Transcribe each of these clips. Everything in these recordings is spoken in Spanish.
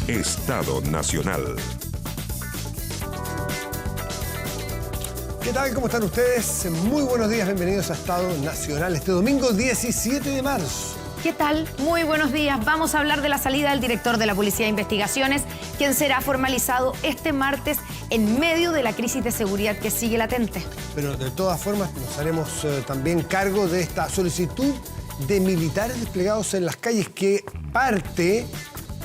Estado Nacional. ¿Qué tal? ¿Cómo están ustedes? Muy buenos días, bienvenidos a Estado Nacional este domingo 17 de marzo. ¿Qué tal? Muy buenos días. Vamos a hablar de la salida del director de la Policía de Investigaciones, quien será formalizado este martes en medio de la crisis de seguridad que sigue latente. Pero de todas formas nos haremos también cargo de esta solicitud de militares desplegados en las calles que parte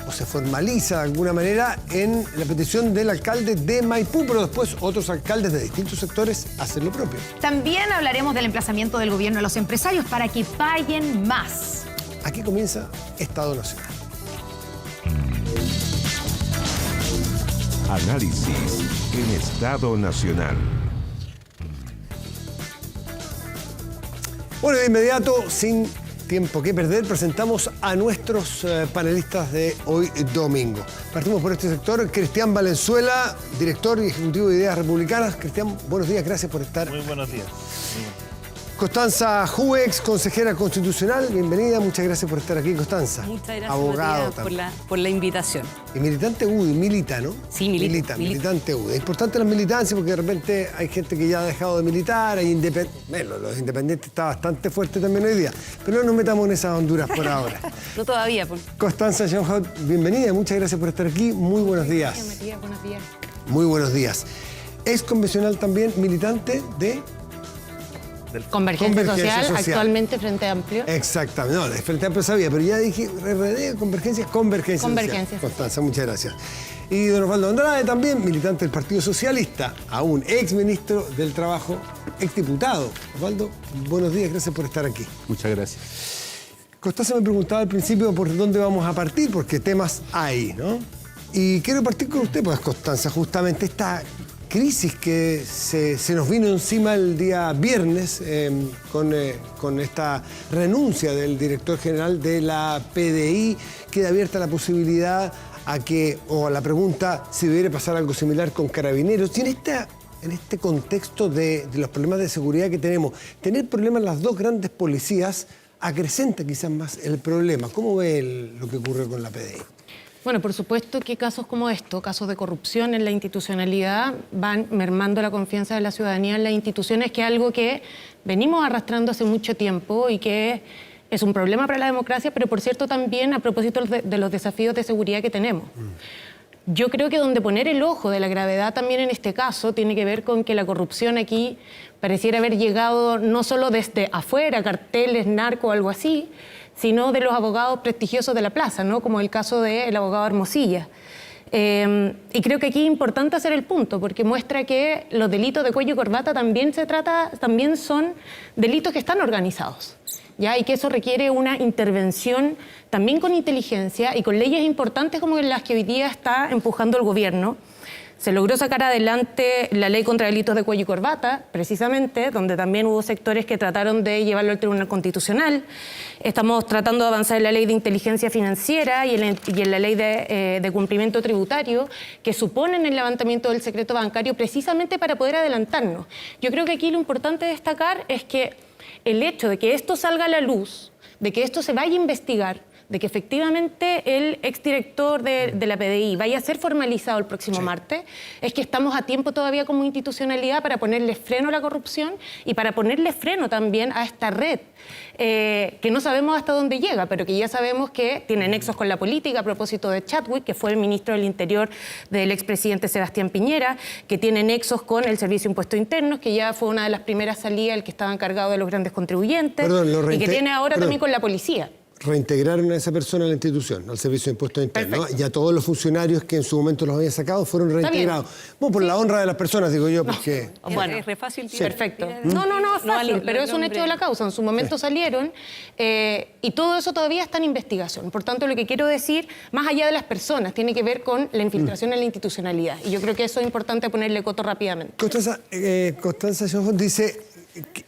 o se formaliza de alguna manera en la petición del alcalde de Maipú, pero después otros alcaldes de distintos sectores hacen lo propio. También hablaremos del emplazamiento del gobierno a los empresarios para que paguen más. Aquí comienza Estado Nacional. Análisis en Estado Nacional. Bueno, de inmediato, sin tiempo que perder, presentamos a nuestros panelistas de hoy domingo. Partimos por este sector, Cristian Valenzuela, director y ejecutivo de Ideas Republicanas. Cristian, buenos días, gracias por estar. Muy buenos días. Constanza Juex, consejera constitucional, bienvenida, muchas gracias por estar aquí, Constanza. Muchas gracias, abogado Matías, por la invitación. Y militante UDI, milita, ¿no? Sí, milita. Militante UDI. Es importante la militancia porque de repente hay gente que ya ha dejado de militar, hay los independientes está bastante fuerte también hoy día, pero no nos metamos en esas honduras por ahora. No todavía. Pues. Constanza Schoenhout, bienvenida, muchas gracias por estar aquí, muy buenos días. Matías, buenos días. Muy buenos días. Es convencional también, militante de... Convergencia Social, actualmente Frente Amplio. Exactamente, no, de Frente Amplio sabía, pero ya dije RD, Convergencia Social. Constanza, muchas gracias. Y don Osvaldo Andrade también, militante del Partido Socialista, aún ex ministro del Trabajo, ex diputado. Osvaldo, buenos días, gracias por estar aquí. Muchas gracias. Constanza me preguntaba al principio por dónde vamos a partir, porque temas hay, ¿no? Y quiero partir con usted, pues, Constanza, justamente esta crisis que se nos vino encima el día viernes con esta renuncia del director general de la PDI. Queda abierta la posibilidad a la pregunta si debería pasar algo similar con Carabineros. Y en este contexto de los problemas de seguridad que tenemos, tener problemas en las dos grandes policías acrecenta quizás más el problema. ¿Cómo ve lo que ocurre con la PDI? Bueno, por supuesto que casos como estos, casos de corrupción en la institucionalidad, van mermando la confianza de la ciudadanía en las instituciones, que es algo que venimos arrastrando hace mucho tiempo y que es un problema para la democracia, pero por cierto también a propósito de los desafíos de seguridad que tenemos. Yo creo que donde poner el ojo de la gravedad también en este caso tiene que ver con que la corrupción aquí pareciera haber llegado no solo desde afuera, carteles, narco, algo así, sino de los abogados prestigiosos de la plaza, ¿no? Como el caso del abogado Hermosilla. Y creo que aquí es importante hacer el punto, porque muestra que los delitos de cuello y corbata también son delitos que están organizados, ¿ya? Y que eso requiere una intervención también con inteligencia y con leyes importantes como las que hoy día está empujando el gobierno. Se logró sacar adelante la ley contra delitos de cuello y corbata, precisamente, donde también hubo sectores que trataron de llevarlo al Tribunal Constitucional. Estamos tratando de avanzar en la ley de inteligencia financiera y en la ley de cumplimiento tributario, que suponen el levantamiento del secreto bancario precisamente para poder adelantarnos. Yo creo que aquí lo importante destacar es que el hecho de que esto salga a la luz, de que esto se vaya a investigar, de que efectivamente el exdirector de la PDI vaya a ser formalizado el próximo martes, es que estamos a tiempo todavía como institucionalidad para ponerle freno a la corrupción y para ponerle freno también a esta red, que no sabemos hasta dónde llega, pero que ya sabemos que tiene nexos con la política a propósito de Chadwick, que fue el ministro del Interior del expresidente Sebastián Piñera, que tiene nexos con el Servicio de Impuestos Internos, que ya fue una de las primeras salidas, el que estaba encargado de los grandes contribuyentes, y que tiene ahora también con la policía. Reintegraron a esa persona a la institución, al Servicio de Impuestos Internos. Y a todos los funcionarios que en su momento los habían sacado fueron reintegrados. Bueno, por la honra de las personas, digo yo, porque... Bueno, es re fácil. Sí. Perfecto. No es fácil, pero es un hecho de la causa. En su momento salieron y todo eso todavía está en investigación. Por tanto, lo que quiero decir, más allá de las personas, tiene que ver con la infiltración en la institucionalidad. Y yo creo que eso es importante ponerle coto rápidamente. Constanza Schoenhout dice...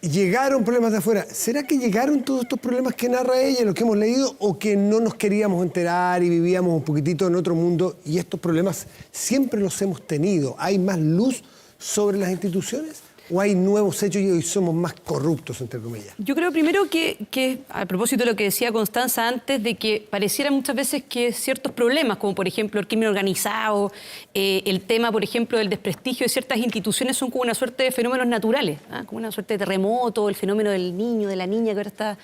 ¿Llegaron problemas de afuera? ¿Será que llegaron todos estos problemas que narra ella, los que hemos leído, o que no nos queríamos enterar y vivíamos un poquitito en otro mundo y estos problemas siempre los hemos tenido? ¿Hay más luz sobre las instituciones ¿O hay nuevos hechos y hoy somos más corruptos, entre comillas? Yo creo primero que, a propósito de lo que decía Constanza antes, de que pareciera muchas veces que ciertos problemas, como por ejemplo el crimen organizado, el tema, por ejemplo, del desprestigio de ciertas instituciones, son como una suerte de fenómenos naturales, como una suerte de terremoto, el fenómeno del niño, de la niña, que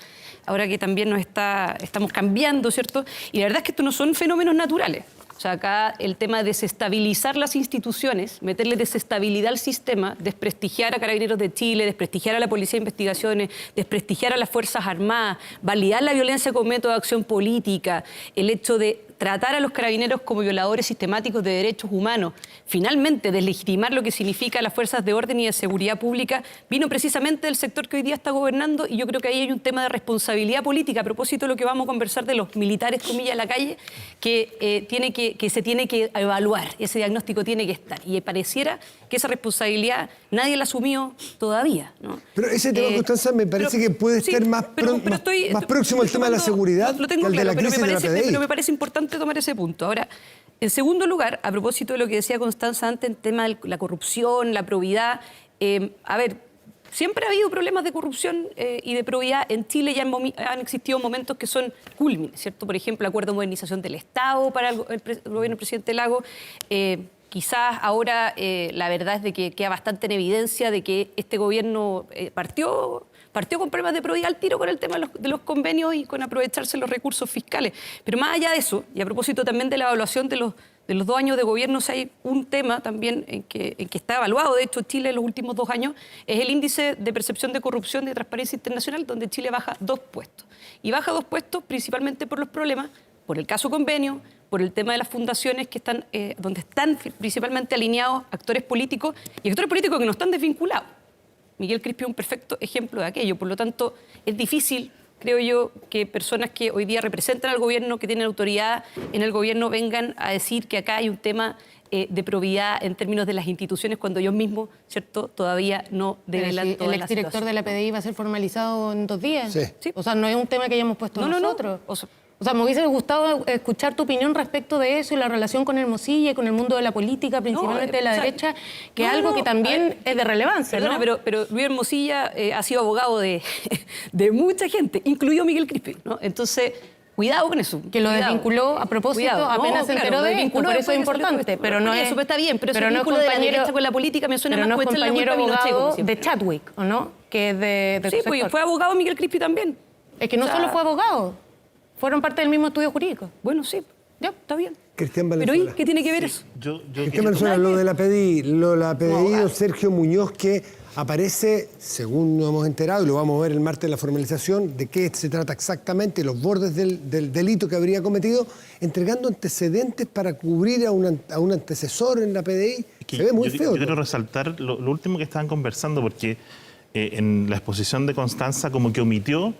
ahora que también estamos cambiando, ¿cierto? Y la verdad es que estos no son fenómenos naturales. O sea, acá el tema de desestabilizar las instituciones, meterle desestabilidad al sistema, desprestigiar a Carabineros de Chile, desprestigiar a la Policía de Investigaciones, desprestigiar a las Fuerzas Armadas, validar la violencia como método de acción política, el hecho de tratar a los carabineros como violadores sistemáticos de derechos humanos, finalmente deslegitimar lo que significa las fuerzas de orden y de seguridad pública, vino precisamente del sector que hoy día está gobernando, y yo creo que ahí hay un tema de responsabilidad política, a propósito de lo que vamos a conversar de los militares, comillas, en la calle, que se tiene que evaluar, ese diagnóstico tiene que estar, y pareciera que esa responsabilidad nadie la asumió todavía, ¿no? Pero ese tema, Constanza, me parece que puede ser más próximo al tema de la seguridad lo tengo que al de la claro, crisis de la PDI. pero me parece importante tomar ese punto. Ahora, en segundo lugar, a propósito de lo que decía Constanza antes, el tema de la corrupción, la probidad, a ver, siempre ha habido problemas de corrupción y de probidad en Chile, ya han existido momentos que son cúlmines, ¿cierto? Por ejemplo, el acuerdo de modernización del Estado para el gobierno del presidente Lago. Quizás ahora la verdad es de que queda bastante en evidencia de que este gobierno partió con problemas de probidad al tiro con el tema de los convenios y con aprovecharse los recursos fiscales. Pero más allá de eso, y a propósito también de la evaluación de los 2 años de gobierno, si hay un tema también en que está evaluado, de hecho, Chile en los últimos 2 años, es el índice de percepción de corrupción de Transparencia Internacional, donde Chile baja 2 puestos. Y baja 2 puestos principalmente por los problemas, por el caso convenio, por el tema de las fundaciones que están, donde están principalmente alineados actores políticos y actores políticos que no están desvinculados. Miguel Crispi es un perfecto ejemplo de aquello. Por lo tanto, es difícil, creo yo, que personas que hoy día representan al gobierno, que tienen autoridad en el gobierno, vengan a decir que acá hay un tema de probidad en términos de las instituciones, cuando ellos mismos, ¿cierto?, todavía no develan toda la El exdirector de la PDI va a ser formalizado en 2 días. Sí. O sea, no es un tema que hayamos puesto nosotros. No. O sea, me hubiese gustado escuchar tu opinión respecto de eso y la relación con Hermosilla y con el mundo de la política, principalmente de la derecha, que es algo que también es de relevancia, perdona, ¿no? pero Luis Hermosilla ha sido abogado de mucha gente, incluido Miguel Crispi, ¿no? Entonces, cuidado con eso. Que lo desvinculó a propósito, apenas se enteró de esto, por eso es importante. Pero no es... Eso está bien, pero no es vínculo de la derecha con la política me suena más no es cuesta en la compañero culpa a Pinochet, como abogado siempre. de Chadwick, ¿o no? Que es de Sí, pues fue abogado Miguel Crispi también. Es que no solo fue abogado, fueron parte del mismo estudio jurídico. Bueno, sí, ya, está bien. Cristian Pero Valenzuela. ¿y qué tiene que ver eso? Cristian Valenzuela, lo de la PDI, la PDI de Sergio Muñoz, que aparece, según nos hemos enterado, y lo vamos a ver el martes en la formalización, de qué se trata exactamente, los bordes del delito que habría cometido, entregando antecedentes para cubrir a un antecesor en la PDI. Se ve muy feo. Yo quiero resaltar lo último que estaban conversando, porque en la exposición de Constanza como que omitió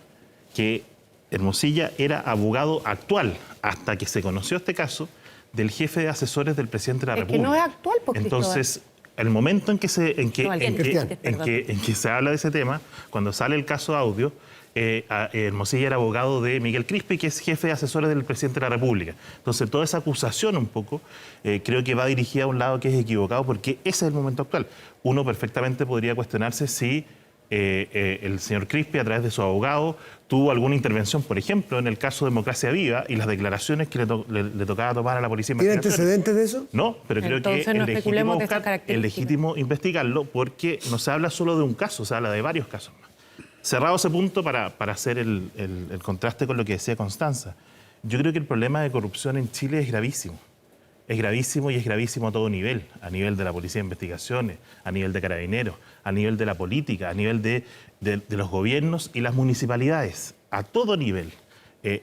que Hermosilla era abogado actual, hasta que se conoció este caso, del jefe de asesores del presidente de la República. Que no es actual, porque entonces, el momento en que se habla de ese tema, cuando sale el caso audio, Hermosilla era abogado de Miguel Crispi, que es jefe de asesores del presidente de la República. Entonces, toda esa acusación un poco, creo que va dirigida a un lado que es equivocado, porque ese es el momento actual. Uno perfectamente podría cuestionarse si el señor Crispi, a través de su abogado, tuvo alguna intervención, por ejemplo, en el caso de Democracia Viva y las declaraciones que le tocaba tomar a la Policía de ¿Tiene Investigaciones. antecedentes de eso? No, pero creo que es legítimo investigarlo, porque no se habla solo de un caso, se habla de varios casos más. Cerrado ese punto, para hacer el contraste con lo que decía Constanza, yo creo que el problema de corrupción en Chile es gravísimo. Es gravísimo, y es gravísimo a todo nivel, a nivel de la Policía de Investigaciones, a nivel de Carabineros, a nivel de la política, a nivel de los gobiernos y las municipalidades, a todo nivel,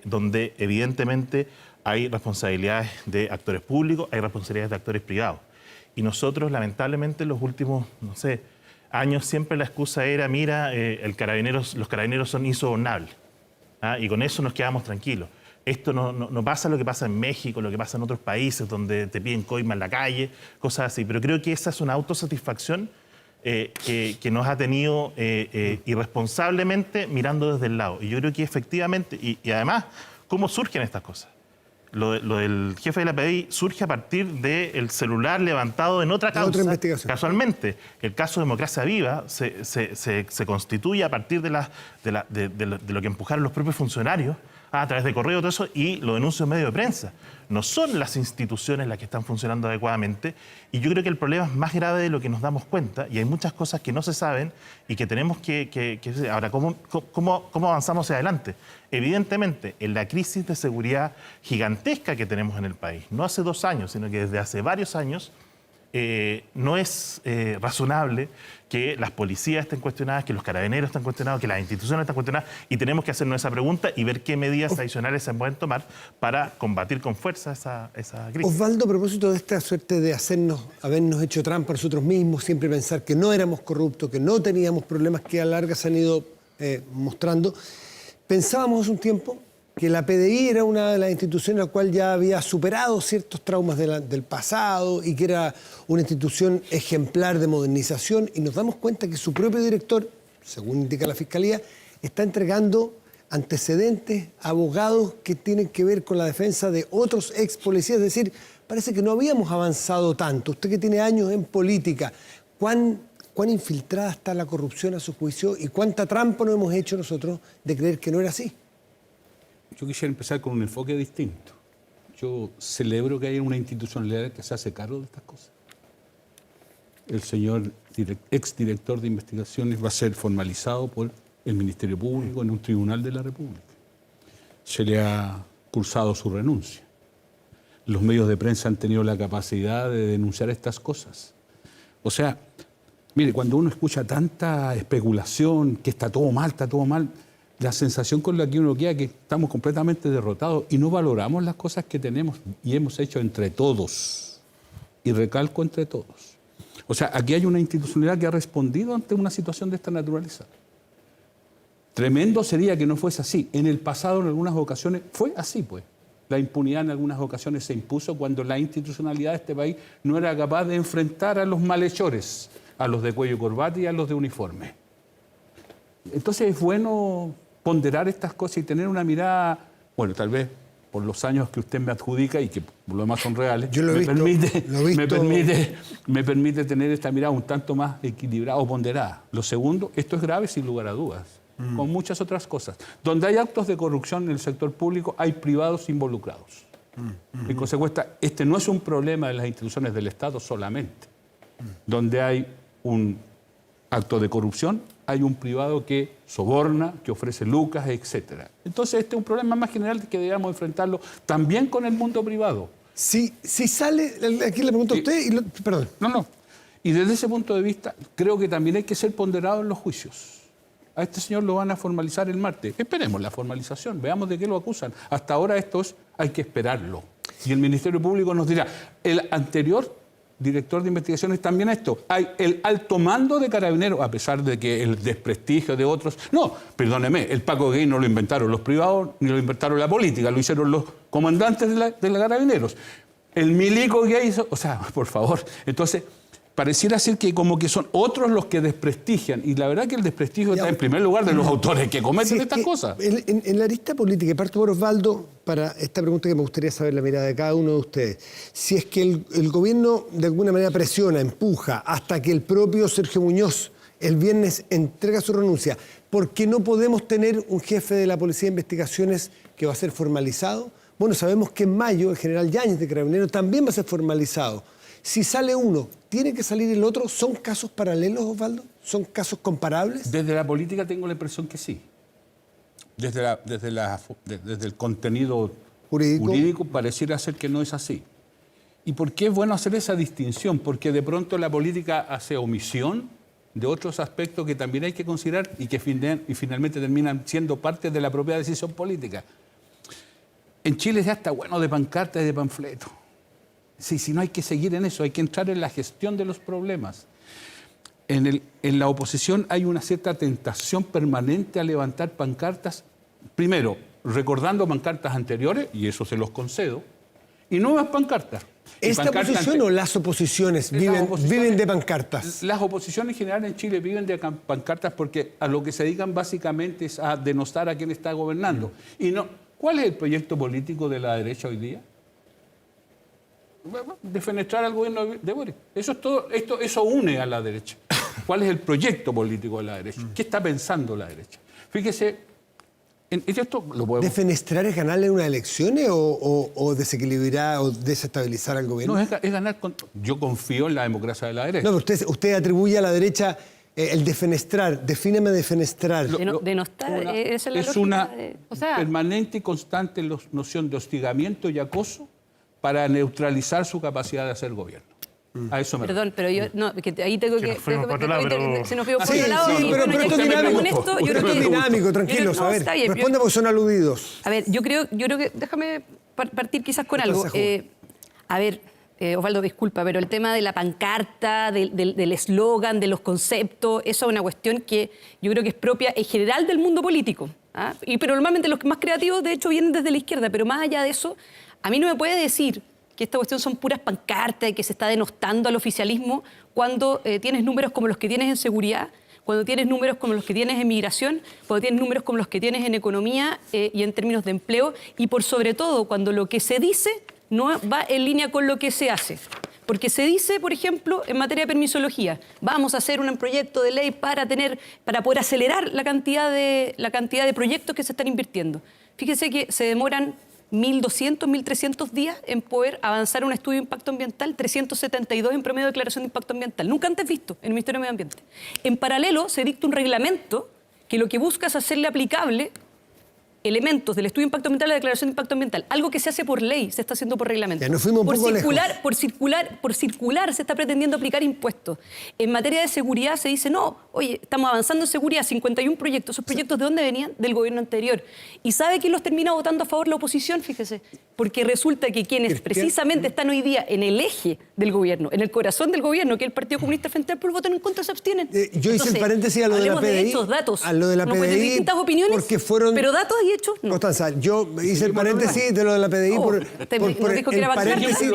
donde evidentemente hay responsabilidades de actores públicos, hay responsabilidades de actores privados. Y nosotros, lamentablemente, en los últimos, años siempre la excusa era, mira, los carabineros son insobornables, y con eso nos quedamos tranquilos. Esto no pasa lo que pasa en México, lo que pasa en otros países donde te piden coima en la calle, cosas así. Pero creo que esa es una autosatisfacción que nos ha tenido irresponsablemente mirando desde el lado. Y yo creo que efectivamente, y además, ¿cómo surgen estas cosas? lo del jefe de la PDI surge a partir del celular levantado en otra causa. Otra investigación. Casualmente, el caso Democracia Viva se constituye a partir de lo que empujaron los propios funcionarios a través de correo, todo eso, y lo denuncia en medio de prensa. No son las instituciones las que están funcionando adecuadamente, y yo creo que el problema es más grave de lo que nos damos cuenta, y hay muchas cosas que no se saben y que tenemos que ahora, ¿cómo avanzamos hacia adelante? Evidentemente, en la crisis de seguridad gigantesca que tenemos en el país, no hace 2 años, sino que desde hace varios años, no es razonable que las policías estén cuestionadas, que los carabineros estén cuestionados, que las instituciones estén cuestionadas, y tenemos que hacernos esa pregunta y ver qué medidas adicionales se pueden tomar para combatir con fuerza esa crisis. Osvaldo, a propósito de esta suerte de habernos hecho trampa nosotros mismos, siempre pensar que no éramos corruptos, que no teníamos problemas que a larga se han ido mostrando, pensábamos hace un tiempo que la PDI era una de las instituciones la cual ya había superado ciertos traumas del pasado y que era una institución ejemplar de modernización, y nos damos cuenta que su propio director, según indica la Fiscalía, está entregando antecedentes, abogados que tienen que ver con la defensa de otros ex policías. Es decir, parece que no habíamos avanzado tanto. Usted que tiene años en política, ¿cuán infiltrada está la corrupción a su juicio y cuánta trampa nos hemos hecho nosotros de creer que no era así? Yo quisiera empezar con un enfoque distinto. Yo celebro que haya una institucionalidad que se hace cargo de estas cosas. El señor exdirector de investigaciones va a ser formalizado por el Ministerio Público en un tribunal de la República. Se le ha cursado su renuncia. Los medios de prensa han tenido la capacidad de denunciar estas cosas. O sea, mire, cuando uno escucha tanta especulación, que está todo mal, la sensación con la que uno queda es que estamos completamente derrotados y no valoramos las cosas que tenemos y hemos hecho entre todos. Y recalco, entre todos. O sea, aquí hay una institucionalidad que ha respondido ante una situación de esta naturaleza. Tremendo sería que no fuese así. En el pasado, en algunas ocasiones, fue así, pues. La impunidad en algunas ocasiones se impuso cuando la institucionalidad de este país no era capaz de enfrentar a los malhechores, a los de cuello y corbata y a los de uniforme. Entonces es bueno ponderar estas cosas y tener una mirada, bueno, tal vez por los años que usted me adjudica y que por lo demás son reales, Yo lo he visto. me permite tener esta mirada un tanto más equilibrada o ponderada. Lo segundo, esto es grave sin lugar a dudas, con muchas otras cosas. Donde hay actos de corrupción en el sector público, hay privados involucrados. En consecuencia, este no es un problema de las instituciones del Estado solamente. Donde hay un acto de corrupción, hay un privado que soborna, que ofrece lucas, etc. Entonces, este es un problema más general que debemos enfrentarlo también con el mundo privado. Si sale, aquí le pregunto a usted, perdón. No. Y desde ese punto de vista, creo que también hay que ser ponderado en los juicios. A este señor lo van a formalizar el martes. Esperemos la formalización, veamos de qué lo acusan. Hasta ahora hay que esperarlo. Y el Ministerio Público nos dirá, el anterior director de investigaciones también hay el alto mando de Carabineros, a pesar de que el desprestigio de otros... No, perdóneme, el Paco Gay no lo inventaron los privados, ni lo inventaron la política, lo hicieron los comandantes de la Carabineros. El milico que hizo... O sea, por favor, entonces... Pareciera ser que como que son otros los que desprestigian. Y la verdad que el desprestigio está en primer lugar de los autores que cometen estas cosas. En la arista política, y parto por Osvaldo, para esta pregunta que me gustaría saber la mirada de cada uno de ustedes. Si es que el gobierno de alguna manera presiona, empuja, hasta que el propio Sergio Muñoz el viernes entrega su renuncia, ¿por qué no podemos tener un jefe de la Policía de Investigaciones que va a ser formalizado? Bueno, sabemos que en mayo el general Yáñez de Carabineros también va a ser formalizado. Si sale uno, ¿tiene que salir el otro? ¿Son casos paralelos, Osvaldo? ¿Son casos comparables? Desde la política tengo la impresión que sí. Desde el contenido jurídico pareciera ser que no es así. ¿Y por qué es bueno hacer esa distinción? Porque de pronto la política hace omisión de otros aspectos que también hay que considerar y que finalmente terminan siendo parte de la propia decisión política. En Chile ya está bueno de pancartas y de panfletos. Sí, si no hay que seguir en eso, hay que entrar en la gestión de los problemas. En la oposición hay una cierta tentación permanente a levantar pancartas, primero, recordando pancartas anteriores, y eso se los concedo, y nuevas pancartas. ¿Esta oposición o las oposiciones viven de pancartas? Las oposiciones en general en Chile viven de pancartas porque a lo que se dedican básicamente es a denostar a quien está gobernando. Y ¿Cuál es el proyecto político de la derecha hoy día? Defenestrar al gobierno de Boric. Eso es todo. Eso une a la derecha. ¿Cuál es el proyecto político de la derecha? ¿Qué está pensando la derecha? Fíjese, esto lo podemos... ¿Defenestrar es ganarle unas elecciones o desequilibrar o desestabilizar al gobierno? No, es ganar. Yo confío en la democracia de la derecha. No, pero usted atribuye a la derecha el defenestrar. Defíneme defenestrar. Denostar, esa es la es una lógica O sea, permanente y constante noción de hostigamiento y acoso para neutralizar su capacidad de hacer gobierno. A eso me Perdón, pero yo no, que ahí tengo que... nos fuimos por otro lado, pero- Se nos fuimos por Sí, otro lado. sí, y pero bueno, esto yo es creo que dinámico. con esto, yo creo Esto es que... dinámico, tranquilos. No, A ver, está bien, responde porque son aludidos. A ver, yo creo que... Déjame partir quizás con algo. Entonces, A ver, Osvaldo, disculpa, pero el tema de la pancarta, del eslogan, de los conceptos, eso es una cuestión que yo creo que es propia en general del mundo político. ¿Ah? Pero normalmente los más creativos, de hecho, vienen desde la izquierda. Pero más allá de eso, a mí no me puede decir que esta cuestión son puras pancartas y que se está denostando al oficialismo cuando tienes números como los que tienes en seguridad, cuando tienes números como los que tienes en migración, cuando tienes números como los que tienes en economía y en términos de empleo, y por sobre todo cuando lo que se dice no va en línea con lo que se hace. Porque se dice, por ejemplo, en materia de permisología, vamos a hacer un proyecto de ley para poder acelerar la cantidad de proyectos que se están invirtiendo. Fíjese que se demoran 1.200, 1.300 días en poder avanzar un estudio de impacto ambiental, 372 en promedio de declaración de impacto ambiental. Nunca antes visto en el Ministerio de Medio Ambiente. En paralelo, se dicta un reglamento que lo que busca es hacerle aplicable elementos del estudio de impacto ambiental a la declaración de impacto ambiental. Algo que se hace por ley, se está haciendo por reglamento. Ya nos fuimos un poco lejos. Por circular se está pretendiendo aplicar impuestos. En materia de seguridad se dice, no, oye, estamos avanzando en seguridad, 51 proyectos. ¿Esos proyectos de dónde venían? Del gobierno anterior. ¿Y sabe quién los termina votando a favor? La oposición, fíjese. Porque resulta que quienes precisamente están hoy día en el eje del gobierno, en el corazón del gobierno, que es el Partido Comunista Frente al Pueblo, votan en contra, se abstienen. Yo hice el paréntesis a lo de la hablemos PDI. de hechos, datos. A lo de la Uno puede tener PDI, distintas opiniones, porque fueron... pero datos y hechos, no. Constanza, yo hice el paréntesis de lo de la PDI por nos dijo que el era paréntesis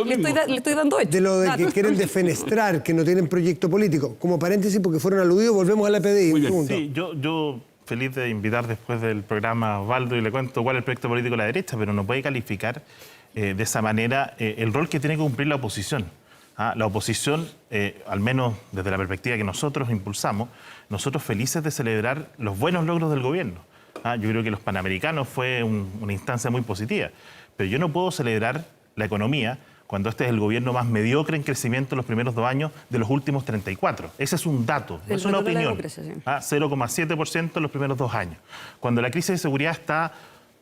le estoy dando hechos. de lo de que datos. quieren defenestrar, que no tienen proyecto político. Como paréntesis, porque fueron aludidos, volvemos a la PDI. Muy bien. Punto. Sí, yo feliz de invitar después del programa a Osvaldo y le cuento cuál es el proyecto político de la derecha, pero no puede calificar de esa manera el rol que tiene que cumplir la oposición. La oposición, al menos desde la perspectiva que nosotros impulsamos, nosotros felices de celebrar los buenos logros del gobierno. Yo creo que los Panamericanos fue una instancia muy positiva, pero yo no puedo celebrar la economía cuando este es el gobierno más mediocre en crecimiento en los primeros 2 años de los últimos 34. Ese es un dato, no es una opinión. 0,7% en los primeros 2 años. Cuando la crisis de seguridad está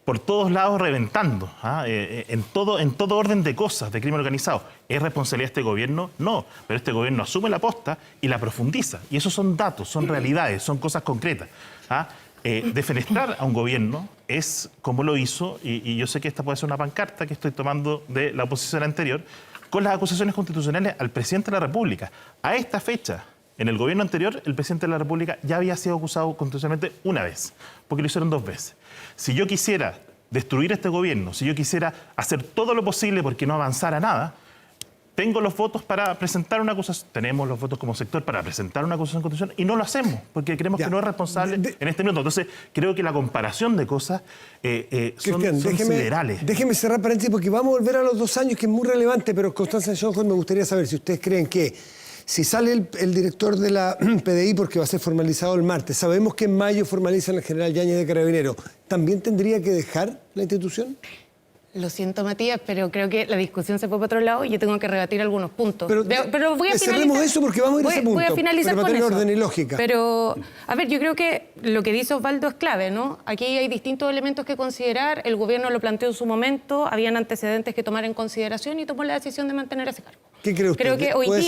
por todos lados reventando, en todo orden de cosas, de crimen organizado. ¿Es responsabilidad de este gobierno? No, pero este gobierno asume la posta y la profundiza. Y esos son datos, son realidades, son cosas concretas. Defenestrar a un gobierno es como lo hizo, y yo sé que esta puede ser una pancarta que estoy tomando de la oposición anterior, con las acusaciones constitucionales al presidente de la República. A esta fecha, en el gobierno anterior, el presidente de la República ya había sido acusado constitucionalmente una vez, porque lo hicieron 2 veces. Si yo quisiera destruir este gobierno, si yo quisiera hacer todo lo posible porque no avanzara nada, tengo los votos para presentar una acusación, tenemos los votos como sector para presentar una acusación constitucional y no lo hacemos porque creemos que no es responsable en este minuto. Entonces, creo que la comparación de cosas son siderales. Déjeme cerrar paréntesis porque vamos a volver a los 2 años, que es muy relevante, pero Constanza Schoenhofer, me gustaría saber si ustedes creen que si sale el director de la PDI, porque va a ser formalizado el martes, sabemos que en mayo formalizan al general Yáñez de Carabineros, ¿también tendría que dejar la institución? Lo siento, Matías, pero creo que la discusión se fue para otro lado y yo tengo que rebatir algunos puntos. Pero voy a cerremos finalizar. eso porque vamos a ir a ese punto. Voy a finalizar pero con para tener eso. orden y lógica. Pero, a ver, yo creo que lo que dice Osvaldo es clave, ¿no? Aquí hay distintos elementos que considerar. El gobierno lo planteó en su momento, habían antecedentes que tomar en consideración y tomó la decisión de mantener ese cargo. ¿Qué cree usted? Creo que hoy ¿Puede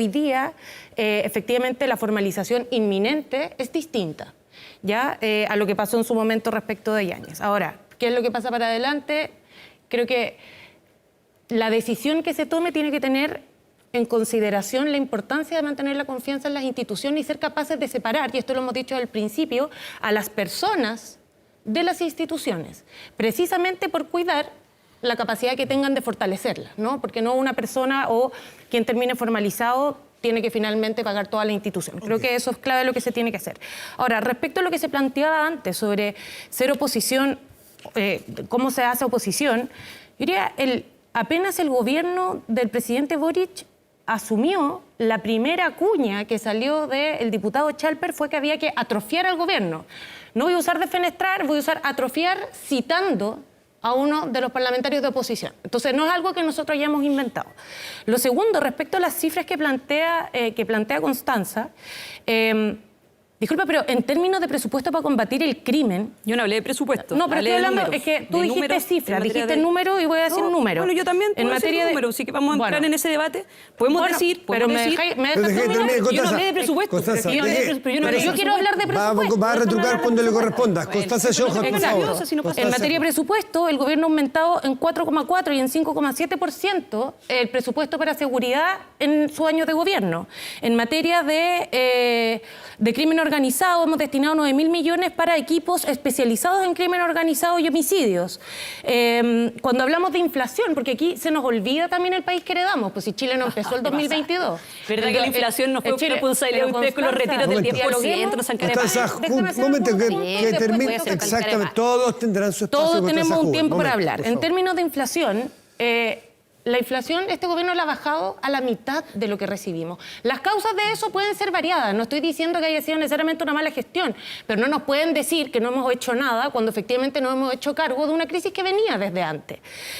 día, efectivamente, la formalización inminente es distinta, ¿ya? A lo que pasó en su momento respecto de Yáñez. Ahora, ¿qué es lo que pasa para adelante? Creo que la decisión que se tome tiene que tener en consideración la importancia de mantener la confianza en las instituciones y ser capaces de separar, y esto lo hemos dicho al principio, a las personas de las instituciones, precisamente por cuidar la capacidad que tengan de fortalecerlas, ¿no? Porque no una persona o quien termine formalizado tiene que finalmente pagar toda la institución. Creo que eso es clave de lo que se tiene que hacer. Ahora, respecto a lo que se planteaba antes sobre ser oposición cómo se hace oposición, yo diría, apenas el gobierno del presidente Boric asumió, la primera cuña que salió del diputado Chalper fue que había que atrofiar al gobierno. No voy a usar defenestrar, voy a usar atrofiar citando a uno de los parlamentarios de oposición. Entonces, no es algo que nosotros hayamos inventado. Lo segundo, respecto a las cifras que plantea Constanza, disculpa, pero en términos de presupuesto para combatir el crimen... Yo no hablé de presupuesto. No, pero estoy hablando, es que tú dijiste cifras, dijiste número y voy a decir número. Bueno, yo también puedo decir número, sí que vamos a entrar en ese debate. Podemos decir... Pero me dejas terminar. Yo no hablé de presupuesto. Constanza, Pero yo quiero hablar de presupuesto. Va a retrucar cuando le corresponda. Constanza Johan, por favor. En materia de presupuesto, el gobierno ha aumentado en 4,4 y en 5,7% el presupuesto para seguridad en sus años de gobierno. En materia de crimen organizado, hemos destinado 9.000 millones para equipos especializados en crimen organizado y homicidios. Cuando hablamos de inflación, porque aquí se nos olvida también el país que heredamos, pues si Chile no empezó el 2022. ¿Verdad que la inflación no fue responsabilidad de ustedes con los retiros del 10%? No se han Constanza, un momento que termine. Exactamente, todos tendrán su espacio. Todos tenemos un tiempo para hablar. En términos de inflación, la inflación, este gobierno la ha bajado a la mitad de lo que recibimos. Las causas de eso pueden ser variadas. No estoy diciendo que haya sido necesariamente una mala gestión, pero no nos pueden decir que no hemos hecho nada cuando efectivamente no hemos hecho cargo de una crisis que venía desde antes.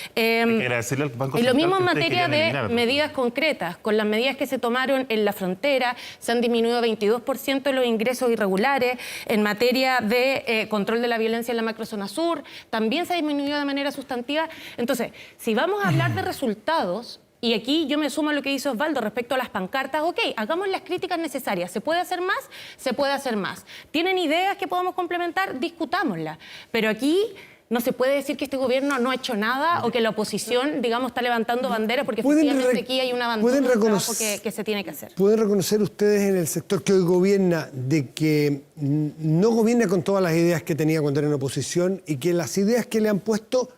Hay que agradecerle al Banco Y lo Central mismo en que ustedes materia querían de eliminar. medidas concretas. Con las medidas que se tomaron en la frontera, se han disminuido 22% los ingresos irregulares. En materia de control de la violencia en la macrozona sur, también se ha disminuido de manera sustantiva. Entonces, si vamos a hablar de resultados, y aquí yo me sumo a lo que dice Osvaldo respecto a las pancartas, ok, hagamos las críticas necesarias. ¿Se puede hacer más? Se puede hacer más. ¿Tienen ideas que podamos complementar? Discutámoslas. Pero aquí no se puede decir que este gobierno no ha hecho nada o que la oposición, digamos, está levantando banderas, porque efectivamente aquí hay un abandono del trabajo que se tiene que hacer. ¿Pueden reconocer ustedes en el sector que hoy gobierna de que no gobierna con todas las ideas que tenía cuando era en oposición y que las ideas que le han puesto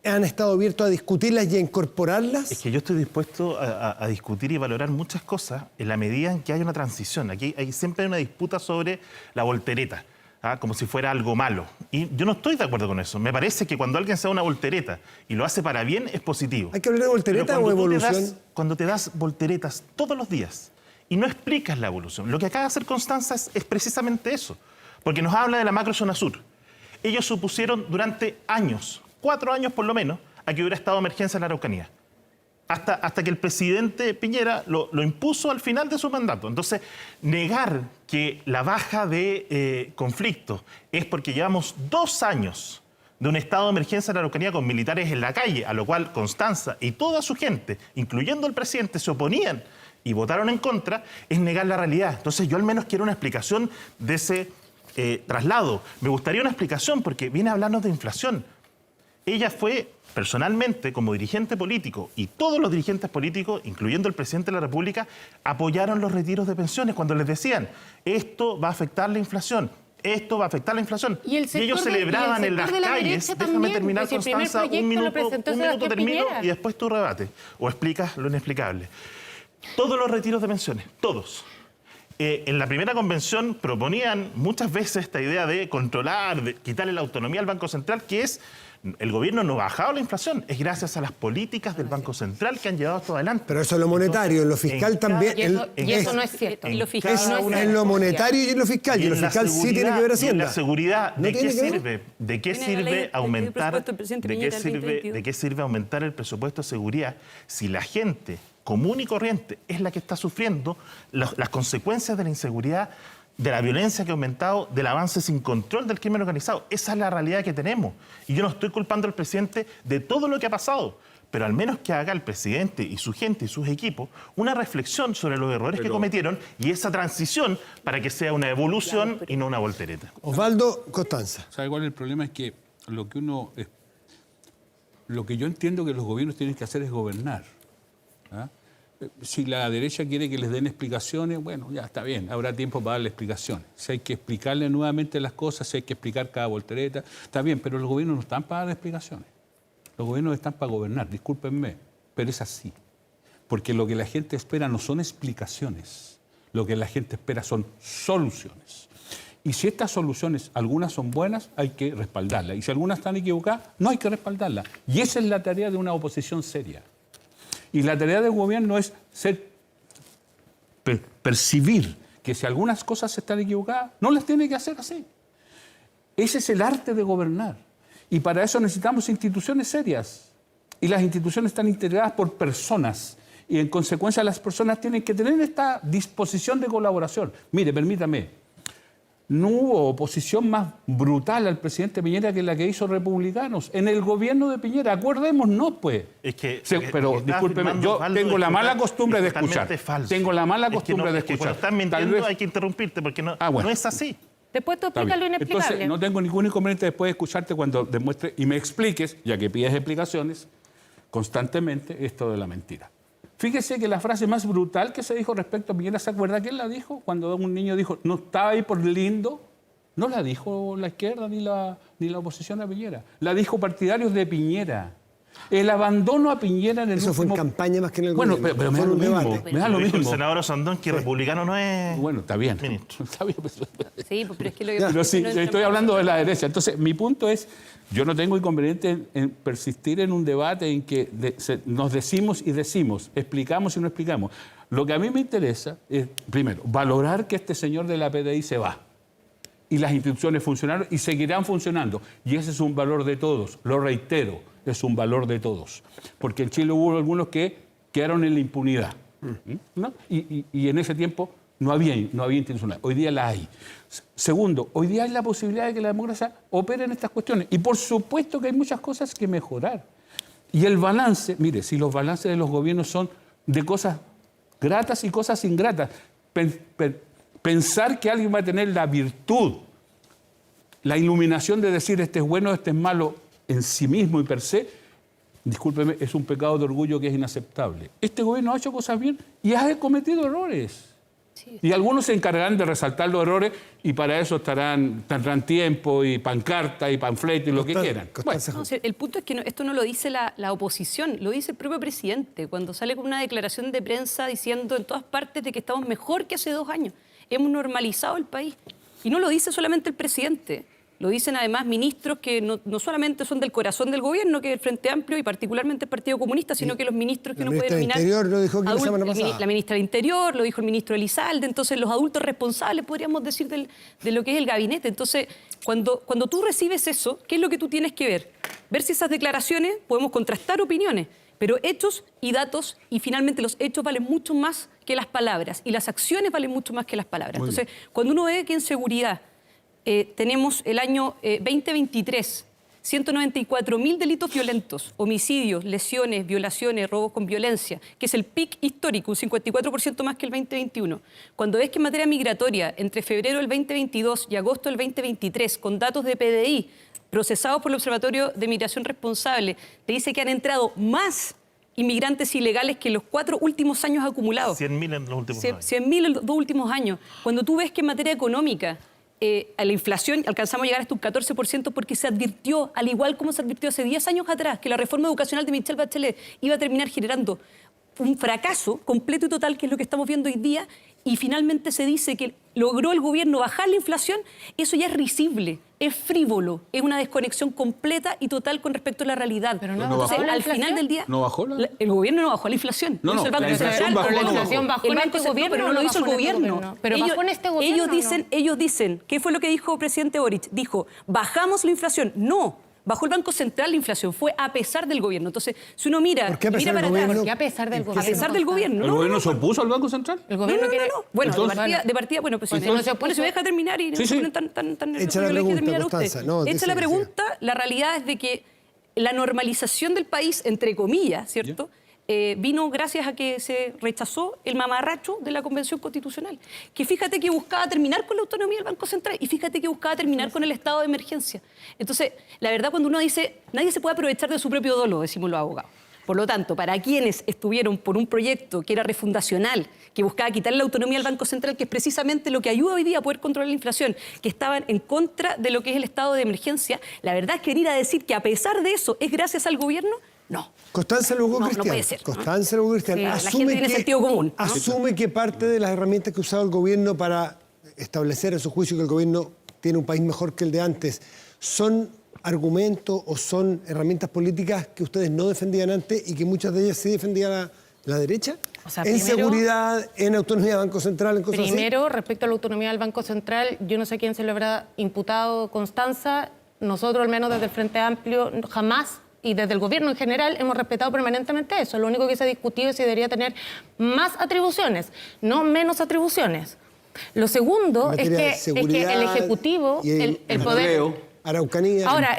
han estado abiertos a discutirlas y a incorporarlas? Es que yo estoy dispuesto a discutir y valorar muchas cosas en la medida en que hay una transición. Aquí siempre hay una disputa sobre la voltereta, como si fuera algo malo. Y yo no estoy de acuerdo con eso. Me parece que cuando alguien se da una voltereta y lo hace para bien, es positivo. ¿Hay que hablar de voltereta o evolución? Cuando te das volteretas todos los días y no explicas la evolución, lo que acaba de hacer Constanza es precisamente eso. Porque nos habla de la macrozona sur. Ellos supusieron durante años, 4 años por lo menos, a que hubiera estado de emergencia en la Araucanía. Hasta que el presidente Piñera lo impuso al final de su mandato. Entonces, negar que la baja de conflicto es porque llevamos 2 años de un estado de emergencia en la Araucanía con militares en la calle, a lo cual Constanza y toda su gente, incluyendo el presidente, se oponían y votaron en contra, es negar la realidad. Entonces, yo al menos quiero una explicación de ese traslado. Me gustaría una explicación porque viene a hablarnos de inflación. Ella fue, personalmente, como dirigente político, y todos los dirigentes políticos, incluyendo el presidente de la República, apoyaron los retiros de pensiones cuando les decían, esto va a afectar la inflación, esto va a afectar la inflación. Y ellos celebraban en las calles, déjame terminar, Constanza, un minuto termino y después tú rebates o explicas lo inexplicable. Todos los retiros de pensiones, todos. En la primera convención proponían muchas veces esta idea de controlar, de quitarle la autonomía al Banco Central, que es, el gobierno no ha bajado la inflación, es gracias a las políticas del Banco Central que han llevado esto adelante. Pero eso es lo monetario, en lo fiscal también. Y eso no es cierto. En lo monetario y en lo fiscal. Y en lo fiscal sí tiene que ver Hacienda. La seguridad, ¿de qué sirve? ¿De qué sirve aumentar? ¿De qué sirve aumentar el presupuesto de seguridad si la gente común y corriente es la que está sufriendo las consecuencias de la inseguridad, de la violencia que ha aumentado, del avance sin control del crimen organizado? Esa es la realidad que tenemos. Y yo no estoy culpando al presidente de todo lo que ha pasado, pero al menos que haga el presidente y su gente y sus equipos una reflexión sobre los errores que cometieron y esa transición para que sea una evolución y no una voltereta. Osvaldo, Constanza. ¿Sabe cuál es el problema? Es que lo que yo entiendo que los gobiernos tienen que hacer es gobernar. Si la derecha quiere que les den explicaciones, bueno, ya está bien, habrá tiempo para darle explicaciones. Si hay que explicarle nuevamente las cosas, si hay que explicar cada voltereta, está bien, pero los gobiernos no están para dar explicaciones. Los gobiernos están para gobernar, discúlpenme, pero es así. Porque lo que la gente espera no son explicaciones, lo que la gente espera son soluciones. Y si estas soluciones, algunas son buenas, hay que respaldarlas. Y si algunas están equivocadas, no hay que respaldarlas. Y esa es la tarea de una oposición seria. Y la tarea del gobierno es percibir que si algunas cosas están equivocadas, no las tiene que hacer así. Ese es el arte de gobernar. Y para eso necesitamos instituciones serias. Y las instituciones están integradas por personas. Y en consecuencia las personas tienen que tener esta disposición de colaboración. Mire, permítame, no hubo oposición más brutal al presidente Piñera que la que hizo Republicanos en el gobierno de Piñera. Acuérdémonos, pues. Es que, pero discúlpeme, yo tengo la mala costumbre de escuchar. Falso. Tengo la mala costumbre de escuchar. Cuando estás mintiendo hay que interrumpirte porque no es así. Después tú explicas lo inexplicable. Entonces, no tengo ningún inconveniente después de escucharte cuando demuestres y me expliques, ya que pides explicaciones constantemente, esto de la mentira. Fíjese que la frase más brutal que se dijo respecto a Piñera, ¿se acuerda quién la dijo? Cuando un niño dijo, no estaba ahí por lindo, no la dijo la izquierda ni la oposición a Piñera. La dijo partidarios de Piñera. El abandono a Piñera en el Eso fue en campaña más que en el gobierno. Bueno, pero me da lo mismo. Me da lo mismo. El senador Osandón, que republicano no es... Bueno, está bien. Ministro. Está bien. Sí, pero es que lo que Pero sí, estoy hablando de la derecha. Entonces, mi punto es, yo no tengo inconveniente en persistir en un debate en que nos decimos y decimos, explicamos y no explicamos. Lo que a mí me interesa es, primero, valorar que este señor de la PDI se va. Y las instituciones funcionaron y seguirán funcionando. Y ese es un valor de todos, lo reitero, es un valor de todos. Porque en Chile hubo algunos que quedaron en la impunidad, ¿no? Y en ese tiempo no había institucionalidad. Hoy día la hay. Segundo, hoy día hay la posibilidad de que la democracia opere en estas cuestiones. Y por supuesto que hay muchas cosas que mejorar. Y el balance, mire, si los balances de los gobiernos son de cosas gratas y cosas ingratas, pensar que alguien va a tener la virtud, la iluminación de decir este es bueno, este es malo en sí mismo y per se, discúlpeme, es un pecado de orgullo que es inaceptable. Este gobierno ha hecho cosas bien y ha cometido errores. Sí. Y algunos se encargarán de resaltar los errores y para eso tendrán tiempo y pancarta y panfleto y lo que quieran. Bueno. No, el punto es que esto no lo dice la oposición, lo dice el propio presidente, cuando sale con una declaración de prensa diciendo en todas partes de que estamos mejor que hace 2 años. Hemos normalizado el país. Y no lo dice solamente el presidente, lo dicen además ministros que no solamente son del corazón del gobierno, que es el Frente Amplio y particularmente el Partido Comunista, sino que los ministros que uno puede denominar... La ministra del Interior lo dijo aquí la semana pasada. La ministra del Interior, lo dijo el ministro Elizalde, entonces los adultos responsables, podríamos decir, de lo que es el gabinete. Entonces, cuando tú recibes eso, ¿qué es lo que tú tienes que ver? Ver si esas declaraciones, podemos contrastar opiniones, pero hechos y datos, y finalmente los hechos valen mucho más que las palabras, y las acciones valen mucho más que las palabras. Entonces, cuando uno ve que en seguridad tenemos el año 2023, 194.000 delitos violentos, homicidios, lesiones, violaciones, robos con violencia, que es el pic histórico, un 54% más que el 2021. Cuando ves que en materia migratoria, entre febrero del 2022 y agosto del 2023, con datos de PDI, procesados por el Observatorio de Migración Responsable, te dice que han entrado más inmigrantes ilegales que en los 4 últimos años acumulados. 100.000 en los últimos años. 100.000 en los 2 últimos años. Cuando tú ves que en materia económica, a la inflación alcanzamos a llegar hasta un 14% porque se advirtió, al igual como se advirtió hace 10 años atrás, que la reforma educacional de Michelle Bachelet iba a terminar generando un fracaso completo y total, que es lo que estamos viendo hoy día, y finalmente se dice que logró el gobierno bajar la inflación. Eso ya es risible, es frívolo, es una desconexión completa y total con respecto a la realidad. Pero entonces, al final del día, ¿no bajó el gobierno no bajó la inflación. No, el Banco la inflación Central, bajó, la inflación bajó en el este Banco gobierno, pero no lo hizo el gobierno. Pero bajó en este gobierno. Ellos dicen, ¿qué fue lo que dijo el presidente Boric? Dijo, bajamos la inflación. No. Bajó el Banco Central la inflación, fue a pesar del gobierno. Entonces, si uno mira, ¿por qué a pesar mira del para atrás, gobierno? ¿Por qué a pesar del gobierno? A pesar del gobierno. ¿El gobierno se opuso al Banco Central? El gobierno quiere... Bueno, Entonces, de partida, bueno, pues entonces, si me deja terminar y sí, sí. no tan Echa la pregunta, Constanza. No, Echa la pregunta, la realidad es de que la normalización del país, entre comillas, ¿cierto?, vino gracias a que se rechazó el mamarracho de la Convención Constitucional, que fíjate que buscaba terminar con la autonomía del Banco Central y fíjate que buscaba terminar con el estado de emergencia. Entonces, la verdad, cuando uno dice, nadie se puede aprovechar de su propio dolo, decimos los abogados. Por lo tanto, para quienes estuvieron por un proyecto que era refundacional, que buscaba quitarle la autonomía al Banco Central, que es precisamente lo que ayuda hoy día a poder controlar la inflación, que estaban en contra de lo que es el estado de emergencia, la verdad es que venir a decir que a pesar de eso es gracias al gobierno, no. Constanza Lugo Cristian. No puede ser. Constanza Lugo Cristian. Sí, la gente tiene sentido común, ¿no? Asume que parte de las herramientas que ha usado el gobierno para establecer a su juicio que el gobierno tiene un país mejor que el de antes, ¿son argumentos o son herramientas políticas que ustedes no defendían antes y que muchas de ellas sí defendía la derecha? O sea, en primero, seguridad, en autonomía del Banco Central, en cosas primero, respecto a la autonomía del Banco Central, yo no sé quién se lo habrá imputado, Constanza. Nosotros, al menos desde el Frente Amplio, jamás, y desde el gobierno en general, hemos respetado permanentemente eso. Lo único que se ha discutido es si debería tener más atribuciones, no menos atribuciones. Lo segundo es que el Ejecutivo, y el poder... Araucanía. Ahora,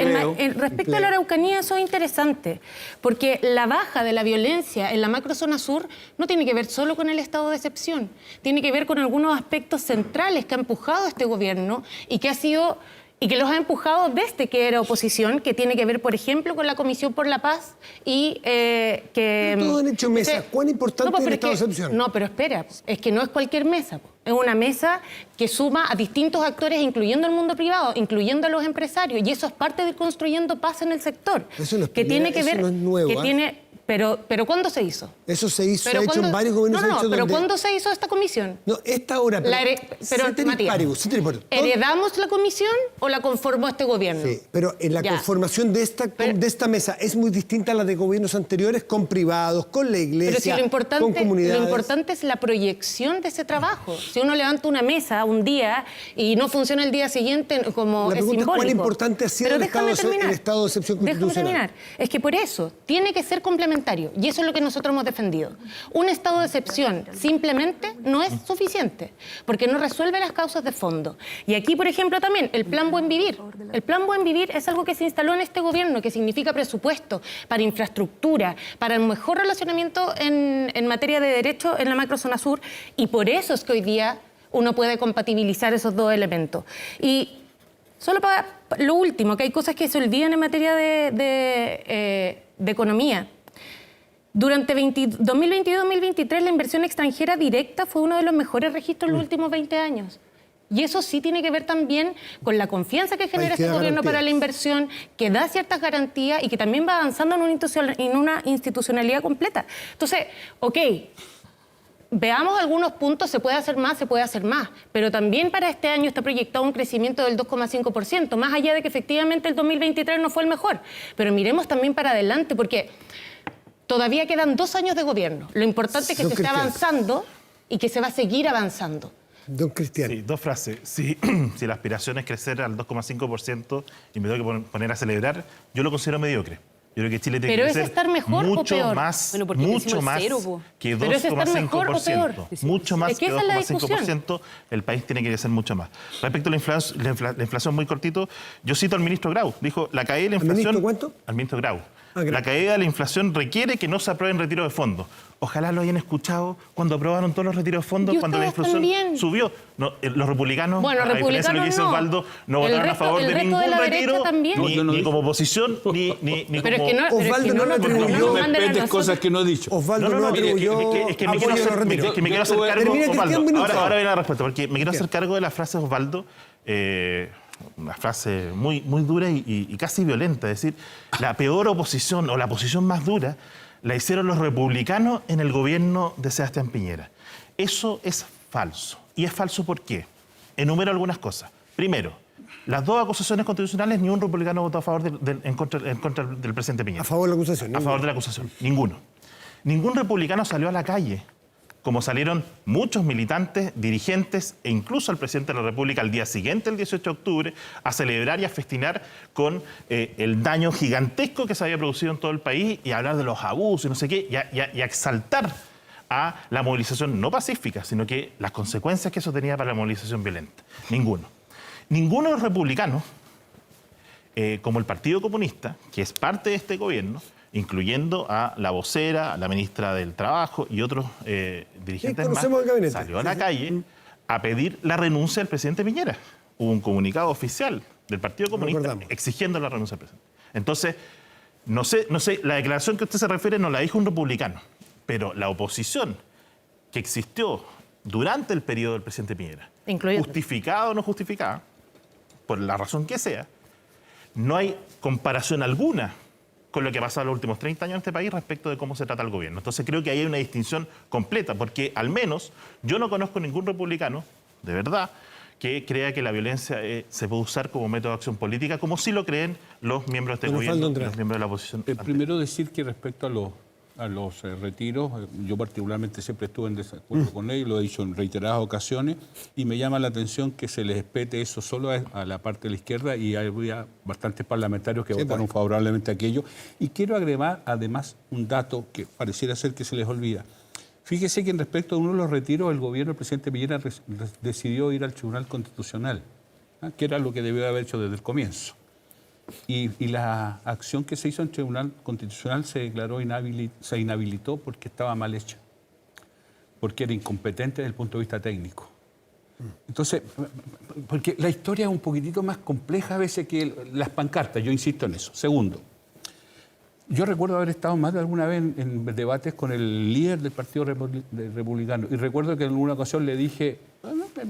respecto a la Araucanía, eso es interesante, porque la baja de la violencia en la macrozona sur no tiene que ver solo con el estado de excepción, tiene que ver con algunos aspectos centrales que ha empujado este gobierno y que los ha empujado desde que era oposición, que tiene que ver, por ejemplo, con la Comisión por la Paz y que... Todos han hecho mesa. ¿Cuán importante es el estado de excepción? No, pero espera, es que no es cualquier mesa. Es una mesa que suma a distintos actores, incluyendo el mundo privado, incluyendo a los empresarios, y eso es parte de ir construyendo paz en el sector. Eso no es que tiene que ver, eso no es nuevo, que tiene... Pero ¿cuándo se hizo? Eso se hizo, Pero se ha hecho en varios gobiernos. pero ¿cuándo se hizo esta comisión? No, esta hora. Pero Matías, ¿heredamos la comisión o la conformó este gobierno? Sí, pero en la conformación de esta mesa es muy distinta a la de gobiernos anteriores, con privados, con la iglesia, con comunidades. Lo importante es la proyección de ese trabajo. Si uno levanta una mesa un día y no funciona el día siguiente, como es simbólico. ¿Cuán importante ha sido el estado de excepción constitucional? Déjame terminar. Es que por eso tiene que ser complementario. Y eso es lo que nosotros hemos defendido. Un estado de excepción simplemente no es suficiente, porque no resuelve las causas de fondo. Y aquí, por ejemplo, también el Plan Buen Vivir. El Plan Buen Vivir es algo que se instaló en este gobierno, que significa presupuesto para infraestructura, para el mejor relacionamiento en materia de derecho en la macrozona sur, y por eso es que hoy día uno puede compatibilizar esos dos elementos. Y solo para lo último, que hay cosas que se olvidan en materia de economía. Durante 2022-2023 la inversión extranjera directa fue uno de los mejores registros en los últimos 20 años. Y eso sí tiene que ver también con la confianza que genera este gobierno para la inversión, que da ciertas garantías y que también va avanzando en una institucionalidad completa. Entonces, veamos algunos puntos, se puede hacer más, pero también para este año está proyectado un crecimiento del 2,5%, más allá de que efectivamente el 2023 no fue el mejor. Pero miremos también para adelante, porque todavía quedan 2 años de gobierno. Lo importante es que se está avanzando y que se va a seguir avanzando. Don Cristian. Sí, 2 frases. Si la aspiración es crecer al 2,5% y me tengo que poner a celebrar, yo lo considero mediocre. Yo creo que Chile tiene que crecer estar mejor mucho o peor? más, Bueno, mucho más que 2,5%. Mucho más que 2,5%. El país tiene que crecer mucho más. Respecto a la inflación, muy cortito, yo cito al ministro Grau. Dijo, la caída de la inflación... ¿Al ministro cuánto? Al ministro Grau. La caída de la inflación requiere que no se aprueben retiros de fondos. Ojalá lo hayan escuchado cuando aprobaron todos los retiros de fondos, cuando la inflación subió. No, los republicanos, bueno, a diferencia de lo que dice Osvaldo, no votaron a favor de ningún retiro, ni como oposición, ni pero como... Es que no, Osvaldo no lo atribuyó. No respetes cosas que no he dicho. Osvaldo no atribuyó. Es que me quiero hacer cargo, Osvaldo. Ahora viene la respuesta, porque me quiero hacer cargo de la frase de Osvaldo. Una frase muy, muy dura y casi violenta, es decir, la peor oposición o la oposición más dura la hicieron los republicanos en el gobierno de Sebastián Piñera. Eso es falso. ¿Y es falso por qué? Enumero algunas cosas. Primero, las 2 acusaciones constitucionales, ni un republicano votó a favor en contra del presidente Piñera. A favor de la acusación. A favor de la acusación. Ninguno. Ningún republicano salió a la calle, como salieron muchos militantes, dirigentes e incluso el presidente de la República al día siguiente, el 18 de octubre, a celebrar y a festinar con el daño gigantesco que se había producido en todo el país y a hablar de los abusos y no sé qué, y a exaltar a la movilización no pacífica, sino que las consecuencias que eso tenía para la movilización violenta. Ninguno. Ninguno de los republicanos, como el Partido Comunista, que es parte de este gobierno, incluyendo a la vocera, a la ministra del Trabajo y otros dirigentes más, salió a la calle a pedir la renuncia del presidente Piñera. Hubo un comunicado oficial del Partido Comunista exigiendo la renuncia del presidente. Entonces, no sé, la declaración que usted se refiere no la dijo un republicano, pero la oposición que existió durante el periodo del presidente Piñera, justificada o no justificada, por la razón que sea, no hay comparación alguna con lo que ha pasado en los últimos 30 años en este país respecto de cómo se trata el gobierno. Entonces creo que ahí hay una distinción completa, porque al menos yo no conozco ningún republicano, de verdad, que crea que la violencia se puede usar como método de acción política, como sí lo creen los miembros de este gobierno y los miembros de la oposición. Primero decir que respecto a los retiros, yo particularmente siempre estuve en desacuerdo con ellos, lo he dicho en reiteradas ocasiones, y me llama la atención que se les espete eso solo a la parte de la izquierda, y había bastantes parlamentarios que votaron favorablemente a aquello. Y quiero agregar además un dato que pareciera ser que se les olvida. Fíjese que en respecto a uno de los retiros, el gobierno del presidente Piñera decidió ir al Tribunal Constitucional, que era lo que debió haber hecho desde el comienzo. Y la acción que se hizo en el Tribunal Constitucional se declaró se inhabilitó porque estaba mal hecha, porque era incompetente desde el punto de vista técnico. Entonces, porque la historia es un poquitito más compleja a veces que las pancartas, yo insisto en eso. Segundo, yo recuerdo haber estado más de alguna vez en debates con el líder del Partido Republicano, y recuerdo que en alguna ocasión le dije,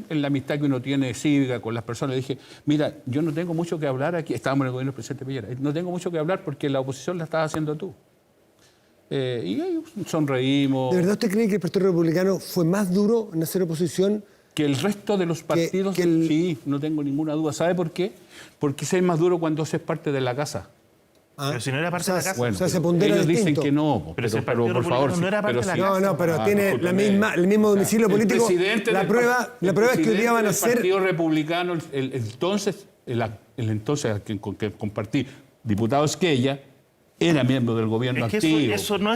en la amistad que uno tiene cívica con las personas, le dije, mira, yo no tengo mucho que hablar aquí, estábamos en el gobierno del presidente Piñera, no tengo mucho que hablar porque la oposición la estás haciendo tú. Y ahí sonreímos. ¿De verdad usted cree que el Partido Republicano fue más duro en hacer oposición que el resto de los partidos? Sí, no tengo ninguna duda. ¿Sabe por qué? Porque se es más duro cuando se es parte de la casa. Pero si no era parte de la casa. Bueno, o sea, se pondera ellos distinto. dicen que no, pero por favor, no era parte de la casa. No, pero tiene el mismo domicilio político. La prueba es que hoy día van a ser... El Partido Republicano, el entonces a quien compartí, diputado Esquella, era miembro del gobierno activo. Eso no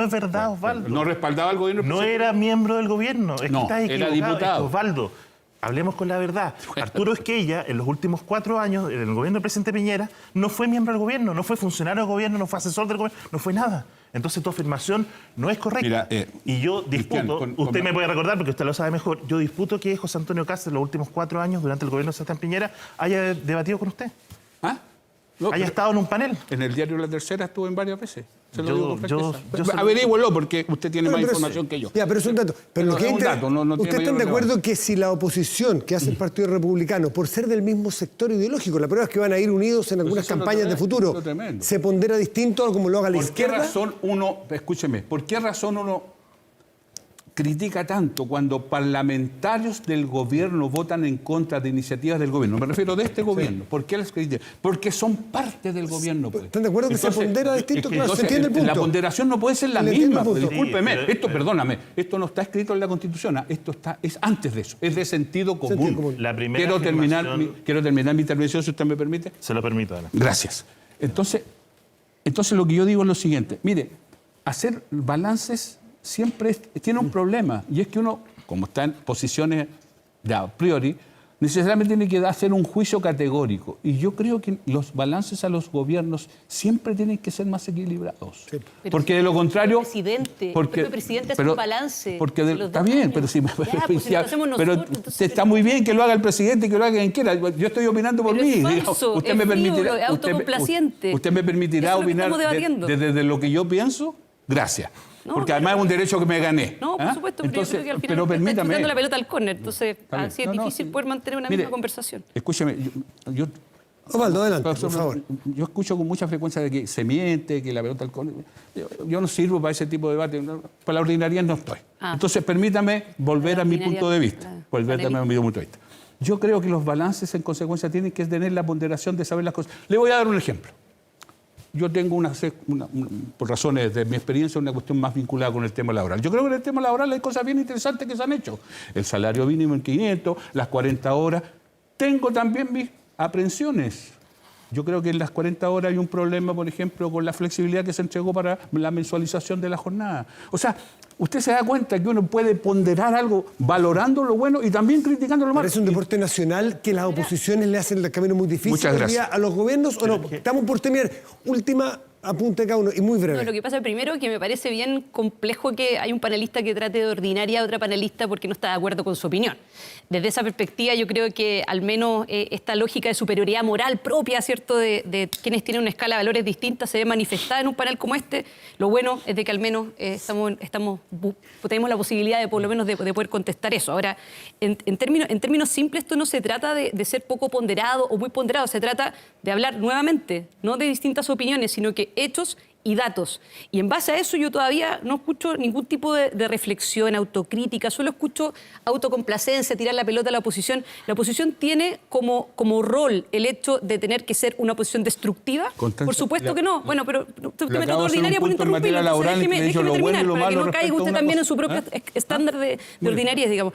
es verdad, Osvaldo. No respaldaba al gobierno. No era miembro del gobierno. Es que estás era diputado. Osvaldo, hablemos con la verdad. Arturo Esquella, en los últimos 4 años, en el gobierno del presidente Piñera, no fue miembro del gobierno, no fue funcionario del gobierno, no fue asesor del gobierno, no fue nada. Entonces tu afirmación no es correcta. Mira, y yo disputo, usted me puede recordar porque usted lo sabe mejor, yo disputo que José Antonio Cast en los últimos 4 años, durante el gobierno de Sebastián Piñera, haya debatido con usted. ¿Ah? No, haya estado en un panel. En el diario La Tercera estuve en varias veces. Se lo digo con yo franqueza. Averígüelo porque usted tiene más información que yo. Ya, pero es un dato. Pero lo que es un dato, no ¿Usted está de acuerdo que si la oposición que hace el Partido Republicano, por ser del mismo sector ideológico, la prueba es que van a ir unidos en algunas campañas de futuro, se pondera distinto a como lo haga la izquierda? ¿Por qué razón uno critica tanto cuando parlamentarios del gobierno votan en contra de iniciativas del gobierno? Me refiero de este gobierno. ¿Por qué las critican? Porque son parte del gobierno. Pues. ¿Están de acuerdo que se pondera distinto? Claro, se entiende el punto. La ponderación no puede ser la misma. Discúlpeme, perdóname, esto no está escrito en la Constitución. Esto es antes de eso. Es de sentido común. La primera quiero terminar mi intervención, si usted me permite. Se lo permito, Ana. Gracias. Entonces lo que yo digo es lo siguiente. Mire, hacer balances siempre tiene un problema, y es que uno, como está en posiciones de a priori, necesariamente tiene que hacer un juicio categórico. Y yo creo que los balances a los gobiernos siempre tienen que ser más equilibrados. Sí. Porque de lo contrario... El presidente hace un balance. Está bien, pero si... pero está muy bien que lo haga el presidente y que lo haga quien quiera. Yo estoy opinando por mí. Usted me permitirá... autocomplaciente. Usted me permitirá opinar desde lo que yo pienso. Gracias. Porque además es un derecho que me gané. No, por supuesto, pero yo creo que al final permítame. está dando la pelota al córner, entonces así es difícil poder mantener una misma conversación. Escúcheme, Osvaldo, adelante, por favor. Yo escucho con mucha frecuencia de que se miente, que la pelota al córner. Yo no sirvo para ese tipo de debate, para la ordinariedad no estoy. Entonces permítame volver a mi punto de vista. Yo creo que los balances en consecuencia tienen que tener la ponderación de saber las cosas. Le voy a dar un ejemplo. Yo tengo por razones de mi experiencia, una cuestión más vinculada con el tema laboral. Yo creo que en el tema laboral hay cosas bien interesantes que se han hecho. El salario mínimo en 500, las 40 horas. Tengo también mis aprensiones. Yo creo que en las 40 horas hay un problema, por ejemplo, con la flexibilidad que se entregó para la mensualización de la jornada. O sea, usted se da cuenta que uno puede ponderar algo valorando lo bueno y también criticando lo malo. ¿Es un deporte nacional que las oposiciones le hacen el camino muy difícil hoy día a los gobiernos o no? Estamos por terminar. Última apunte cada uno y muy breve. No, lo que pasa primero que me parece bien complejo que hay un panelista que trate de ordinaria a otra panelista porque no está de acuerdo con su opinión. Desde esa perspectiva yo creo que al menos esta lógica de superioridad moral propia, ¿cierto?, de quienes tienen una escala de valores distinta se ve manifestada en un panel como este. Lo bueno es de que al menos tenemos la posibilidad de por lo menos de poder contestar eso. Ahora, en términos simples, esto no se trata de ser poco ponderado o muy ponderado, se trata de hablar nuevamente, no de distintas opiniones, sino que hechos y datos. Y en base a eso yo todavía no escucho ningún tipo de reflexión, autocrítica, solo escucho autocomplacencia, tirar la pelota a la oposición. La oposición tiene como rol el hecho de tener que ser una oposición destructiva. Constanza, por supuesto que no. Bueno, pero usted me trató acabo de hacer un ordinaria por punto en materia interrumpirlo. laboral Déjeme y le he dicho lo bueno y terminar, lo para que malo no caiga respecto a usted una también cosa. en su propio estándar de ordinariedad, digamos.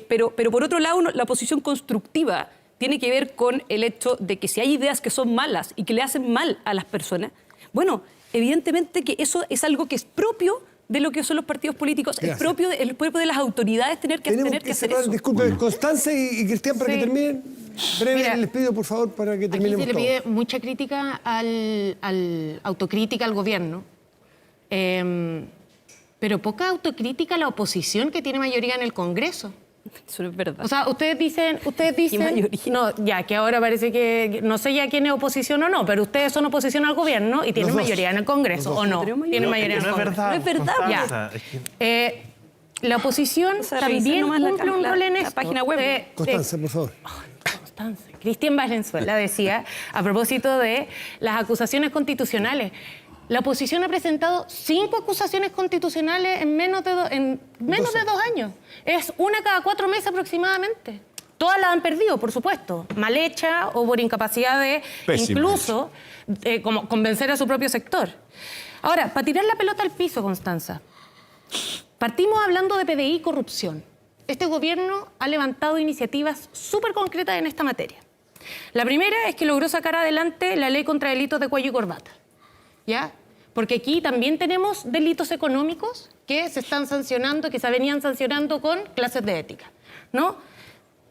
Pero por otro lado, la oposición constructiva tiene que ver con el hecho de que si hay ideas que son malas y que le hacen mal a las personas, bueno, evidentemente que eso es algo que es propio de lo que son los partidos políticos, Gracias. es propio de las autoridades tener que Tenemos hacer cerrar, eso. disculpe, Constanza y Cristian, para que Sí. terminen. Breve, Mira, les pido, por favor, para que Aquí terminemos se le todo. pide mucha crítica autocrítica al gobierno, pero poca autocrítica a la oposición que tiene mayoría en el Congreso. Eso no es verdad. O sea, ustedes dicen, mayoría? no, ya que ahora parece que no sé ya quién es oposición o no, pero ustedes son oposición al gobierno y tienen Los dos. mayoría en el Congreso, ¿o no? Tenemos Tienen mayoría. mayoría en el No es Congreso. verdad. No es verdad, Constanza, es que- La oposición O sea, revisar también nomás cumple un rol en la esto. página web. Constanza, por favor. Constanza. Cristian Valenzuela decía, a propósito de las acusaciones constitucionales, la oposición ha presentado 5 acusaciones constitucionales en menos de 2 años. Es una cada 4 meses aproximadamente. Todas las han perdido, por supuesto, mal hecha o por incapacidad de Pésima incluso como convencer a su propio sector. Ahora, para tirar la pelota al piso, Constanza, partimos hablando de PDI y corrupción. Este gobierno ha levantado iniciativas súper concretas en esta materia. La primera es que logró sacar adelante la ley contra delitos de cuello y corbata. ¿Ya? Porque aquí también tenemos delitos económicos que se están sancionando, que se venían sancionando con clases de ética, ¿no?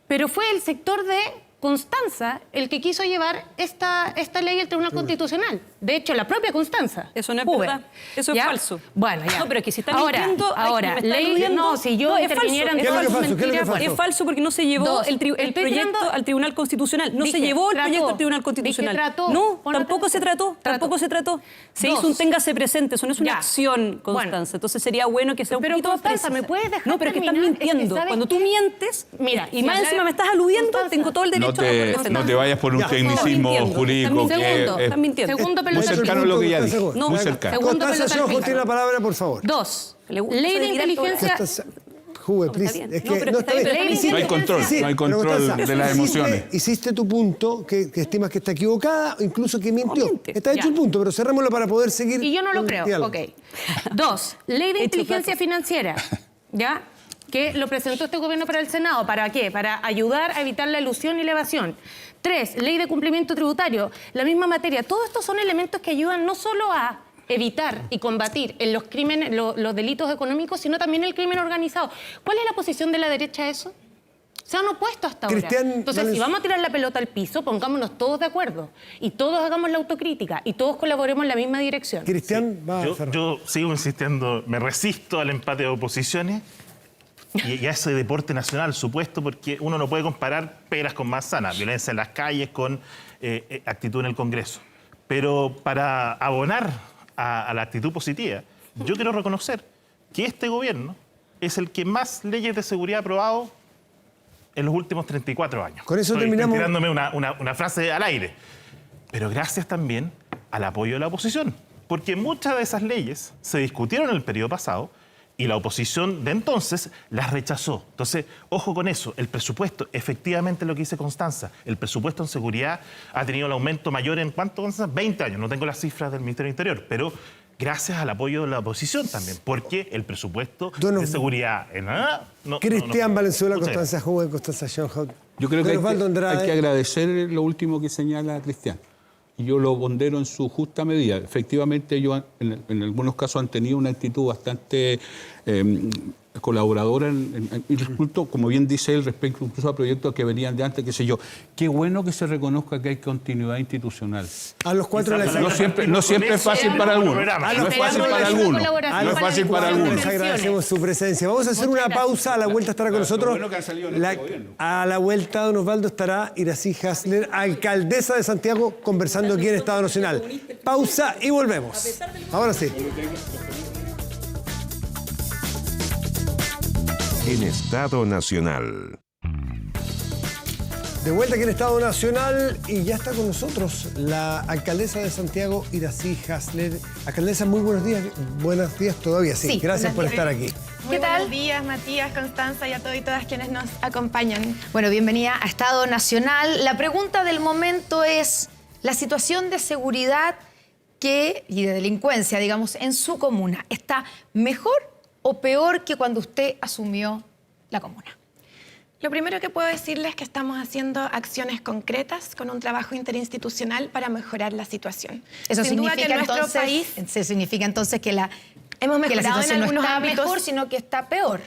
Pero fue el sector de Constanza el que quiso llevar esta ley al Tribunal Constitucional. De hecho, la propia Constanza. Eso no es Huber. verdad. Eso es ¿Ya? falso. Bueno, ya. No, pero que si está ahora, mintiendo, ahora, me está ley, aludiendo. no, si yo No, es interviniera falso, en es todas sus falso. ¿Qué es lo que mentiras, pasó? Es falso porque no se llevó Dos. el Estoy proyecto tirando- al Tribunal Constitucional. No Dije, se llevó el trató. proyecto al Tribunal Constitucional. Dije, trató. No, Pon tampoco se atención. trató. Tampoco se trató. Se Dos. hizo un téngase presente. Eso no es una Ya. acción, Constanza. Bueno. Entonces sería bueno que sea un Pero, poquito más Constanza, precisa. ¿me puedes dejar No, pero es que estás terminar? Es que, mintiendo. ¿sabes Cuando tú qué? mientes Mira, y si más hablara- encima me estás aludiendo, Constanza, tengo todo el derecho a defender. No te vayas por un Ya. tecnicismo Estás jurídico mintiendo. que Segundo, es estás mintiendo. Segundo muy pelota al cercano a piso. lo que ya Constanza, dije. no, Muy venga. cercano. Segundo Constanza pelota al Siojo piso. tiene la palabra, por favor. 2. Le gusta Ley de tirar todo inteligencia. Constanza, Juve, please. bien. Es No, que pero no está está bien, bien. pero Hiciste- No hay control, sí, no hay pero control Constanza, de las emociones. Hiciste tu punto, que estimas que está equivocada, incluso que mintió. miente. Está hecho Ya. el punto, pero cerrémoslo para poder seguir. Y yo no lo con el creo. diálogo. Ok. 2. Ley de Hecho inteligencia plata. financiera. ¿Ya? Que lo presentó este gobierno para el Senado. ¿Para qué? Para ayudar a evitar la elusión y la evasión. 3. Ley de cumplimiento tributario. La misma materia. Todos estos son elementos que ayudan no solo a evitar y combatir en los crímenes, los delitos económicos, sino también el crimen organizado. ¿Cuál es la posición de la derecha a eso? Se han opuesto hasta ahora. Cristian Entonces, si Valenzuela. vamos a tirar la pelota al piso, pongámonos todos de acuerdo. Y todos hagamos la autocrítica. Y todos colaboremos en la misma dirección. Cristian va a cerrar. Yo sigo insistiendo, me resisto al empate de oposiciones y a ese deporte nacional, supuesto, porque uno no puede comparar peras con manzanas, violencia en las calles con actitud en el Congreso. Pero para abonar a la actitud positiva, yo quiero reconocer que este gobierno es el que más leyes de seguridad ha aprobado en los últimos 34 años. Con eso Estoy terminamos. tirándome una frase al aire. Pero gracias también al apoyo de la oposición. Porque muchas de esas leyes se discutieron en el periodo pasado y la oposición de entonces las rechazó. Entonces, ojo con eso. El presupuesto, efectivamente lo que dice Constanza, el presupuesto en seguridad ha tenido el aumento mayor en ¿cuánto, Constanza? 20 años. No tengo las cifras del Ministerio del Interior, pero gracias al apoyo de la oposición también. Porque el presupuesto Don de seguridad... Cristian Valenzuela, Muchas Constanza Juve, Constanza Schoenhout. Yo creo que Don Osvaldo Andrade. hay que agradecer lo último que señala Cristian. Y yo lo pondero en su justa medida. Efectivamente, ellos en algunos casos han tenido una actitud bastante colaboradora, incluso, como bien dice él, respecto incluso a proyectos que venían de antes, qué sé yo. Qué bueno que se reconozca que hay continuidad institucional. A los 4 les No siempre es fácil para algunos. No es fácil para algunos. colaboración No es fácil para algunos. Les agradecemos su presencia. Vamos a hacer una pausa. A la vuelta estará con nosotros. bueno que han salido en este gobierno. A la vuelta, don Osvaldo, estará Irací Hasler, alcaldesa de Santiago, conversando aquí en Estado Nacional. Pausa y volvemos. Ahora sí. En Estado Nacional. De vuelta aquí en Estado Nacional y ya está con nosotros la alcaldesa de Santiago, Iracy Hasler. Alcaldesa, muy buenos días. Buenos días todavía, sí. Gracias por estar aquí. ¿Qué tal? Buenos días, Matías, Constanza y a todos y todas quienes nos acompañan. Bueno, bienvenida a Estado Nacional. La pregunta del momento es la situación de seguridad y de delincuencia, digamos, en su comuna. ¿Está mejor o peor que cuando usted asumió la comuna? Lo primero que puedo decirles es que estamos haciendo acciones concretas con un trabajo interinstitucional para mejorar la situación. Eso Sin duda significa, que nuestro país significa entonces que hemos mejorado la situación en algunos no está ámbitos, mejor, sino que está peor.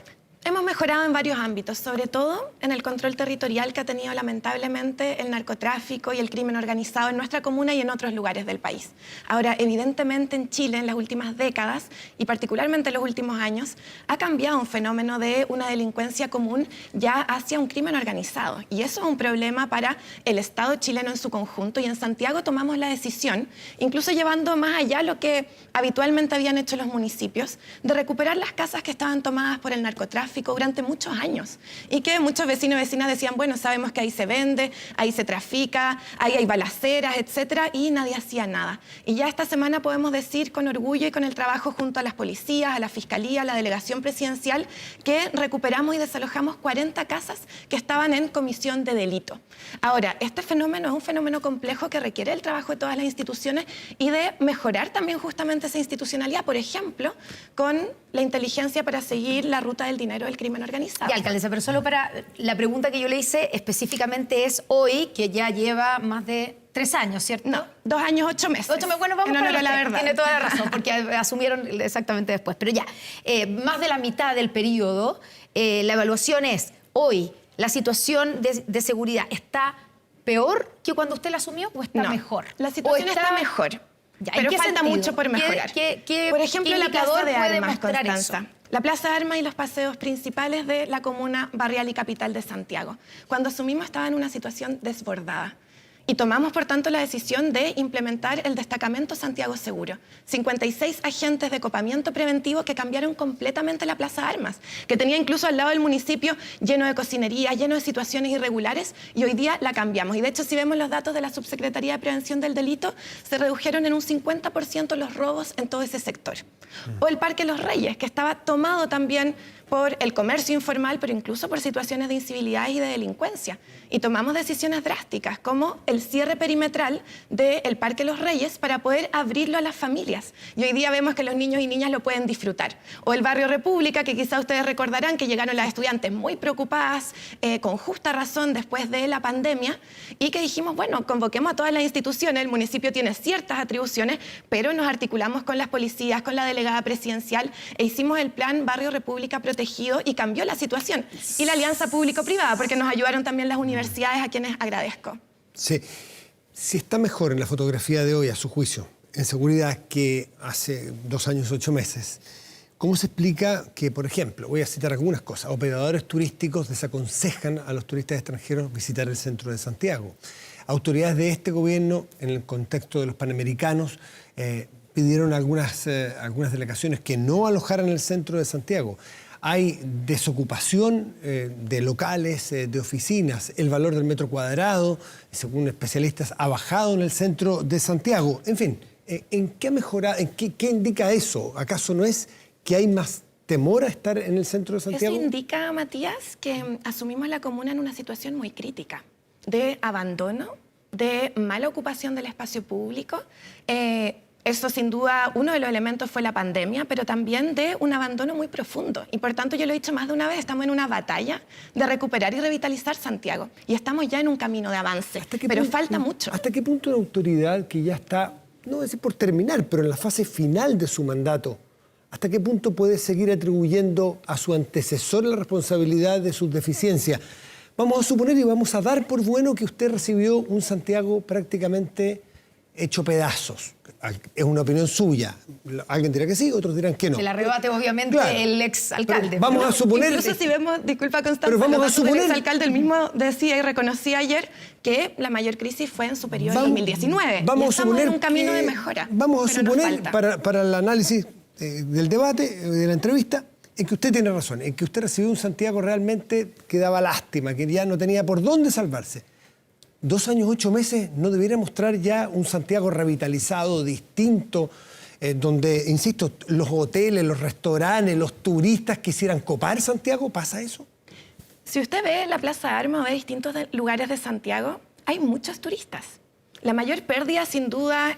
Hemos mejorado en varios ámbitos, sobre todo en el control territorial que ha tenido lamentablemente el narcotráfico y el crimen organizado en nuestra comuna y en otros lugares del país. Ahora, evidentemente en Chile en las últimas décadas y particularmente en los últimos años ha cambiado un fenómeno de una delincuencia común ya hacia un crimen organizado. Y eso es un problema para el Estado chileno en su conjunto y en Santiago tomamos la decisión, incluso llevando más allá lo que habitualmente habían hecho los municipios, de recuperar las casas que estaban tomadas por el narcotráfico durante muchos años y que muchos vecinos y vecinas decían, bueno, sabemos que ahí se vende, ahí se trafica, ahí hay balaceras, etcétera, y nadie hacía nada. Y ya esta semana podemos decir con orgullo y con el trabajo junto a las policías, a la fiscalía, a la delegación presidencial, que recuperamos y desalojamos 40 casas que estaban en comisión de delito. Ahora, este fenómeno es un fenómeno complejo que requiere el trabajo de todas las instituciones y de mejorar también justamente esa institucionalidad, por ejemplo, con la inteligencia para seguir la ruta del dinero del crimen organizado. Ya, alcaldesa, pero solo para la pregunta que yo le hice específicamente es hoy, que ya lleva más de 3 años, ¿cierto? No, 2 años, 8 meses. 8 meses, bueno, vamos para la verdad. Tiene toda la razón, porque asumieron exactamente después. Pero ya, más de la mitad del periodo, la evaluación es, hoy, la situación de seguridad, ¿está peor que cuando usted la asumió o está mejor? La situación está mejor. Ya, pero falta mucho por mejorar. Por ejemplo, la plaza de armas, Constanza. La plaza de armas y los paseos principales de la comuna barrial y capital de Santiago. Cuando asumimos estaba en una situación desbordada. Y tomamos, por tanto, la decisión de implementar el destacamento Santiago Seguro. 56 agentes de copamiento preventivo que cambiaron completamente la plaza de armas, que tenía incluso al lado del municipio lleno de cocinería, lleno de situaciones irregulares, y hoy día la cambiamos. Y de hecho, si vemos los datos de la Subsecretaría de Prevención del Delito, se redujeron en un 50% los robos en todo ese sector. O el Parque Los Reyes, que estaba tomado también por el comercio informal, pero incluso por situaciones de incivilidad y de delincuencia. Y tomamos decisiones drásticas, como el cierre perimetral del Parque Los Reyes para poder abrirlo a las familias. Y hoy día vemos que los niños y niñas lo pueden disfrutar. O el barrio República, que quizá ustedes recordarán que llegaron las estudiantes muy preocupadas, con justa razón después de la pandemia, y que dijimos, bueno, convoquemos a todas las instituciones, el municipio tiene ciertas atribuciones, pero nos articulamos con las policías, con la delegada presidencial, e hicimos el plan Barrio República Protegido y cambió la situación. Y la alianza público-privada, porque nos ayudaron también las universidades, a quienes agradezco. Sí. Si está mejor en la fotografía de hoy, a su juicio, en seguridad que hace 2 años, 8 meses, ¿cómo se explica que, por ejemplo, voy a citar algunas cosas, operadores turísticos desaconsejan a los turistas extranjeros visitar el centro de Santiago? Autoridades de este gobierno, en el contexto de los Panamericanos, pidieron algunas delegaciones que no alojaran el centro de Santiago. Hay desocupación de locales, de oficinas. El valor del metro cuadrado, según especialistas, ha bajado en el centro de Santiago. En fin, ¿en qué ha mejorado? ¿Qué indica eso? ¿Acaso no es que hay más temor a estar en el centro de Santiago? Eso indica, Matías, que asumimos la comuna en una situación muy crítica, de abandono, de mala ocupación del espacio público. Eso, sin duda, uno de los elementos fue la pandemia, pero también de un abandono muy profundo. Y por tanto, yo lo he dicho más de una vez, estamos en una batalla de recuperar y revitalizar Santiago. Y estamos ya en un camino de avance, pero falta mucho. ¿Hasta qué punto una autoridad que ya está, no voy a decir por terminar, pero en la fase final de su mandato, hasta qué punto puede seguir atribuyendo a su antecesor la responsabilidad de sus deficiencias? Vamos a suponer y vamos a dar por bueno que usted recibió un Santiago prácticamente hecho pedazos. Es una opinión suya. Alguien dirá que sí, otros dirán que no. Se la rebate, obviamente, claro, el exalcalde. Vamos a suponer... Incluso si vemos, disculpa, Constanza, pero vamos a suponer... el exalcalde el mismo decía y reconocía ayer que la mayor crisis fue en su periodo en 2019. Vamos a suponer en un camino de mejora. Vamos a suponer, para el análisis del debate, de la entrevista, en que usted tiene razón, en que usted recibió un Santiago realmente que daba lástima, que ya no tenía por dónde salvarse. 2 años, 8 meses, no debiera mostrar ya un Santiago revitalizado, distinto, donde, insisto, los hoteles, los restaurantes, los turistas quisieran copar Santiago? ¿Pasa eso? Si usted ve la Plaza de Armas o ve distintos lugares de Santiago, hay muchos turistas. La mayor pérdida, sin duda,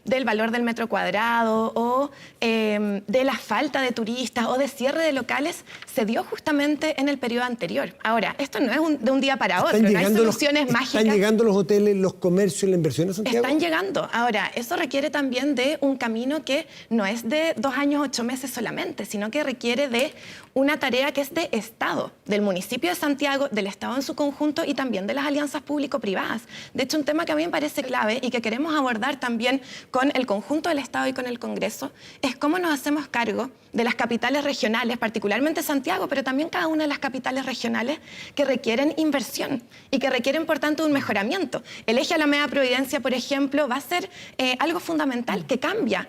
del valor del metro cuadrado o de la falta de turistas o de cierre de locales se dio justamente en el periodo anterior. Ahora, esto no es de un día para otro, no hay soluciones mágicas. ¿Están llegando los hoteles, los comercios, la inversión a Santiago? Están llegando. Ahora, eso requiere también de un camino que no es de 2 años, 8 meses solamente, sino que requiere de una tarea que es de Estado, del municipio de Santiago, del Estado en su conjunto y también de las alianzas público-privadas. De hecho, un tema que a mí me parece clave y que queremos abordar también con el conjunto del Estado y con el Congreso es cómo nos hacemos cargo de las capitales regionales, particularmente Santiago, pero también cada una de las capitales regionales que requieren inversión y que requieren, por tanto, un mejoramiento. El eje Alameda Providencia, por ejemplo, va a ser algo fundamental que cambia.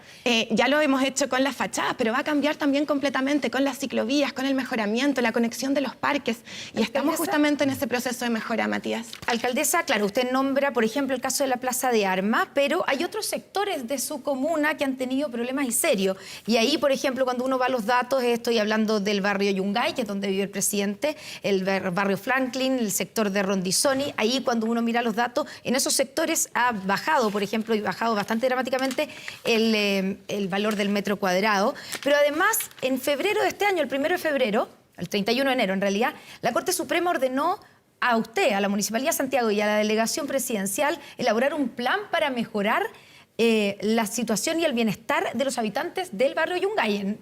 Ya lo hemos hecho con las fachadas, pero va a cambiar también completamente con las ciclovías, con el mejoramiento, la conexión de los parques. Y estamos justamente en ese proceso de mejora, Matías. Alcaldesa, claro, usted nombra, por ejemplo, el caso de la Plaza de Armas, pero hay otros sectores de su comuna que han tenido problemas y serios. Y ahí, por ejemplo, cuando uno va a los datos, estoy hablando del barrio Yungay, que es donde vive el presidente, el barrio Franklin, el sector de Rondizoni. Ahí, cuando uno mira los datos, en esos sectores ha bajado, por ejemplo, y bajado bastante dramáticamente el valor del metro cuadrado. Pero además, en febrero de este año, el 1 de febrero, el 31 de enero en realidad, la Corte Suprema ordenó a usted, a la Municipalidad de Santiago y a la Delegación Presidencial elaborar un plan para mejorar la situación y el bienestar de los habitantes del barrio Yungay, en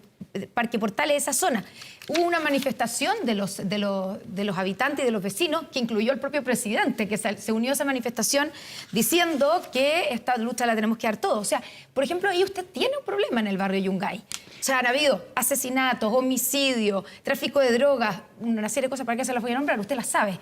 Parque Portales, esa zona. Hubo una manifestación de los habitantes y de los vecinos que incluyó al propio presidente, que se unió a esa manifestación diciendo que esta lucha la tenemos que dar todos. O sea, por ejemplo, ahí usted tiene un problema en el barrio Yungay. O sea, han habido asesinatos, homicidios, tráfico de drogas, una serie de cosas, para que se las voy a nombrar, usted las sabe.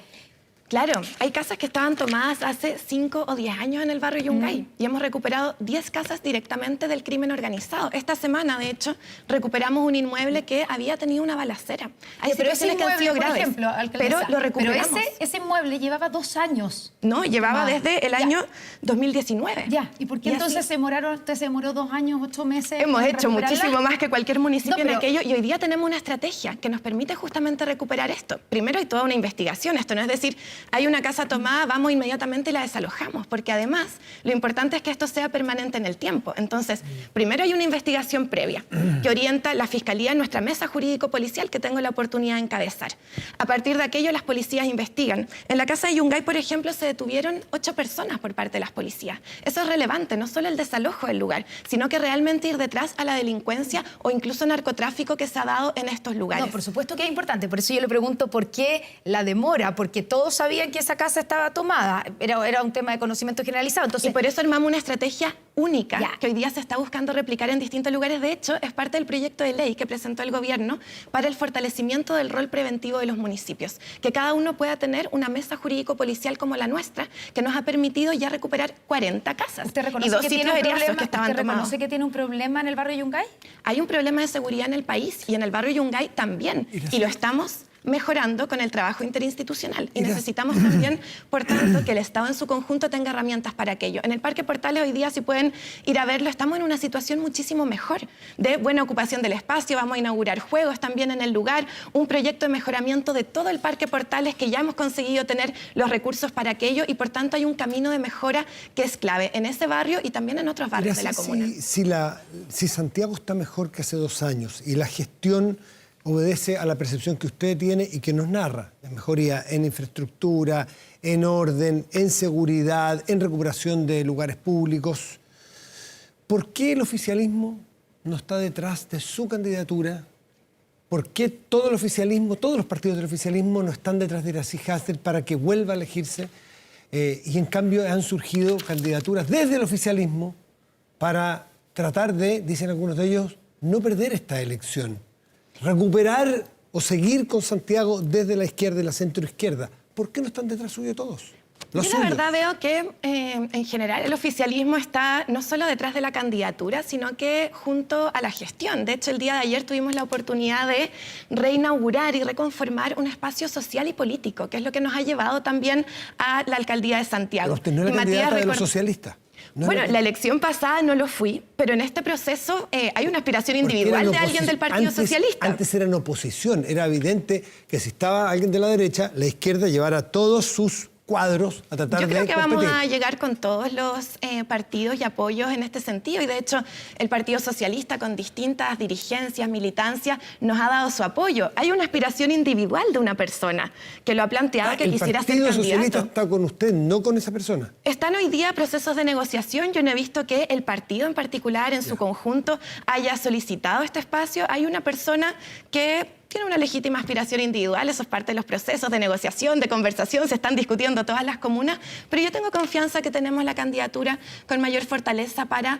Claro, hay casas que estaban tomadas hace 5 o 10 años en el barrio Yungay y hemos recuperado 10 casas directamente del crimen organizado. Esta semana, de hecho, recuperamos un inmueble que había tenido una balacera. Hay pero ese inmueble, que han sido graves, por ejemplo, pero lo recuperamos. Pero ese inmueble llevaba 2 años. No, llevaba desde el año 2019. Ya, ¿y por qué entonces usted se demoró 2 años, 8 meses? Hemos hecho muchísimo más que cualquier municipio en aquello y hoy día tenemos una estrategia que nos permite justamente recuperar esto. Primero hay toda una investigación, esto no es decir, hay una casa tomada, vamos inmediatamente y la desalojamos, porque además lo importante es que esto sea permanente en el tiempo. Entonces, primero hay una investigación previa que orienta la Fiscalía en nuestra mesa jurídico-policial que tengo la oportunidad de encabezar. A partir de aquello, las policías investigan. En la casa de Yungay, por ejemplo, se detuvieron 8 personas por parte de las policías. Eso es relevante, no solo el desalojo del lugar, sino que realmente ir detrás a la delincuencia o incluso narcotráfico que se ha dado en estos lugares. No, por supuesto que es importante. Por eso yo le pregunto por qué la demora, porque todos sabían que esa casa estaba tomada. Era un tema de conocimiento generalizado. Entonces, y por eso armamos una estrategia única que hoy día se está buscando replicar en distintos lugares. De hecho, es parte del proyecto de ley que presentó el gobierno para el fortalecimiento del rol preventivo de los municipios. Que cada uno pueda tener una mesa jurídico-policial como la nuestra, que nos ha permitido ya recuperar 40 casas. ¿Usted reconoce y 2 que sitios tiene un heriazos problema, que estaban ¿usted tomados? reconoce que tiene un problema en el barrio Yungay? Hay un problema de seguridad en el país y en el barrio Yungay también. Y lo estamos mejorando con el trabajo interinstitucional. Y necesitamos también, por tanto, que el Estado en su conjunto tenga herramientas para aquello. En el Parque Portales hoy día, si pueden ir a verlo, estamos en una situación muchísimo mejor de buena ocupación del espacio. Vamos a inaugurar juegos también en el lugar, un proyecto de mejoramiento de todo el Parque Portales que ya hemos conseguido tener los recursos para aquello y, por tanto, hay un camino de mejora que es clave en ese barrio y también en otros barrios de la comuna. Si Santiago está mejor que hace 2 años y la gestión obedece a la percepción que usted tiene y que nos narra, de mejoría en infraestructura, en orden, en seguridad, en recuperación de lugares públicos. ¿Por qué el oficialismo no está detrás de su candidatura? ¿Por qué todo el oficialismo, todos los partidos del oficialismo no están detrás de Iracy Hasler para que vuelva a elegirse? Y en cambio han surgido candidaturas desde el oficialismo para tratar de, dicen algunos de ellos, no perder esta elección. Recuperar o seguir con Santiago desde la izquierda y la centroizquierda. ¿Por qué no están detrás suyo todos? Lo Yo suyo. la verdad veo que en general el oficialismo está no solo detrás de la candidatura, sino que junto a la gestión. De hecho, el día de ayer tuvimos la oportunidad de reinaugurar y reconformar un espacio social y político, que es lo que nos ha llevado también a la alcaldía de Santiago. Pero usted no es la candidata de los socialistas. No, bueno, la elección pasada no lo fui, pero en este proceso hay una aspiración individual de alguien del Partido Socialista. Antes era en oposición, era evidente que si estaba alguien de la derecha, la izquierda llevara todos sus cuadros a tratar de Yo creo que competir. vamos a llegar con todos los partidos y apoyos en este sentido, y de hecho el Partido Socialista con distintas dirigencias, militancias, nos ha dado su apoyo. Hay una aspiración individual de una persona que lo ha planteado que quisiera ser ¿El Partido Socialista candidato. está con usted, no con esa persona? Están hoy día procesos de negociación. Yo no he visto que el partido en particular, en su conjunto, haya solicitado este espacio. Hay una persona que tiene una legítima aspiración individual, eso es parte de los procesos de negociación, de conversación, se están discutiendo todas las comunas, pero yo tengo confianza que tenemos la candidatura con mayor fortaleza para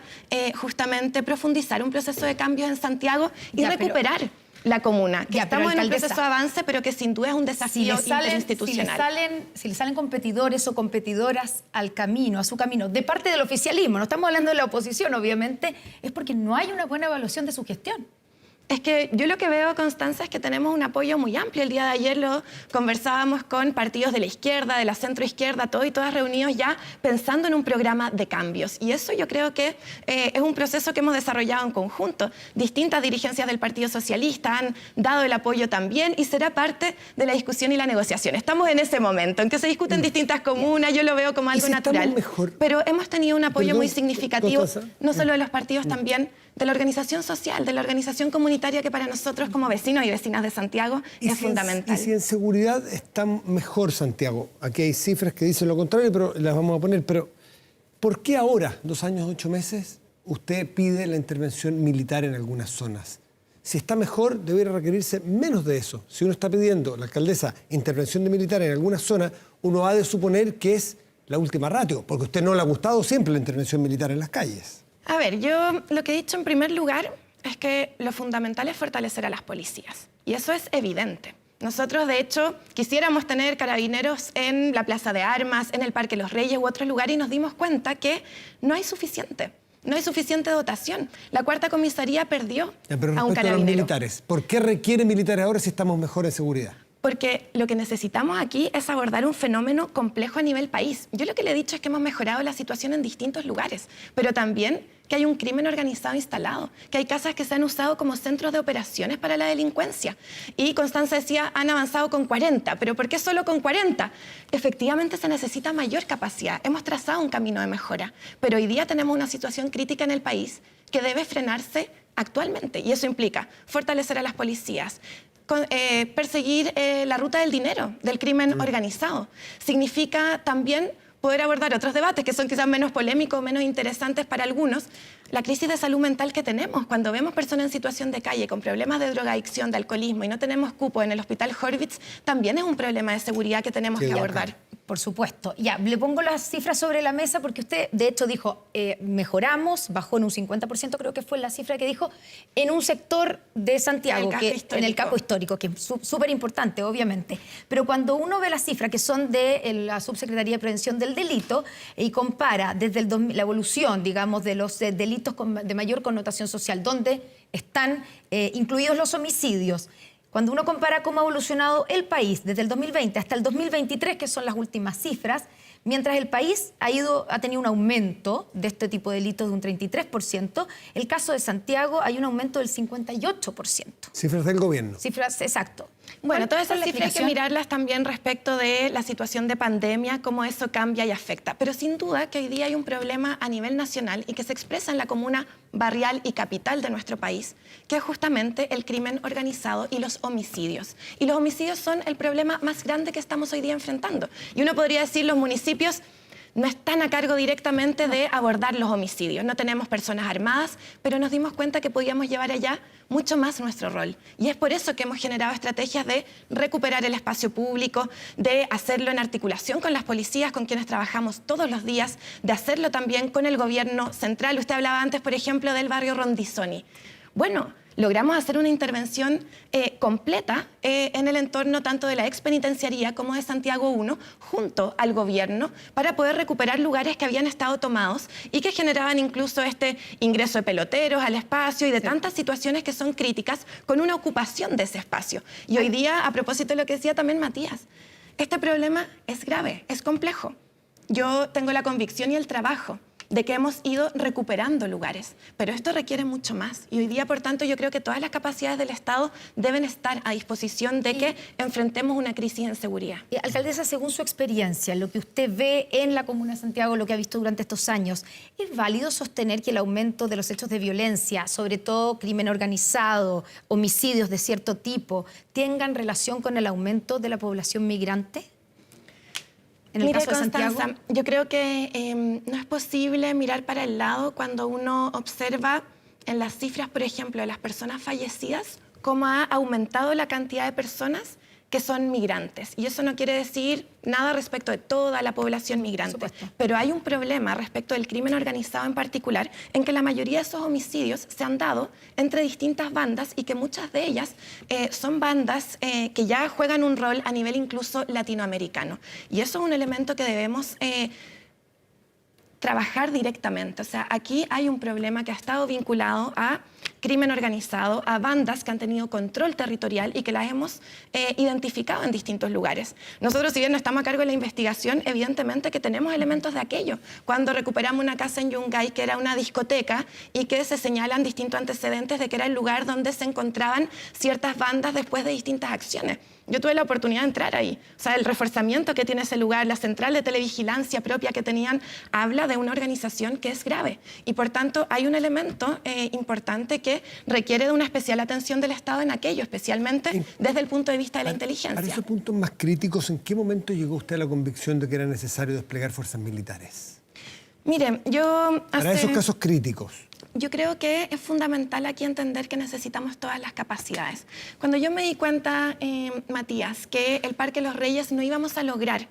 justamente profundizar un proceso de cambios en Santiago y recuperar la comuna, que estamos en un proceso de avance, pero que sin duda es un desafío interinstitucional. Si le salen competidores o competidoras al camino, a su camino, de parte del oficialismo, no estamos hablando de la oposición, obviamente, es porque no hay una buena evaluación de su gestión. Es que yo lo que veo, Constanza, es que tenemos un apoyo muy amplio. El día de ayer lo conversábamos con partidos de la izquierda, de la centroizquierda, todos y todas reunidos ya pensando en un programa de cambios. Y eso yo creo que es un proceso que hemos desarrollado en conjunto. Distintas dirigencias del Partido Socialista han dado el apoyo también y será parte de la discusión y la negociación. Estamos en ese momento en que se discuten distintas comunas, yo lo veo como algo natural. Pero hemos tenido un apoyo muy significativo, no solo de los partidos, también de la organización social, de la organización comunitaria, que para nosotros como vecinos y vecinas de Santiago es fundamental. Y si en seguridad está mejor Santiago, aquí hay cifras que dicen lo contrario, pero las vamos a poner, pero ¿por qué ahora, 2 años, 8 meses, usted pide la intervención militar en algunas zonas? Si está mejor, debería requerirse menos de eso. Si uno está pidiendo, la alcaldesa, intervención de militar en algunas zonas, uno ha de suponer que es la última ratio, porque a usted no le ha gustado siempre la intervención militar en las calles. A ver, yo lo que he dicho en primer lugar es que lo fundamental es fortalecer a las policías. Y eso es evidente. Nosotros, de hecho, quisiéramos tener carabineros en la Plaza de Armas, en el Parque Los Reyes u otros lugares, y nos dimos cuenta que no hay suficiente. No hay suficiente dotación. La Cuarta Comisaría perdió pero a un respecto carabinero. a los militares, ¿por qué requiere militares ahora si estamos mejor en seguridad? Porque lo que necesitamos aquí es abordar un fenómeno complejo a nivel país. Yo lo que le he dicho es que hemos mejorado la situación en distintos lugares, pero también que hay un crimen organizado instalado, que hay casas que se han usado como centros de operaciones para la delincuencia. Y Constanza decía, han avanzado con 40, pero ¿por qué solo con 40? Efectivamente se necesita mayor capacidad. Hemos trazado un camino de mejora, pero hoy día tenemos una situación crítica en el país que debe frenarse actualmente, y eso implica fortalecer a las policías, perseguir la ruta del dinero, del crimen organizado. Significa también poder abordar otros debates que son quizás menos polémicos, menos interesantes para algunos. La crisis de salud mental que tenemos, cuando vemos personas en situación de calle con problemas de drogadicción, de alcoholismo y no tenemos cupo en el Hospital Horvitz, también es un problema de seguridad que tenemos que abordar. Por supuesto. Ya, le pongo las cifras sobre la mesa porque usted, de hecho, dijo, mejoramos, bajó en un 50%, creo que fue la cifra que dijo, en un sector de Santiago, en el casco histórico, que es súper importante, obviamente. Pero cuando uno ve las cifras que son de la Subsecretaría de Prevención del Delito y compara desde la evolución, digamos, de los delitos de mayor connotación social, donde están incluidos los homicidios, cuando uno compara cómo ha evolucionado el país desde el 2020 hasta el 2023, que son las últimas cifras, mientras el país ha tenido un aumento de este tipo de delitos de un 33%, el caso de Santiago hay un aumento del 58%. Cifras del gobierno. Cifras, exacto. Bueno, todas esas cifras hay que mirarlas también respecto de la situación de pandemia, cómo eso cambia y afecta. Pero sin duda que hoy día hay un problema a nivel nacional y que se expresa en la comuna barrial y capital de nuestro país, que es justamente el crimen organizado y los homicidios. Y los homicidios son el problema más grande que estamos hoy día enfrentando. Y uno podría decir los municipios no están a cargo directamente de abordar los homicidios. No tenemos personas armadas, pero nos dimos cuenta que podíamos llevar allá mucho más nuestro rol. Y es por eso que hemos generado estrategias de recuperar el espacio público, de hacerlo en articulación con las policías, con quienes trabajamos todos los días, de hacerlo también con el gobierno central. Usted hablaba antes, por ejemplo, del barrio Rondizoni. Bueno, logramos hacer una intervención completa en el entorno tanto de la expenitenciaría como de Santiago 1, junto al gobierno, para poder recuperar lugares que habían estado tomados y que generaban incluso este ingreso de peloteros al espacio y de tantas situaciones que son críticas con una ocupación de ese espacio. Y hoy día, a propósito de lo que decía también Matías, este problema es grave, es complejo. Yo tengo la convicción y el trabajo de que hemos ido recuperando lugares, pero esto requiere mucho más. Y hoy día, por tanto, yo creo que todas las capacidades del Estado deben estar a disposición de que enfrentemos una crisis en seguridad. Alcaldesa, según su experiencia, lo que usted ve en la Comuna de Santiago, lo que ha visto durante estos años, ¿es válido sostener que el aumento de los hechos de violencia, sobre todo crimen organizado, homicidios de cierto tipo, tengan relación con el aumento de la población migrante? En el caso de Santiago, Constanza, yo creo que no es posible mirar para el lado cuando uno observa en las cifras, por ejemplo, de las personas fallecidas, cómo ha aumentado la cantidad de personas que son migrantes. Y eso no quiere decir nada respecto de toda la población migrante. Pero hay un problema respecto del crimen organizado en particular, en que la mayoría de esos homicidios se han dado entre distintas bandas y que muchas de ellas son bandas que ya juegan un rol a nivel incluso latinoamericano. Y eso es un elemento que debemos trabajar directamente. O sea, aquí hay un problema que ha estado vinculado a crimen organizado, a bandas que han tenido control territorial y que las hemos identificado en distintos lugares. Nosotros, si bien no estamos a cargo de la investigación, evidentemente que tenemos elementos de aquello. Cuando recuperamos una casa en Yungay, que era una discoteca, y que se señalan distintos antecedentes de que era el lugar donde se encontraban ciertas bandas después de distintas acciones. Yo tuve la oportunidad de entrar ahí. O sea, el reforzamiento que tiene ese lugar, la central de televigilancia propia que tenían, habla de una organización que es grave. Y por tanto, hay un elemento importante que requiere de una especial atención del Estado en aquello, especialmente desde el punto de vista de la inteligencia. Para esos puntos más críticos, ¿en qué momento llegó usted a la convicción de que era necesario desplegar fuerzas militares? Mire, para esos casos críticos. Yo creo que es fundamental aquí entender que necesitamos todas las capacidades. Cuando yo me di cuenta, Matías, que el Parque Los Reyes no íbamos a lograr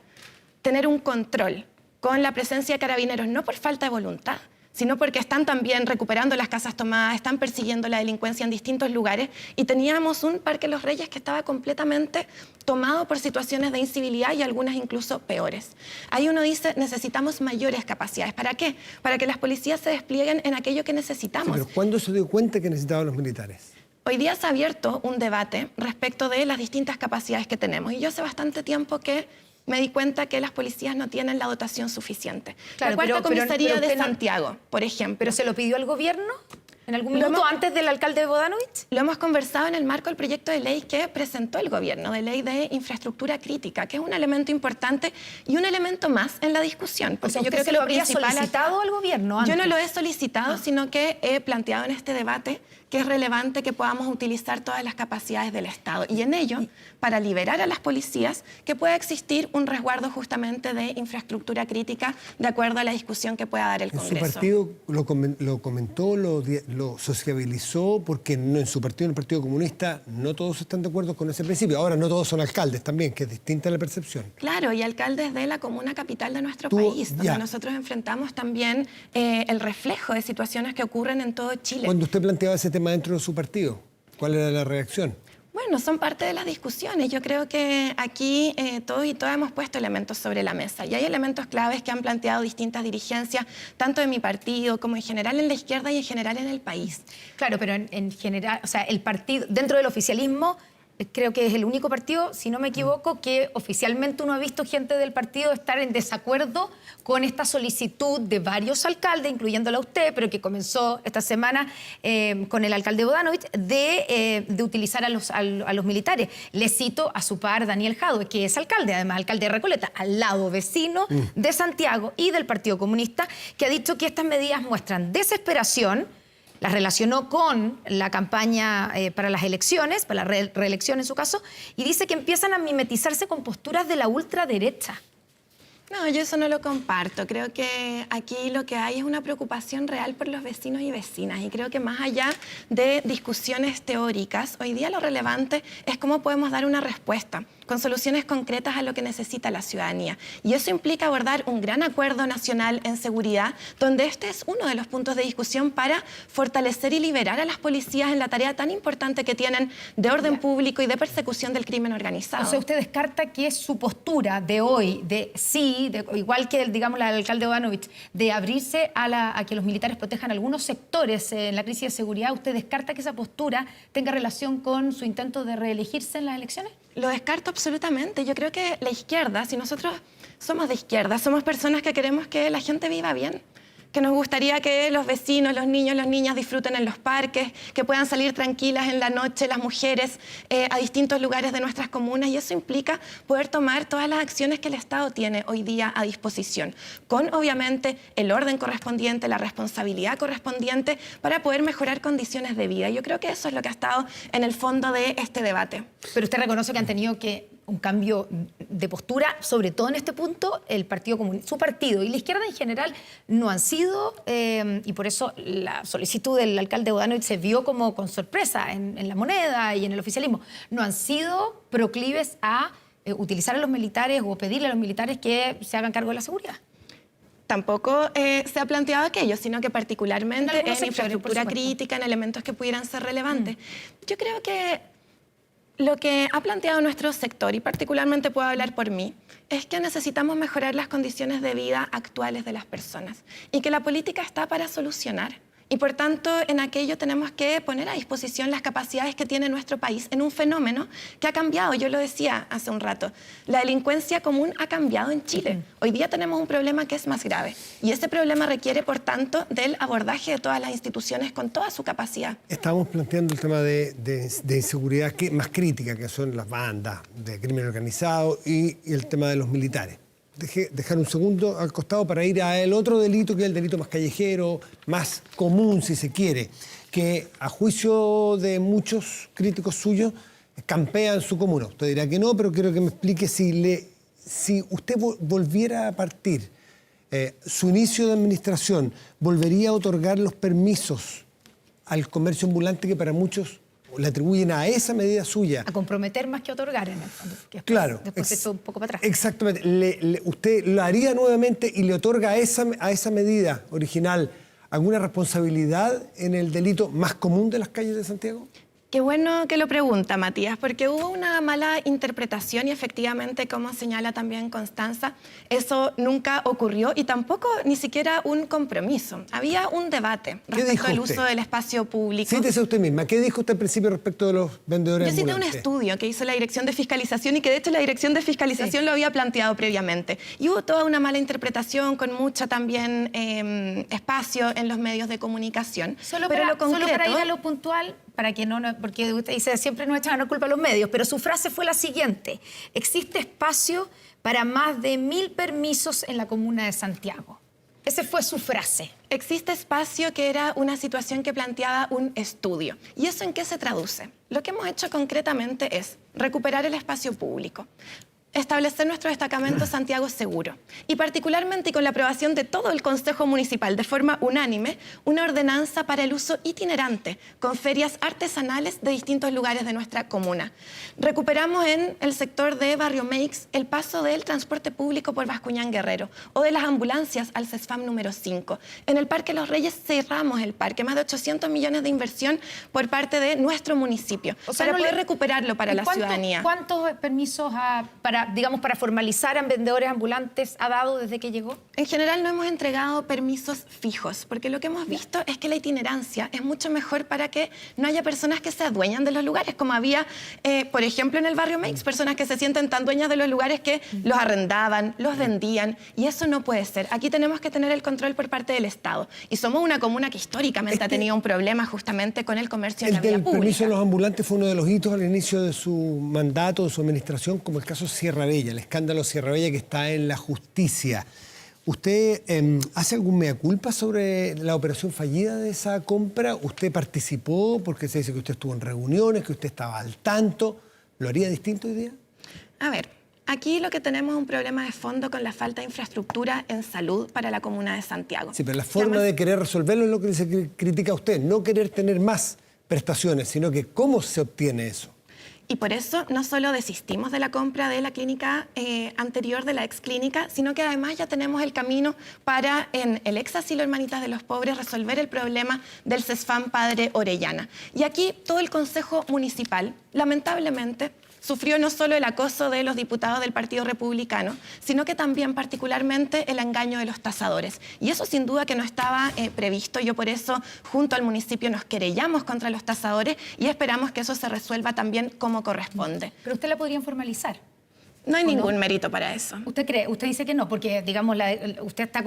tener un control con la presencia de carabineros, no por falta de voluntad, sino porque están también recuperando las casas tomadas, están persiguiendo la delincuencia en distintos lugares, y teníamos un Parque Los Reyes que estaba completamente tomado por situaciones de incivilidad y algunas incluso peores. Ahí uno dice, necesitamos mayores capacidades. ¿Para qué? Para que las policías se desplieguen en aquello que necesitamos. Sí, pero ¿cuándo se dio cuenta que necesitaban los militares? Hoy día se ha abierto un debate respecto de las distintas capacidades que tenemos, y yo hace bastante tiempo que me di cuenta que las policías no tienen la dotación suficiente. Claro, la cuarta comisaría de Santiago, por ejemplo. ¿Pero se lo pidió al gobierno en algún minuto antes del alcalde Bodanovich? Lo hemos conversado en el marco del proyecto de ley que presentó el gobierno, de ley de infraestructura crítica, que es un elemento importante y un elemento más en la discusión. Porque yo creo que lo habría solicitado al gobierno antes. Yo no lo he solicitado, sino que he planteado en este debate que es relevante que podamos utilizar todas las capacidades del Estado. Y en ello, para liberar a las policías, que pueda existir un resguardo justamente de infraestructura crítica de acuerdo a la discusión que pueda dar el Congreso. ¿En su partido lo comentó, lo sociabilizó? Porque en su partido, en el Partido Comunista, no todos están de acuerdo con ese principio. Ahora, no todos son alcaldes también, que es distinta la percepción. Claro, y alcaldes de la comuna capital de nuestro país, donde nosotros enfrentamos también el reflejo de situaciones que ocurren en todo Chile. Cuando usted planteaba ese tema dentro de su partido, ¿cuál era la reacción? Bueno, son parte de las discusiones. Yo creo que aquí todos y todas hemos puesto elementos sobre la mesa, y hay elementos claves que han planteado distintas dirigencias, tanto de mi partido como en general en la izquierda y en general en el país. Claro, pero en general, o sea, el partido, dentro del oficialismo, creo que es el único partido, si no me equivoco, que oficialmente uno ha visto gente del partido estar en desacuerdo con esta solicitud de varios alcaldes, incluyéndola a usted, pero que comenzó esta semana con el alcalde Bodanovich, de utilizar a los militares. Le cito a su par Daniel Jadwe, que es alcalde, además alcalde de Recoleta, al lado vecino de Santiago y del Partido Comunista, que ha dicho que estas medidas muestran desesperación. Las relacionó con la campaña para las elecciones, para la reelección en su caso, y dice que empiezan a mimetizarse con posturas de la ultraderecha. No, yo eso no lo comparto. Creo que aquí lo que hay es una preocupación real por los vecinos y vecinas, y creo que más allá de discusiones teóricas, hoy día lo relevante es cómo podemos dar una respuesta con soluciones concretas a lo que necesita la ciudadanía. Y eso implica abordar un gran acuerdo nacional en seguridad, donde este es uno de los puntos de discusión para fortalecer y liberar a las policías en la tarea tan importante que tienen de orden público y de persecución del crimen organizado. O sea, usted descarta que su postura de hoy, igual que, digamos, la del alcalde Bodanovich, de abrirse a que los militares protejan algunos sectores en la crisis de seguridad, ¿usted descarta que esa postura tenga relación con su intento de reelegirse en las elecciones? Lo descarto absolutamente. Yo creo que la izquierda, si nosotros somos de izquierda, somos personas que queremos que la gente viva bien, que nos gustaría que los vecinos, los niños, las niñas disfruten en los parques, que puedan salir tranquilas en la noche las mujeres a distintos lugares de nuestras comunas, y eso implica poder tomar todas las acciones que el Estado tiene hoy día a disposición, con obviamente el orden correspondiente, la responsabilidad correspondiente para poder mejorar condiciones de vida. Yo creo que eso es lo que ha estado en el fondo de este debate. Pero usted reconoce que han tenido un cambio de postura, sobre todo en este punto, el Partido Comunista, su partido y la izquierda en general no han sido, y por eso la solicitud del alcalde Bodanovich se vio como con sorpresa en La Moneda y en el oficialismo, no han sido proclives a utilizar a los militares o pedirle a los militares que se hagan cargo de la seguridad. Tampoco se ha planteado aquello, sino que particularmente en infraestructura crítica, en elementos que pudieran ser relevantes. Yo creo que lo que ha planteado nuestro sector, y particularmente puedo hablar por mí, es que necesitamos mejorar las condiciones de vida actuales de las personas y que la política está para solucionar. Y por tanto, en aquello tenemos que poner a disposición las capacidades que tiene nuestro país en un fenómeno que ha cambiado. Yo lo decía hace un rato, la delincuencia común ha cambiado en Chile. Hoy día tenemos un problema que es más grave y ese problema requiere, por tanto, del abordaje de todas las instituciones con toda su capacidad. Estamos planteando el tema de inseguridad más crítica, que son las bandas de crimen organizado y el tema de los militares. Dejar un segundo al costado para ir al otro delito, que es el delito más callejero, más común, si se quiere, que a juicio de muchos críticos suyos campean su comuna. Usted dirá que no, pero quiero que me explique si usted volviera a partir su inicio de administración, ¿volvería a otorgar los permisos al comercio ambulante que para muchos le atribuyen a esa medida suya? A comprometer más que otorgar, en el fondo. Claro. Después esto un poco para atrás. Exactamente. ¿Usted lo haría nuevamente y le otorga a esa medida original alguna responsabilidad en el delito más común de las calles de Santiago? Qué bueno que lo pregunta, Matías, porque hubo una mala interpretación y efectivamente, como señala también Constanza, eso nunca ocurrió y tampoco ni siquiera un compromiso. Había un debate respecto al uso del espacio público. Siéntese usted misma. ¿Qué dijo usted al principio respecto de los vendedores ambulantes? Yo cité un estudio que hizo la Dirección de Fiscalización y que de hecho la Dirección de Fiscalización lo había planteado previamente. Y hubo toda una mala interpretación con mucho también espacio en los medios de comunicación. Solo para ir a lo puntual, para que no, porque usted dice siempre nos echan la culpa a los medios, pero su frase fue la siguiente: existe espacio para más de 1000 permisos en la comuna de Santiago. Esa fue su frase. Existe espacio, que era una situación que planteaba un estudio. ¿Y eso en qué se traduce? Lo que hemos hecho concretamente es recuperar el espacio público, establecer nuestro destacamento Santiago Seguro y particularmente, y con la aprobación de todo el Consejo Municipal de forma unánime, una ordenanza para el uso itinerante con ferias artesanales de distintos lugares de nuestra comuna. Recuperamos en el sector de Barrio Meix el paso del transporte público por Bascuñán Guerrero o de las ambulancias al CESFAM número 5. En el Parque Los Reyes cerramos el parque, más de 800 millones de inversión por parte de nuestro municipio, o sea, para poder recuperarlo para la ciudadanía. ¿Cuántos permisos para formalizar a vendedores ambulantes ha dado desde que llegó? En general no hemos entregado permisos fijos, porque lo que hemos visto es que la itinerancia es mucho mejor para que no haya personas que se adueñan de los lugares, como había, por ejemplo, en el Barrio Meix, personas que se sienten tan dueñas de los lugares que los arrendaban, los vendían, y eso no puede ser. Aquí tenemos que tener el control por parte del Estado, y somos una comuna que históricamente ha tenido un problema justamente con el comercio en la vía pública. El permiso de los ambulantes fue uno de los hitos al inicio de su mandato, de su administración, como el caso Sierra Bella, el escándalo Sierra Bella, que está en la justicia. ¿Usted hace algún mea culpa sobre la operación fallida de esa compra? ¿Usted participó? Porque se dice que usted estuvo en reuniones, que usted estaba al tanto. ¿Lo haría distinto hoy día? A ver, aquí lo que tenemos es un problema de fondo con la falta de infraestructura en salud para la comuna de Santiago. Sí, pero la forma de querer resolverlo es lo que se critica a usted. No querer tener más prestaciones, sino que cómo se obtiene eso. Y por eso no solo desistimos de la compra de la clínica anterior, de la ex clínica, sino que además ya tenemos el camino para, en el ex asilo Hermanitas de los Pobres, resolver el problema del CESFAM Padre Orellana. Y aquí todo el Consejo Municipal, lamentablemente, sufrió no solo el acoso de los diputados del Partido Republicano, sino que también particularmente el engaño de los tasadores. Y eso sin duda que no estaba previsto. Yo por eso, junto al municipio, nos querellamos contra los tasadores y esperamos que eso se resuelva también como corresponde. Pero usted la podría formalizar. No hay ningún mérito para eso. ¿Usted cree? Usted dice que no, porque, digamos, usted está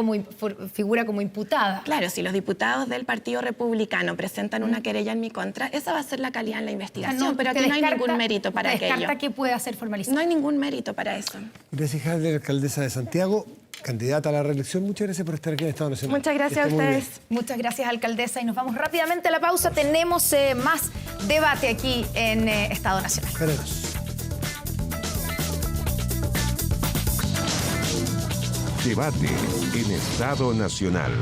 figura como imputada. Claro, si los diputados del Partido Republicano presentan una querella en mi contra, esa va a ser la calidad en la investigación, no, pero aquí no hay ningún mérito para aquello. ¿Descarta que pueda ser formalizado? No hay ningún mérito para eso. Gracias, Hasler, alcaldesa de Santiago, candidata a la reelección. Muchas gracias por estar aquí en Estado Nacional. Muchas gracias a ustedes. Muchas gracias, alcaldesa. Y nos vamos rápidamente a la pausa. Tenemos más debate aquí en Estado Nacional. Espérenos. Debate en Estado Nacional.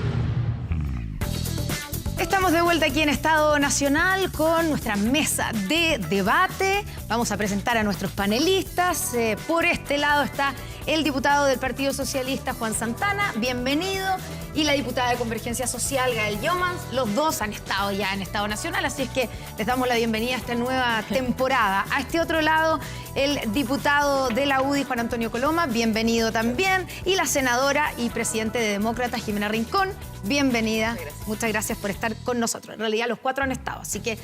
Estamos de vuelta aquí en Estado Nacional con nuestra mesa de debate. Vamos a presentar a nuestros panelistas. Por este lado está el diputado del Partido Socialista, Juan Santana. Bienvenido. Y la diputada de Convergencia Social, Gael Youmans. Los dos han estado ya en Estado Nacional, así es que les damos la bienvenida a esta nueva temporada. A este otro lado, el diputado de la UDI, Juan Antonio Coloma. Bienvenido también. Y la senadora y presidente de Demócratas, Jimena Rincón. Bienvenida. Muchas gracias por estar con nosotros. En realidad los cuatro han estado, así que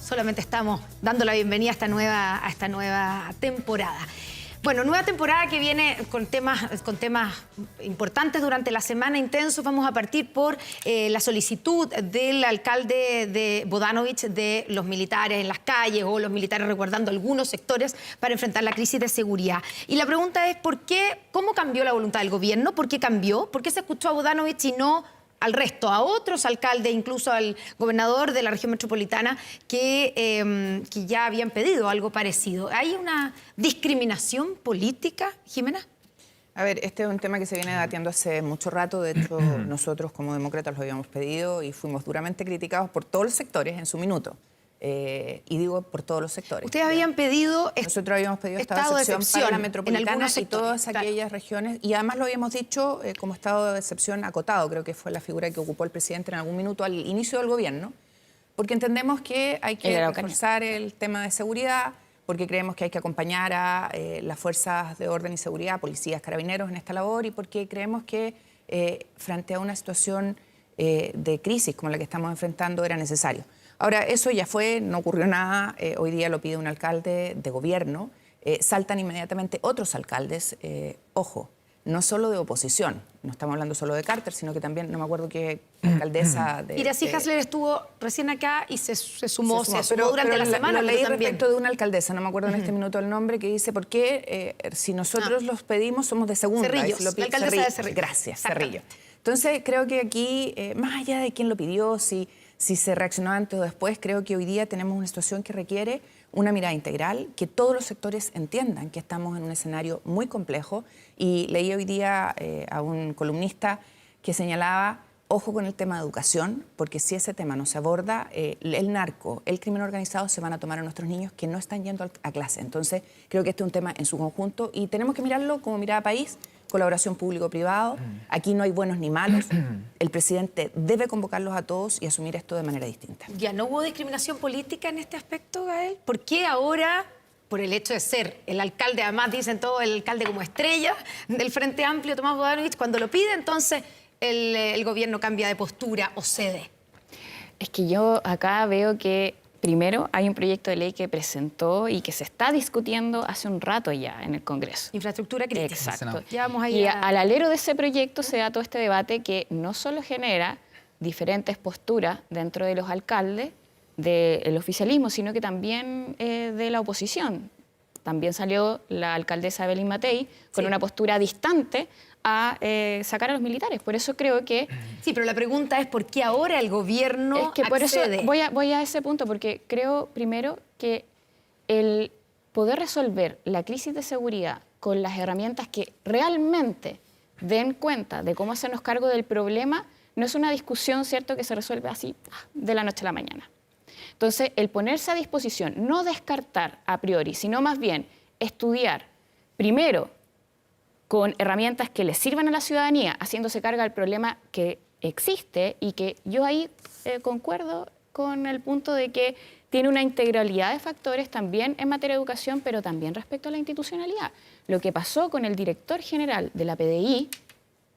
solamente estamos dando la bienvenida a esta nueva temporada. Bueno, nueva temporada que viene con temas importantes durante la semana, intensos. Vamos a partir por la solicitud del alcalde de Bodanovich de los militares en las calles o los militares resguardando algunos sectores para enfrentar la crisis de seguridad. Y la pregunta es, ¿cómo cambió la voluntad del gobierno? ¿Por qué cambió? ¿Por qué se escuchó a Bodanovich y no al resto, a otros alcaldes, incluso al gobernador de la región metropolitana, que ya habían pedido algo parecido? ¿Hay una discriminación política, Jimena? A ver, este es un tema que se viene debatiendo hace mucho rato. De hecho, nosotros como demócratas lo habíamos pedido y fuimos duramente criticados por todos los sectores en su minuto. Y digo por todos los sectores. Ustedes habían pedido... Nosotros habíamos pedido estado de excepción para la metropolitana y todas aquellas regiones. Y además lo habíamos dicho como estado de excepción acotado. Creo que fue la figura que ocupó el presidente en algún minuto al inicio del gobierno. Porque entendemos que hay que reforzar el tema de seguridad, porque creemos que hay que acompañar a las fuerzas de orden y seguridad, policías, carabineros en esta labor, y porque creemos que frente a una situación de crisis como la que estamos enfrentando era necesario. Ahora, eso ya fue, no ocurrió nada, hoy día lo pide un alcalde de gobierno, saltan inmediatamente otros alcaldes, ojo, no solo de oposición, no estamos hablando solo de Carter, sino que también, no me acuerdo qué alcaldesa de... Iracy Hasler estuvo recién acá y se sumó durante la semana. Lo leí respecto de una alcaldesa, no me acuerdo en este minuto el nombre, que dice, ¿por qué si nosotros los pedimos somos de segunda? Cerrillos, la alcaldesa de Cerrillo. Gracias, Cerrillo. Entonces, creo que aquí, más allá de quién lo pidió, si se reaccionó antes o después, creo que hoy día tenemos una situación que requiere una mirada integral, que todos los sectores entiendan que estamos en un escenario muy complejo. Y leí hoy día a un columnista que señalaba, ojo con el tema de educación, porque si ese tema no se aborda, el narco, el crimen organizado se van a tomar a nuestros niños que no están yendo a clase. Entonces, creo que este es un tema en su conjunto y tenemos que mirarlo como mirada país, colaboración público-privado. Aquí no hay buenos ni malos. El presidente debe convocarlos a todos y asumir esto de manera distinta. ¿Ya no hubo discriminación política en este aspecto, Gael? ¿Por qué ahora, por el hecho de ser el alcalde, además dicen todo, el alcalde como estrella del Frente Amplio, Tomás Bodanovich, cuando lo pide, entonces el gobierno cambia de postura o cede? Es que yo acá veo que primero hay un proyecto de ley que presentó y que se está discutiendo hace un rato ya en el Congreso. Infraestructura crítica. Exacto. Ya vamos ahí y al alero de ese proyecto se da todo este debate que no solo genera diferentes posturas dentro de los alcaldes del oficialismo, sino que también de la oposición. También salió la alcaldesa Evelyn Matei con una postura distante a sacar a los militares. Por eso creo que... Sí, pero la pregunta es ¿por qué ahora el gobierno es que por accede? Eso voy a ese punto, porque creo primero que el poder resolver la crisis de seguridad con las herramientas que realmente den cuenta de cómo hacernos cargo del problema no es una discusión, ¿cierto?, que se resuelve así de la noche a la mañana. Entonces, el ponerse a disposición, no descartar a priori, sino más bien estudiar primero con herramientas que le sirvan a la ciudadanía, haciéndose carga del problema que existe y que yo ahí concuerdo con el punto de que tiene una integralidad de factores también en materia de educación, pero también respecto a la institucionalidad. Lo que pasó con el director general de la PDI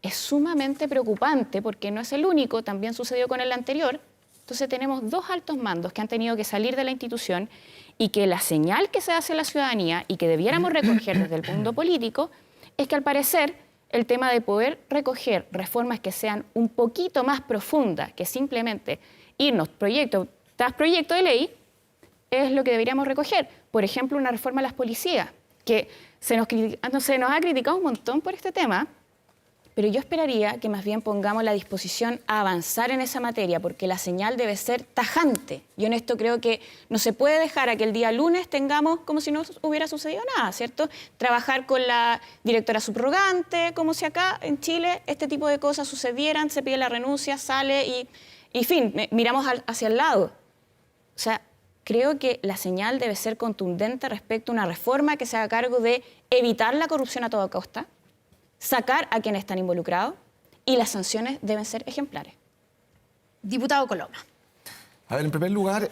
es sumamente preocupante porque no es el único, también sucedió con el anterior. Entonces tenemos dos altos mandos que han tenido que salir de la institución y que la señal que se hace a la ciudadanía y que debiéramos recoger desde el mundo político es que al parecer el tema de poder recoger reformas que sean un poquito más profundas que simplemente irnos proyecto tras proyecto de ley es lo que deberíamos recoger. Por ejemplo, una reforma a las policías, que se nos ha criticado un montón por este tema, pero yo esperaría que más bien pongamos la disposición a avanzar en esa materia, porque la señal debe ser tajante. Yo en esto creo que no se puede dejar a que el día lunes tengamos como si no hubiera sucedido nada, ¿cierto? Trabajar con la directora subrogante, como si acá en Chile este tipo de cosas sucedieran, se pide la renuncia, sale y en fin, miramos hacia el lado. O sea, creo que la señal debe ser contundente respecto a una reforma que se haga cargo de evitar la corrupción a toda costa, sacar a quienes están involucrados y las sanciones deben ser ejemplares. Diputado Coloma. A ver, en primer lugar,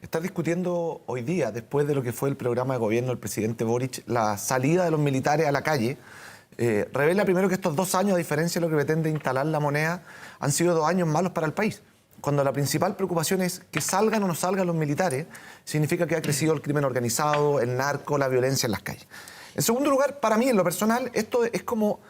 estar discutiendo hoy día, después de lo que fue el programa de gobierno del presidente Boric, la salida de los militares a la calle, revela primero que estos 2 años, a diferencia de lo que pretende instalar la moneda, han sido 2 años malos para el país. Cuando la principal preocupación es que salgan o no salgan los militares, significa que ha crecido el crimen organizado, el narco, la violencia en las calles. En segundo lugar, para mí, en lo personal, esto es como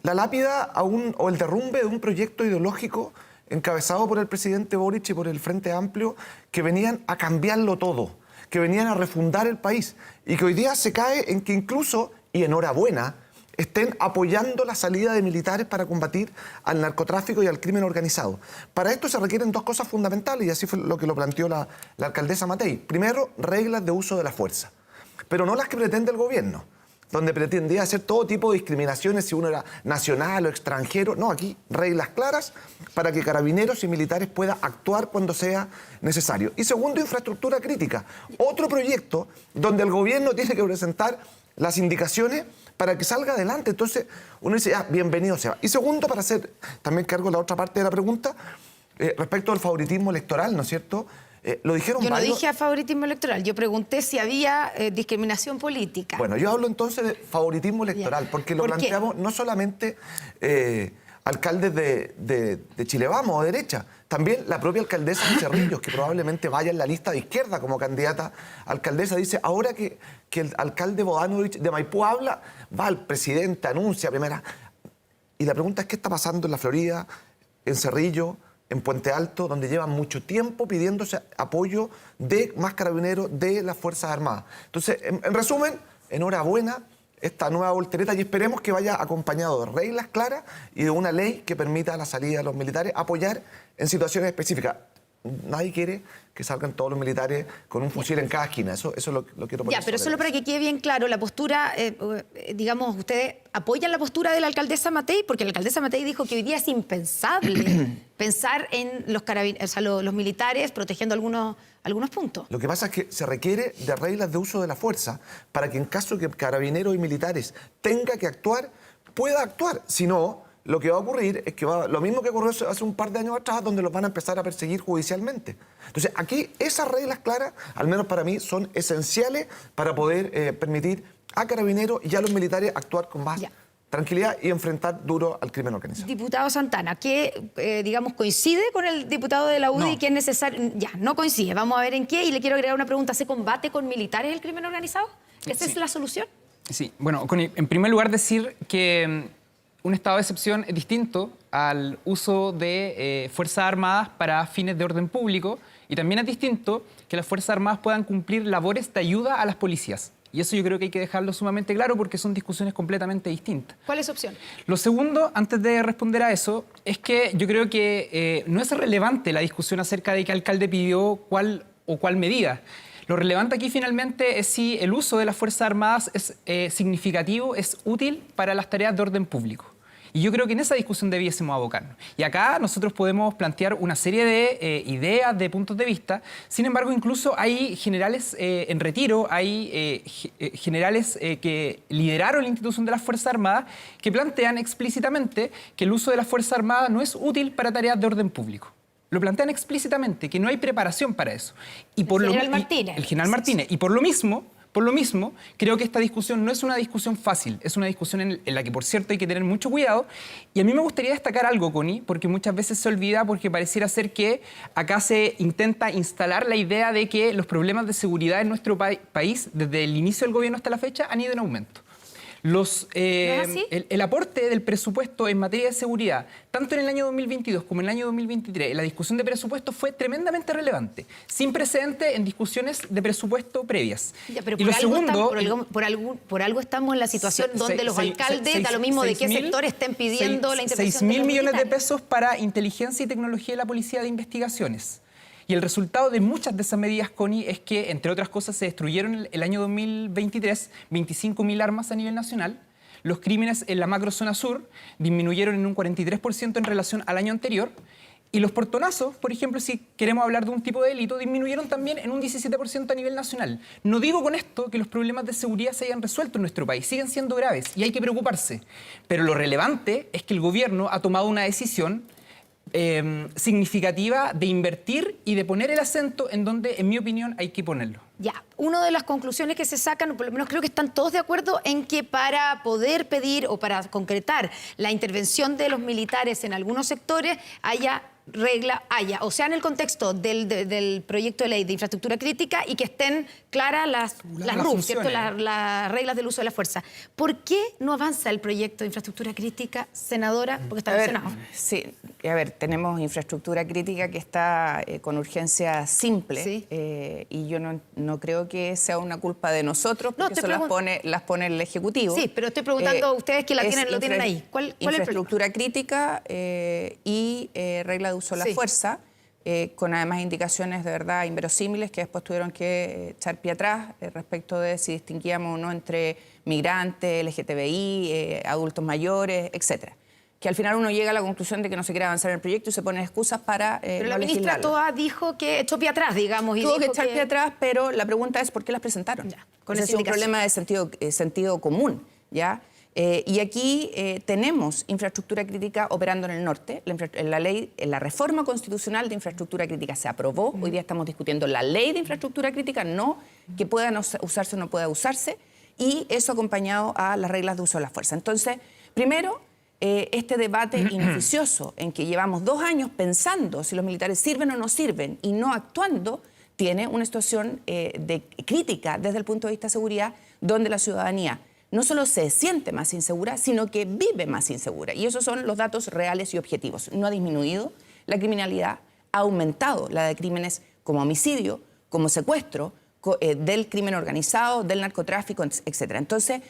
la lápida o el derrumbe de un proyecto ideológico encabezado por el presidente Boric y por el Frente Amplio, que venían a cambiarlo todo, que venían a refundar el país y que hoy día se cae en que incluso, y enhorabuena, estén apoyando la salida de militares para combatir al narcotráfico y al crimen organizado. Para esto se requieren 2 cosas fundamentales y así fue lo que lo planteó la alcaldesa Matei. Primero, reglas de uso de la fuerza, pero no las que pretende el gobierno, donde pretendía hacer todo tipo de discriminaciones si uno era nacional o extranjero. No, aquí reglas claras para que carabineros y militares puedan actuar cuando sea necesario. Y segundo, infraestructura crítica. Otro proyecto donde el gobierno tiene que presentar las indicaciones para que salga adelante. Entonces uno dice, bienvenido sea. Y segundo, para hacer también cargo de la otra parte de la pregunta, respecto al favoritismo electoral, ¿no es cierto? Lo dijeron yo no varios... dije a favoritismo electoral, yo pregunté si había discriminación política. Bueno, yo hablo entonces de favoritismo electoral, porque lo planteamos no solamente alcaldes de Chile Vamos o derecha, también la propia alcaldesa de Cerrillos, que probablemente vaya en la lista de izquierda como candidata a alcaldesa, dice, ahora que el alcalde Bodanovich de Maipú habla, va el presidente, anuncia primera... Y la pregunta es, ¿qué está pasando en la Florida, en Cerrillo, en Puente Alto, donde llevan mucho tiempo pidiéndose apoyo de más carabineros de las Fuerzas Armadas? Entonces, en resumen, enhorabuena esta nueva voltereta y esperemos que vaya acompañado de reglas claras y de una ley que permita la salida de los militares, apoyar en situaciones específicas. Nadie quiere que salgan todos los militares con un fusil en cada esquina. Eso lo quiero poner. Ya, pero solo para que quede bien claro, la postura, digamos, ¿ustedes apoyan la postura de la alcaldesa Matei? Porque la alcaldesa Matei dijo que hoy día es impensable pensar en los militares protegiendo algunos puntos. Lo que pasa es que se requiere de reglas de uso de la fuerza para que en caso de que carabineros y militares tenga que actuar, pueda actuar. Si no, lo que va a ocurrir es que lo mismo que ocurrió hace un par de años atrás, donde los van a empezar a perseguir judicialmente. Entonces, aquí esas reglas claras, al menos para mí, son esenciales para poder permitir a carabineros y a los militares actuar con más tranquilidad y enfrentar duro al crimen organizado. Diputado Santana, ¿qué, digamos, coincide con el diputado de la UDI que es necesario? Ya, no coincide. Vamos a ver en qué. Y le quiero agregar una pregunta. ¿Se combate con militares el crimen organizado? ¿Esa es la solución? Sí. Bueno, en primer lugar decir que un estado de excepción es distinto al uso de Fuerzas Armadas para fines de orden público y también es distinto que las Fuerzas Armadas puedan cumplir labores de ayuda a las policías. Y eso yo creo que hay que dejarlo sumamente claro porque son discusiones completamente distintas. ¿Cuál es su opción? Lo segundo, antes de responder a eso, es que yo creo que no es relevante la discusión acerca de qué alcalde pidió cuál medida. Lo relevante aquí finalmente es si el uso de las Fuerzas Armadas es significativo, es útil para las tareas de orden público. Y yo creo que en esa discusión debiésemos abocarnos. Y acá nosotros podemos plantear una serie de ideas, de puntos de vista. Sin embargo, incluso hay generales en retiro, hay generales que lideraron la institución de las Fuerzas Armadas que plantean explícitamente que el uso de las Fuerzas Armadas no es útil para tareas de orden público. Lo plantean explícitamente, que no hay preparación para eso. Y por el general Martínez. El general Martínez. Y por lo mismo, creo que esta discusión no es una discusión fácil, es una discusión en la que, por cierto, hay que tener mucho cuidado. Y a mí me gustaría destacar algo, Connie, porque muchas veces se olvida, porque pareciera ser que acá se intenta instalar la idea de que los problemas de seguridad en nuestro país, desde el inicio del gobierno hasta la fecha, han ido en aumento. El aporte del presupuesto en materia de seguridad, tanto en el año 2022 como en el año 2023, la discusión de presupuesto fue tremendamente relevante, sin precedente en discusiones de presupuesto previas. Ya, pero por algo estamos en la situación donde los alcaldes, da lo mismo de qué sector estén pidiendo la intervención 6.000 millones de pesos para inteligencia y tecnología de la Policía de Investigaciones. Y el resultado de muchas de esas medidas, Connie, es que, entre otras cosas, se destruyeron el año 2023 25.000 armas a nivel nacional. Los crímenes en la macrozona sur disminuyeron en un 43% en relación al año anterior. Y los portonazos, por ejemplo, si queremos hablar de un tipo de delito, disminuyeron también en un 17% a nivel nacional. No digo con esto que los problemas de seguridad se hayan resuelto en nuestro país, siguen siendo graves y hay que preocuparse. Pero lo relevante es que el gobierno ha tomado una decisión significativa de invertir y de poner el acento en donde, en mi opinión, hay que ponerlo. Ya, una de las conclusiones que se sacan, o por lo menos creo que están todos de acuerdo, en que para poder pedir o para concretar la intervención de los militares en algunos sectores o sea, en el contexto del proyecto de ley de infraestructura crítica y que estén claras las RUF, ¿cierto? Las reglas del uso de la fuerza. ¿Por qué no avanza el proyecto de infraestructura crítica, senadora? Porque está mencionado. Sí, a ver, tenemos infraestructura crítica que está con urgencia simple, ¿sí? Y yo no creo que sea una culpa de nosotros, porque eso las pone el Ejecutivo. Sí, pero estoy preguntando a ustedes que lo tienen ahí. ¿Cuál es el infraestructura crítica y regla de uso de la fuerza, con además indicaciones de verdad inverosímiles que después tuvieron que echar pie atrás respecto de si distinguíamos o no entre migrantes, LGTBI, adultos mayores, etcétera. Que al final uno llega a la conclusión de que no se quiere avanzar en el proyecto y se pone excusas para pero la ministra Toa dijo que echó pie atrás, digamos. Tuvo que echar pie atrás, pero la pregunta es ¿por qué las presentaron? Ese es un problema de sentido común, ¿ya? Y aquí tenemos infraestructura crítica operando en el norte. La reforma constitucional de infraestructura crítica se aprobó. Hoy día estamos discutiendo la ley de infraestructura crítica, no que pueda usarse o no pueda usarse, y eso acompañado a las reglas de uso de la fuerza. Entonces, primero, este debate inoficioso en que llevamos 2 años pensando si los militares sirven o no sirven y no actuando, tiene una situación de crítica desde el punto de vista de seguridad, donde la ciudadanía no solo se siente más insegura, sino que vive más insegura. Y esos son los datos reales y objetivos. No ha disminuido la criminalidad, ha aumentado la de crímenes como homicidio, como secuestro, del crimen organizado, del narcotráfico, etc. Entonces,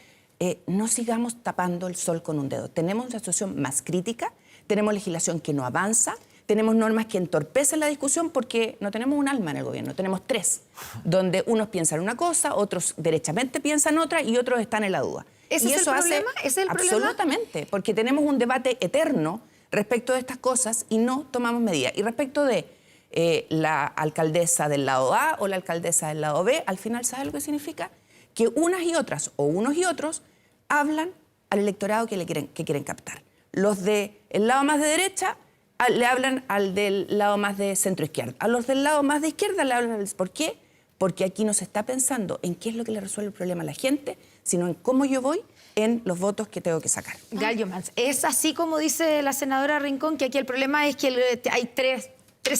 no sigamos tapando el sol con un dedo. Tenemos una situación más crítica, tenemos legislación que no avanza, tenemos normas que entorpecen la discusión porque no tenemos un alma en el gobierno, tenemos 3, donde unos piensan una cosa, otros derechamente piensan otra y otros están en la duda. ¿Ese es el problema? ¿Ese es el problema? Absolutamente, porque tenemos un debate eterno respecto de estas cosas y no tomamos medidas. Y respecto de la alcaldesa del lado A o la alcaldesa del lado B, al final, ¿sabe lo que significa? Que unas y otras, o unos y otros, hablan al electorado que quieren captar. Los del lado más de derecha le hablan al del lado más de centro-izquierda. A los del lado más de izquierda le hablan al... ¿Por qué? Porque aquí no se está pensando en qué es lo que le resuelve el problema a la gente, sino en cómo yo voy en los votos que tengo que sacar. Gal Youmans, es así como dice la senadora Rincón, que aquí el problema es que hay tres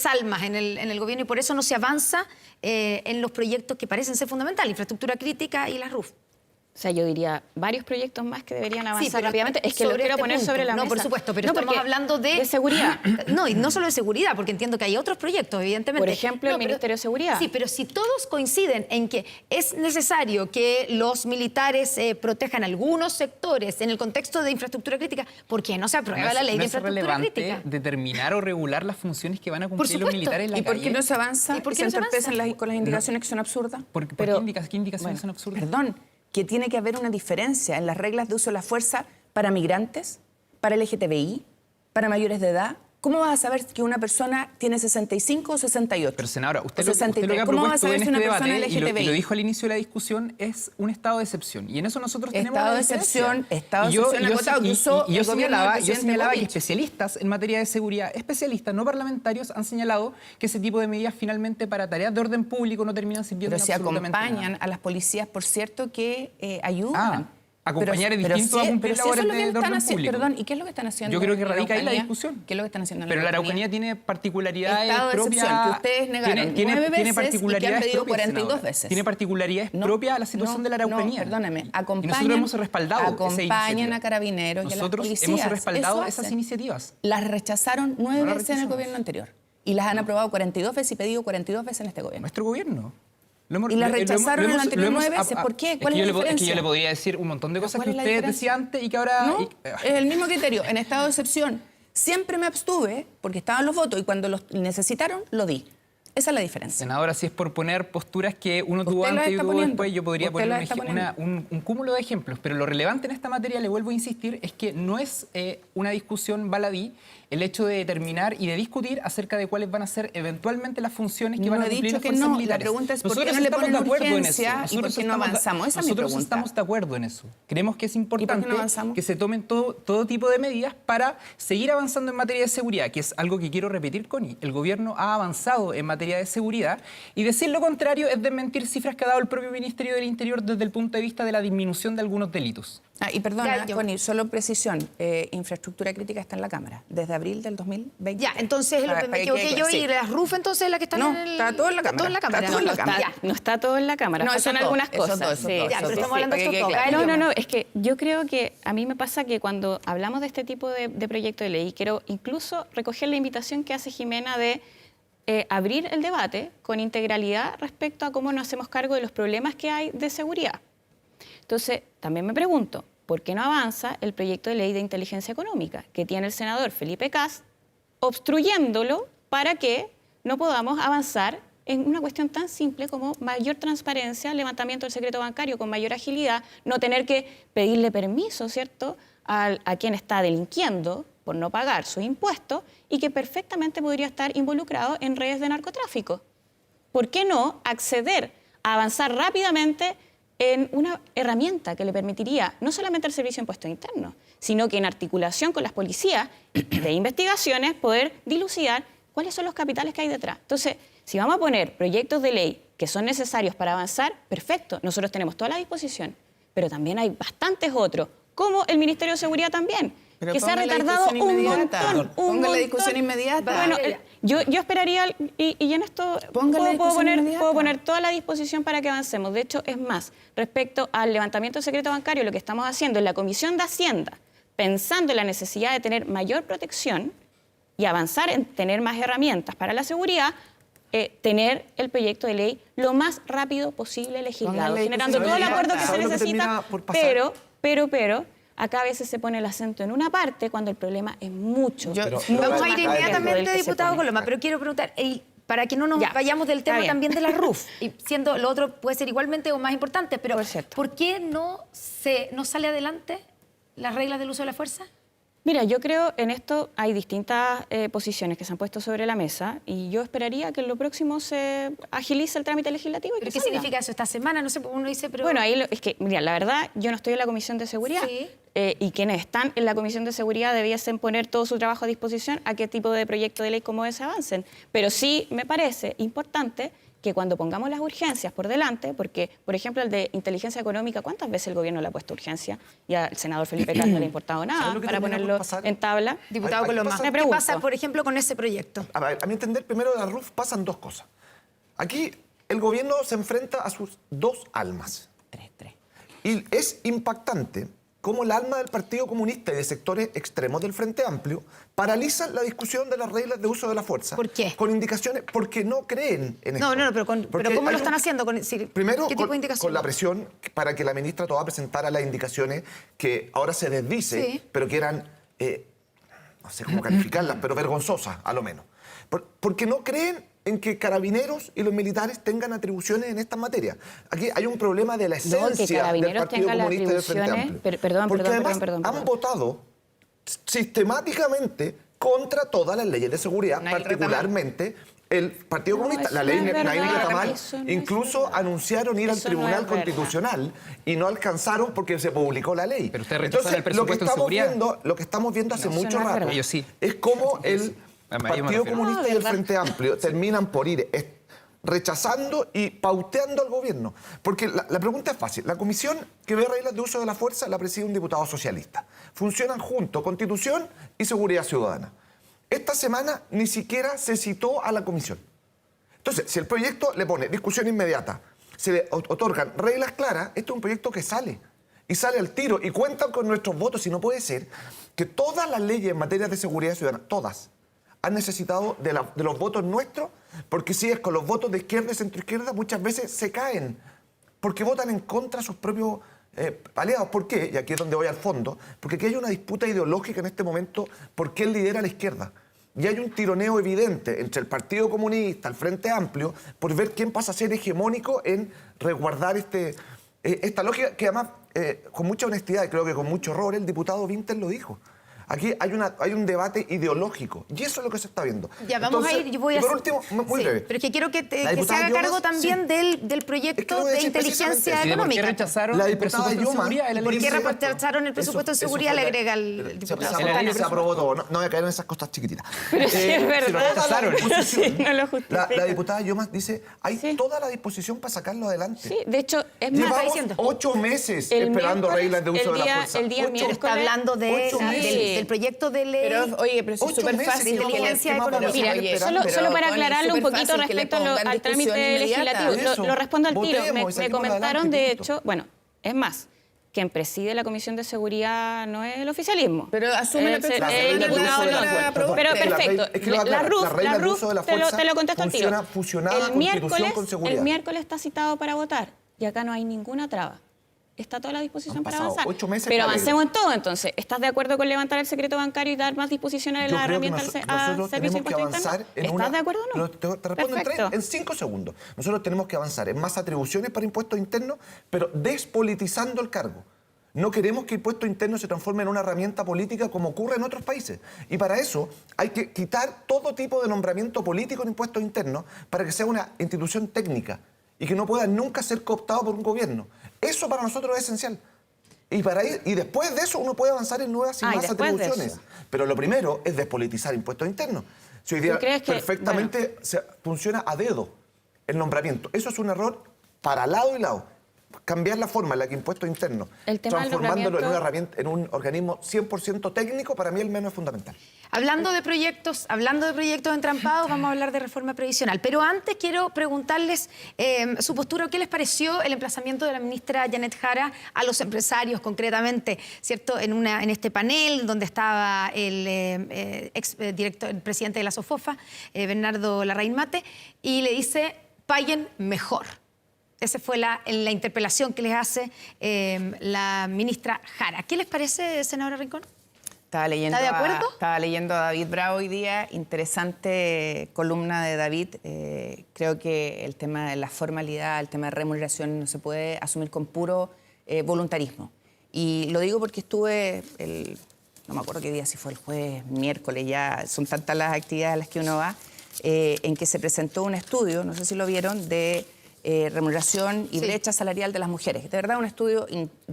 almas en el gobierno y por eso no se avanza en los proyectos que parecen ser fundamentales, infraestructura crítica y las RUF. O sea, yo diría varios proyectos más que deberían avanzar rápidamente. Es que lo quiero poner sobre la mesa. No, por supuesto, pero estamos hablando de seguridad. No, y no solo de seguridad, porque entiendo que hay otros proyectos, evidentemente. Por ejemplo, el Ministerio de Seguridad. Sí, pero si todos coinciden en que es necesario que los militares protejan algunos sectores en el contexto de infraestructura crítica, ¿por qué no se aprueba la ley de infraestructura crítica? ¿Es relevante determinar o regular las funciones que van a cumplir los militares en la calle? ¿Y por qué no se avanza? ¿Y por qué se entorpecen con las indicaciones que son absurdas? ¿Qué indicaciones son absurdas? Perdón. Que tiene que haber una diferencia en las reglas de uso de la fuerza para migrantes, para LGTBI, para mayores de edad. ¿Cómo vas a saber que una persona tiene 65 o 68? Pero senadora, usted o 63. Lo que ha ¿Cómo vas a propuesto saber en si este una debate, persona y LGTBI? lo dijo al inicio de la discusión, es un estado de excepción. Y en eso nosotros tenemos Estado una de diferencia. excepción acotado que usó yo el gobierno del señalaba presidente que Boric. especialistas en materia de seguridad, especialistas no parlamentarios, han señalado que ese tipo de medidas finalmente para tareas de orden público no terminan sirviendo Pero si absolutamente acompañan nada. a las policías, por cierto, que ayudan. Acompañar es distinto a cumplir labores de orden público. Perdón, ¿y qué es lo que están haciendo? Yo creo que en radica ahí la Araucanía? discusión. ¿Qué es lo que están haciendo en Pero la Araucanía tiene particularidades Estado de propias. excepción, que ustedes negaron 9 veces particularidades y que han pedido propias, 42 senadora. veces. Tiene particularidades propias a la situación de la Araucanía. No, perdóneme. Y nosotros hemos respaldado esa Acompañan iniciativa. a carabineros y a las Nosotros policías. hemos respaldado Eso esas hacen. iniciativas. Las rechazaron 9 No las veces en el rechazamos. gobierno anterior. Y las han aprobado 42 veces y pedido 42 veces en este gobierno. Nuestro gobierno. Y las rechazaron en el anterior 9 veces. ¿Por qué? ¿Cuál es la diferencia? Es que yo le podría decir un montón de cosas ¿Cuál que es la usted diferencia? decía antes y que ahora... No, es el mismo criterio. En estado de excepción siempre me abstuve porque estaban los votos y cuando los necesitaron, lo di. Esa es la diferencia. Senadora, si es por poner posturas que uno tuvo Usted las antes y está tuvo poniendo. después, yo podría Usted poner las está poniendo. un cúmulo de ejemplos. Pero lo relevante en esta materia, le vuelvo a insistir, es que no es una discusión baladí el hecho de determinar y de discutir acerca de cuáles van a ser eventualmente las funciones que van a he cumplir dicho las que fuerzas no. militares. La pregunta es por qué Nosotros no le estamos ponen de acuerdo en eso. urgencia y por Nosotros qué no avanzamos. Esa es mi nosotros pregunta. estamos de acuerdo en eso. Creemos que es importante no avanzamos? que se tomen todo tipo de medidas para seguir avanzando en materia de seguridad, que es algo que quiero repetir, Connie. El gobierno ha avanzado en materia de seguridad y decir lo contrario es desmentir cifras que ha dado el propio Ministerio del Interior desde el punto de vista de la disminución de algunos delitos. Y perdona, Ya, Connie, solo precisión. Infraestructura crítica está en la Cámara desde abril del 2020. Ya, entonces me equivoqué yo y las RUF entonces la que están No, en el... está todo en la Cámara. Todo en la Cámara. Está todo en la No, Cámara. ya. No está todo en la Cámara, No, faltan eso todo, algunas eso cosas. todo, eso Sí, todo, Ya, eso pero todo. estamos hablando de Para que esto quede todo. claro. No, es que yo creo que a mí me pasa que cuando hablamos de este tipo de proyecto de ley, quiero incluso recoger la invitación que hace Jimena de abrir el debate con integralidad respecto a cómo nos hacemos cargo de los problemas que hay de seguridad. Entonces, también me pregunto, ¿por qué no avanza el proyecto de ley de inteligencia económica que tiene el senador Felipe Kast, obstruyéndolo para que no podamos avanzar en una cuestión tan simple como mayor transparencia, levantamiento del secreto bancario con mayor agilidad, no tener que pedirle permiso, ¿cierto?, a quien está delinquiendo por no pagar sus impuestos y que perfectamente podría estar involucrado en redes de narcotráfico? ¿Por qué no acceder a avanzar rápidamente en una herramienta que le permitiría no solamente al Servicio de Impuestos Internos, sino que en articulación con las policías de investigaciones poder dilucidar cuáles son los capitales que hay detrás? Entonces, si vamos a poner proyectos de ley que son necesarios para avanzar, perfecto, nosotros tenemos toda la disposición, pero también hay bastantes otros, como el Ministerio de Seguridad también, Pero que se ha ponga la retardado discusión un inmediata. montón. Ponga la discusión inmediata. Bueno, yo esperaría, y en esto Ponga la discusión inmediata. puedo poner toda la disposición para que avancemos. De hecho, es más, respecto al levantamiento del secreto bancario, lo que estamos haciendo en la Comisión de Hacienda, pensando en la necesidad de tener mayor protección y avanzar en tener más herramientas para la seguridad, tener el proyecto de ley lo más rápido posible legislado, Póngale generando todo el acuerdo que se ¿Sabe lo que necesita, termina por pasar? pero acá a veces se pone el acento en una parte cuando el problema es mucho. Vamos a ir inmediatamente, diputado Coloma, pero quiero preguntar, para que no nos vayamos del tema también de la RUF, y siendo lo otro puede ser igualmente o más importante, pero ¿por qué no sale adelante las reglas del uso de la fuerza? Mira, yo creo en esto hay distintas posiciones que se han puesto sobre la mesa y yo esperaría que en lo próximo se agilice el trámite legislativo. ¿Pero qué significa eso? ¿Esta semana? No sé, uno dice, pero... Bueno, ahí es que, mira, la verdad, yo no estoy en la Comisión de Seguridad y quienes están en la Comisión de Seguridad debiesen poner todo su trabajo a disposición a qué tipo de proyecto de ley como ese avancen. Pero sí me parece importante que cuando pongamos las urgencias por delante, porque, por ejemplo, el de inteligencia económica, ¿cuántas veces el gobierno le ha puesto urgencia? Y al senador Felipe Kast no le ha importado nada para ponerlo en tabla. Diputado Coloma, ¿qué pasa, por ejemplo, con ese proyecto? A mi entender, primero de la RUF pasan dos cosas. Aquí el gobierno se enfrenta a sus dos almas. Tres. Y es impactante cómo el alma del Partido Comunista y de sectores extremos del Frente Amplio paralizan la discusión de las reglas de uso de la fuerza. ¿Por qué? Con indicaciones, porque no creen en esto. No, pero ¿cómo lo están haciendo? Primero, ¿qué tipo de indicaciones? con la presión para que la ministra Toá presentara las indicaciones que ahora se desdice, pero que eran, no sé cómo calificarlas, pero vergonzosas, a lo menos. Porque no creen en que carabineros y los militares tengan atribuciones en esta materia. Aquí hay un problema de la esencia que Carabineros del Partido tenga las Comunista y del Frente atribuciones, Amplio. perdón, Porque además perdón. han votado sistemáticamente contra todas las leyes de seguridad, particularmente el Partido Comunista, la ley Nail Retamal, incluso anunciaron ir al Tribunal Constitucional y no alcanzaron porque se publicó la ley. Pero usted rechazó el presupuesto en seguridad. Lo que estamos viendo hace mucho rato es cómo el Partido Comunista y el Frente Amplio terminan por ir rechazando y pauteando al gobierno. Porque la pregunta es fácil. La comisión que ve reglas de uso de la fuerza la preside un diputado socialista. Funcionan juntos Constitución y Seguridad Ciudadana. Esta semana ni siquiera se citó a la comisión. Entonces, si el proyecto le pone discusión inmediata, se le otorgan reglas claras, este es un proyecto que sale. Y sale al tiro y cuentan con nuestros votos. Y no puede ser que todas las leyes en materia de seguridad ciudadana, todas, han necesitado de los votos nuestros, porque si es con los votos de izquierda y centroizquierda, muchas veces se caen, porque votan en contra de sus propios aliados. ¿Por qué? Y aquí es donde voy al fondo. Porque aquí hay una disputa ideológica en este momento por quién lidera la izquierda. Y hay un tironeo evidente entre el Partido Comunista, el Frente Amplio, por ver quién pasa a ser hegemónico en resguardar esta lógica que además, con mucha honestidad y creo que con mucho horror, el diputado Vinter lo dijo. Aquí hay un debate ideológico y eso es lo que se está viendo. Ya, vamos a ir, yo voy a... Por último, muy breve. Pero es que quiero que se haga cargo también del proyecto de inteligencia económica. ¿Por qué rechazaron el presupuesto de seguridad? ¿Por qué rechazaron el presupuesto de seguridad? Le agrega el diputado. Se aprobó todo. No voy a caer en esas cosas chiquititas. Pero sí es verdad. Si lo rechazaron. No lo justifica. La diputada Yomas dice, hay toda la disposición para sacarlo adelante. Sí, de hecho, es más, llevamos 8 meses esperando reglas de uso de la fuerza. El día miércoles. Está hablando del proyecto de ley. Pero, oye, pero es súper fácil. Inteligencia económica. Mira, solo para aclararlo un poquito respecto al trámite legislativo, lo respondo al tiro. Me comentaron, de hecho, bueno, es más, quien preside la Comisión de Seguridad no es el oficialismo. Pero asume la Pero perfecto. La RUF, te lo contesto al tiro. El miércoles está citado para votar y acá no hay ninguna traba. Está toda la disposición para avanzar. 8 meses. Pero avancemos en todo, entonces. ¿Estás de acuerdo con levantar el secreto bancario y dar más disposición a la herramienta al servicio de impuesto interno? ¿Estás de acuerdo o no? Te respondo en 5 segundos. Nosotros tenemos que avanzar en más atribuciones para impuestos internos, pero despolitizando el cargo. No queremos que el impuesto interno se transforme en una herramienta política como ocurre en otros países. Y para eso hay que quitar todo tipo de nombramiento político en impuestos internos para que sea una institución técnica y que no pueda nunca ser cooptado por un gobierno. Eso para nosotros es esencial. Y después de eso uno puede avanzar en nuevas y más atribuciones. Pero lo primero es despolitizar impuestos internos. Si hoy día perfectamente funciona a dedo el nombramiento. Eso es un error para lado y lado. Cambiar la forma en la que impuestos internos, transformándolo en un organismo 100% técnico, para mí el menos es fundamental. Hablando de proyectos entrampados, vamos a hablar de reforma previsional. Pero antes quiero preguntarles su postura, ¿qué les pareció el emplazamiento de la ministra Janet Jara a los empresarios concretamente, ¿cierto? En este panel donde estaba el presidente de la SOFOFA, Bernardo Larraín Mate, y le dice, paguen mejor. Esa fue la interpelación que les hace la ministra Jara. ¿Qué les parece, senadora Rincón? ¿Está de acuerdo? Estaba leyendo a David Bravo hoy día. Interesante columna de David. Creo que el tema de la formalidad, el tema de remuneración no se puede asumir con puro voluntarismo. Y lo digo porque estuve, no me acuerdo qué día, si fue el jueves, miércoles, ya son tantas las actividades a las que uno va, en que se presentó un estudio, no sé si lo vieron, de remuneración y brecha salarial de las mujeres. De verdad, un estudio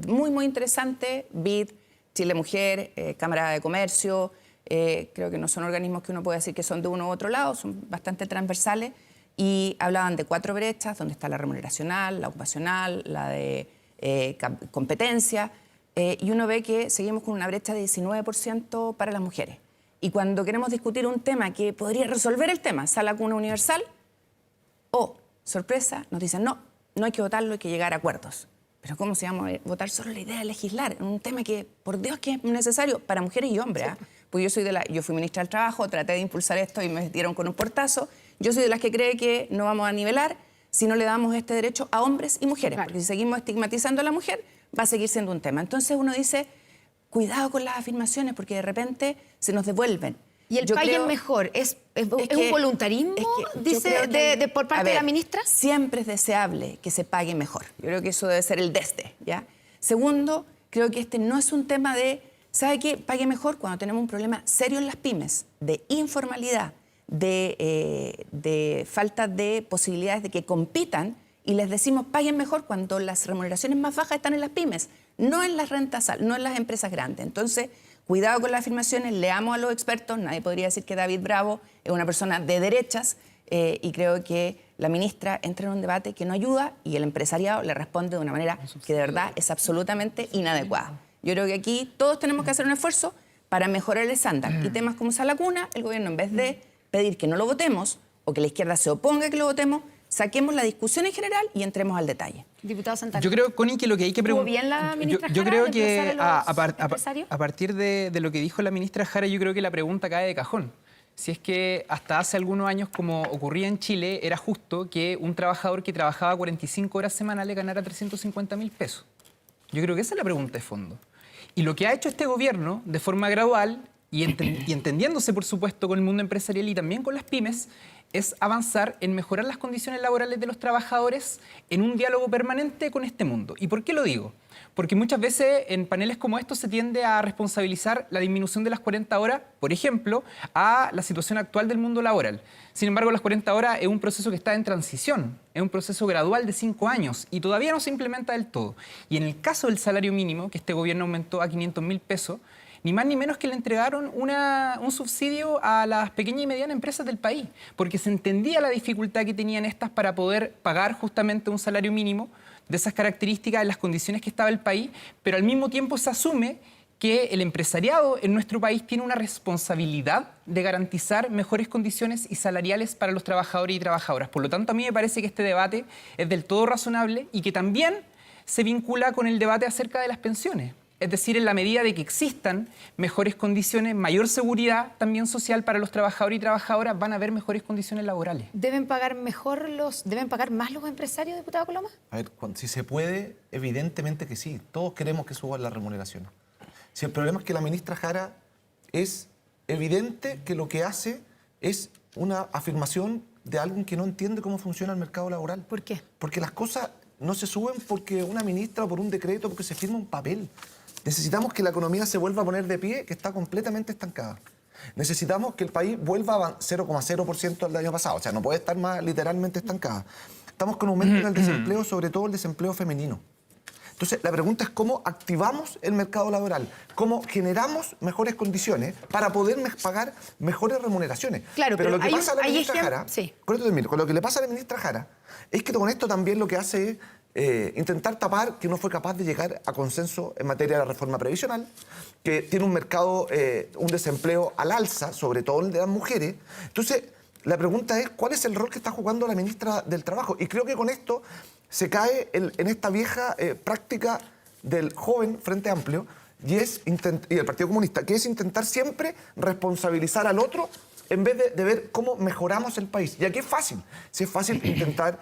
muy, muy interesante. BID, Chile Mujer, Cámara de Comercio, creo que no son organismos que uno puede decir que son de uno u otro lado, son bastante transversales, y hablaban de 4 brechas, donde está la remuneracional, la ocupacional, la de competencia, y uno ve que seguimos con una brecha de 19% para las mujeres. Y cuando queremos discutir un tema que podría resolver el tema, sala cuna universal, sorpresa, nos dicen, no hay que votarlo, hay que llegar a acuerdos. Pero ¿cómo se llama votar solo la idea de legislar? Un tema que, por Dios, que es necesario para mujeres y hombres. Sí. Porque yo fui ministra del Trabajo, traté de impulsar esto y me dieron con un portazo. Yo soy de las que cree que no vamos a nivelar si no le damos este derecho a hombres y mujeres. Claro. Porque si seguimos estigmatizando a la mujer, va a seguir siendo un tema. Entonces uno dice, cuidado con las afirmaciones, porque de repente se nos devuelven. ¿Y el paguen mejor es un voluntarismo, dice, por parte de la ministra? Siempre es deseable que se pague mejor. Yo creo que eso debe ser el desde, ¿ya? Segundo, creo que este no es un tema de ¿Sabe qué? Pague mejor cuando tenemos un problema serio en las pymes, de informalidad, de falta de posibilidades de que compitan, y les decimos paguen mejor cuando las remuneraciones más bajas están en las pymes, no en las rentas, no en las empresas grandes. Entonces, cuidado con las afirmaciones, leamos a los expertos. Nadie podría decir que David Bravo es una persona de derechas, y creo que la ministra entra en un debate que no ayuda y el empresariado le responde de una manera que de verdad es absolutamente inadecuada. Yo creo que aquí todos tenemos que hacer un esfuerzo para mejorar el estándar. Y temas como Sala Cuna, el gobierno, en vez de pedir que no lo votemos o que la izquierda se oponga a que lo votemos, saquemos la discusión en general y entremos al detalle. Diputado Santana. Yo creo, Connie, que lo que hay que preguntar... ¿Estuvo bien la ministra Yo Jara creo de que emplazar a partir de lo que dijo la ministra Jara, yo creo que la pregunta cae de cajón. Si es que hasta hace algunos años, como ocurría en Chile, era justo que un trabajador que trabajaba 45 horas semanales ganara 350.000 pesos. Yo creo que esa es la pregunta de fondo. Y lo que ha hecho este gobierno, de forma gradual, y entendiéndose, por supuesto, con el mundo empresarial y también con las pymes, es avanzar en mejorar las condiciones laborales de los trabajadores en un diálogo permanente con este mundo. ¿Y por qué lo digo? Porque muchas veces en paneles como estos se tiende a responsabilizar la disminución de las 40 horas, por ejemplo, a la situación actual del mundo laboral. Sin embargo, las 40 horas es un proceso que está en transición, es un proceso gradual de 5 años y todavía no se implementa del todo. Y en el caso del salario mínimo, que este gobierno aumentó a 500.000 pesos, ni más ni menos que le entregaron un subsidio a las pequeñas y medianas empresas del país, porque se entendía la dificultad que tenían estas para poder pagar justamente un salario mínimo de esas características en las condiciones que estaba el país, pero al mismo tiempo se asume que el empresariado en nuestro país tiene una responsabilidad de garantizar mejores condiciones y salariales para los trabajadores y trabajadoras. Por lo tanto, a mí me parece que este debate es del todo razonable y que también se vincula con el debate acerca de las pensiones. Es decir, en la medida de que existan mejores condiciones, mayor seguridad también social para los trabajadores y trabajadoras, van a haber mejores condiciones laborales. ¿Deben pagar más los empresarios, diputado Coloma? A ver, si se puede, evidentemente que sí. Todos queremos que suban las remuneraciones. Si el problema es que la ministra Jara es evidente que lo que hace es una afirmación de alguien que no entiende cómo funciona el mercado laboral. ¿Por qué? Porque las cosas no se suben porque una ministra o por un decreto, porque se firma un papel. Necesitamos que la economía se vuelva a poner de pie, que está completamente estancada. Necesitamos que el país vuelva a 0,0% del año pasado. O sea, no puede estar más literalmente estancada. Estamos con un aumento en el desempleo, sobre todo el desempleo femenino. Entonces, la pregunta es cómo activamos el mercado laboral, cómo generamos mejores condiciones para poder pagar mejores remuneraciones. Claro, pero lo que pasa a la ministra Jara, sí. Con lo que le pasa a la ministra Jara es que con esto también lo que hace es intentar tapar que no fue capaz de llegar a consenso en materia de la reforma previsional, que tiene un mercado, un desempleo al alza, sobre todo el de las mujeres. Entonces, la pregunta es, ¿cuál es el rol que está jugando la ministra del Trabajo? Y creo que con esto se cae en esta vieja práctica del joven Frente Amplio y el Partido Comunista, que es intentar siempre responsabilizar al otro en vez de ver cómo mejoramos el país. Y aquí es fácil. Si es fácil intentar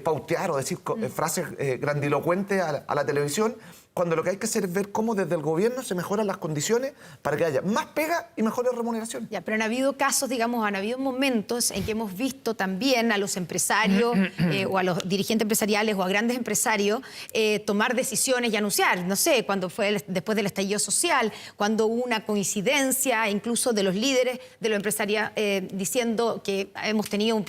pautear o decir frases grandilocuentes a la televisión, cuando lo que hay que hacer es ver cómo desde el gobierno se mejoran las condiciones para que haya más pega y mejores remuneraciones. Ya, pero han habido casos, digamos, han habido momentos en que hemos visto también a los empresarios o a los dirigentes empresariales o a grandes empresarios tomar decisiones y anunciar, no sé, cuando fue después del estallido social, cuando hubo una coincidencia incluso de los líderes de los empresarios diciendo que hemos tenido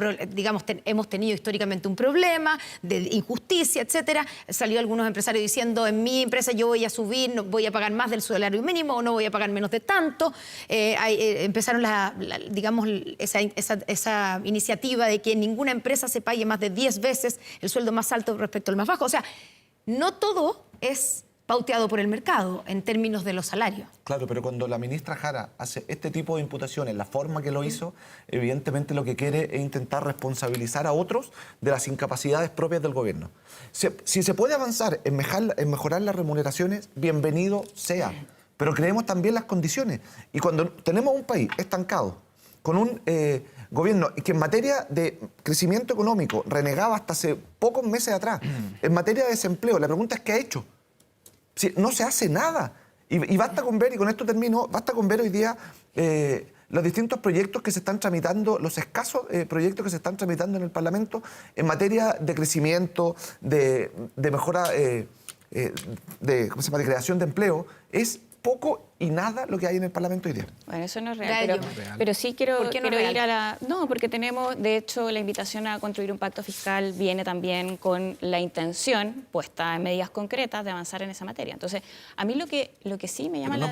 hemos tenido históricamente un problema de injusticia, etcétera. Salió algunos empresarios diciendo, en mi empresa yo voy a subir, no voy a pagar más del salario mínimo o no voy a pagar menos de tanto. Empezaron esa iniciativa de que ninguna empresa se pague más de 10 veces el sueldo más alto respecto al más bajo. O sea, no todo es pauteado por el mercado en términos de los salarios. Claro, pero cuando la ministra Jara hace este tipo de imputaciones, la forma que lo hizo, evidentemente lo que quiere es intentar responsabilizar a otros de las incapacidades propias del gobierno. Si se puede avanzar en mejorar las remuneraciones, bienvenido sea, pero creemos también las condiciones. Y cuando tenemos un país estancado, con un gobierno que en materia de crecimiento económico renegaba hasta hace pocos meses atrás, en materia de desempleo, la pregunta es ¿qué ha hecho? Si no se hace nada. Y basta con ver, y con esto termino, basta con ver hoy día los distintos proyectos que se están tramitando, los escasos proyectos que se están tramitando en el Parlamento en materia de crecimiento, de mejora, de creación de empleo. Es poco y nada lo que hay en el Parlamento hoy día. Bueno, eso no es real, pero sí quiero ir a la... No, porque tenemos, de hecho, la invitación a construir un pacto fiscal viene también con la intención puesta en medidas concretas de avanzar en esa materia. Entonces, a mí lo que sí me llama la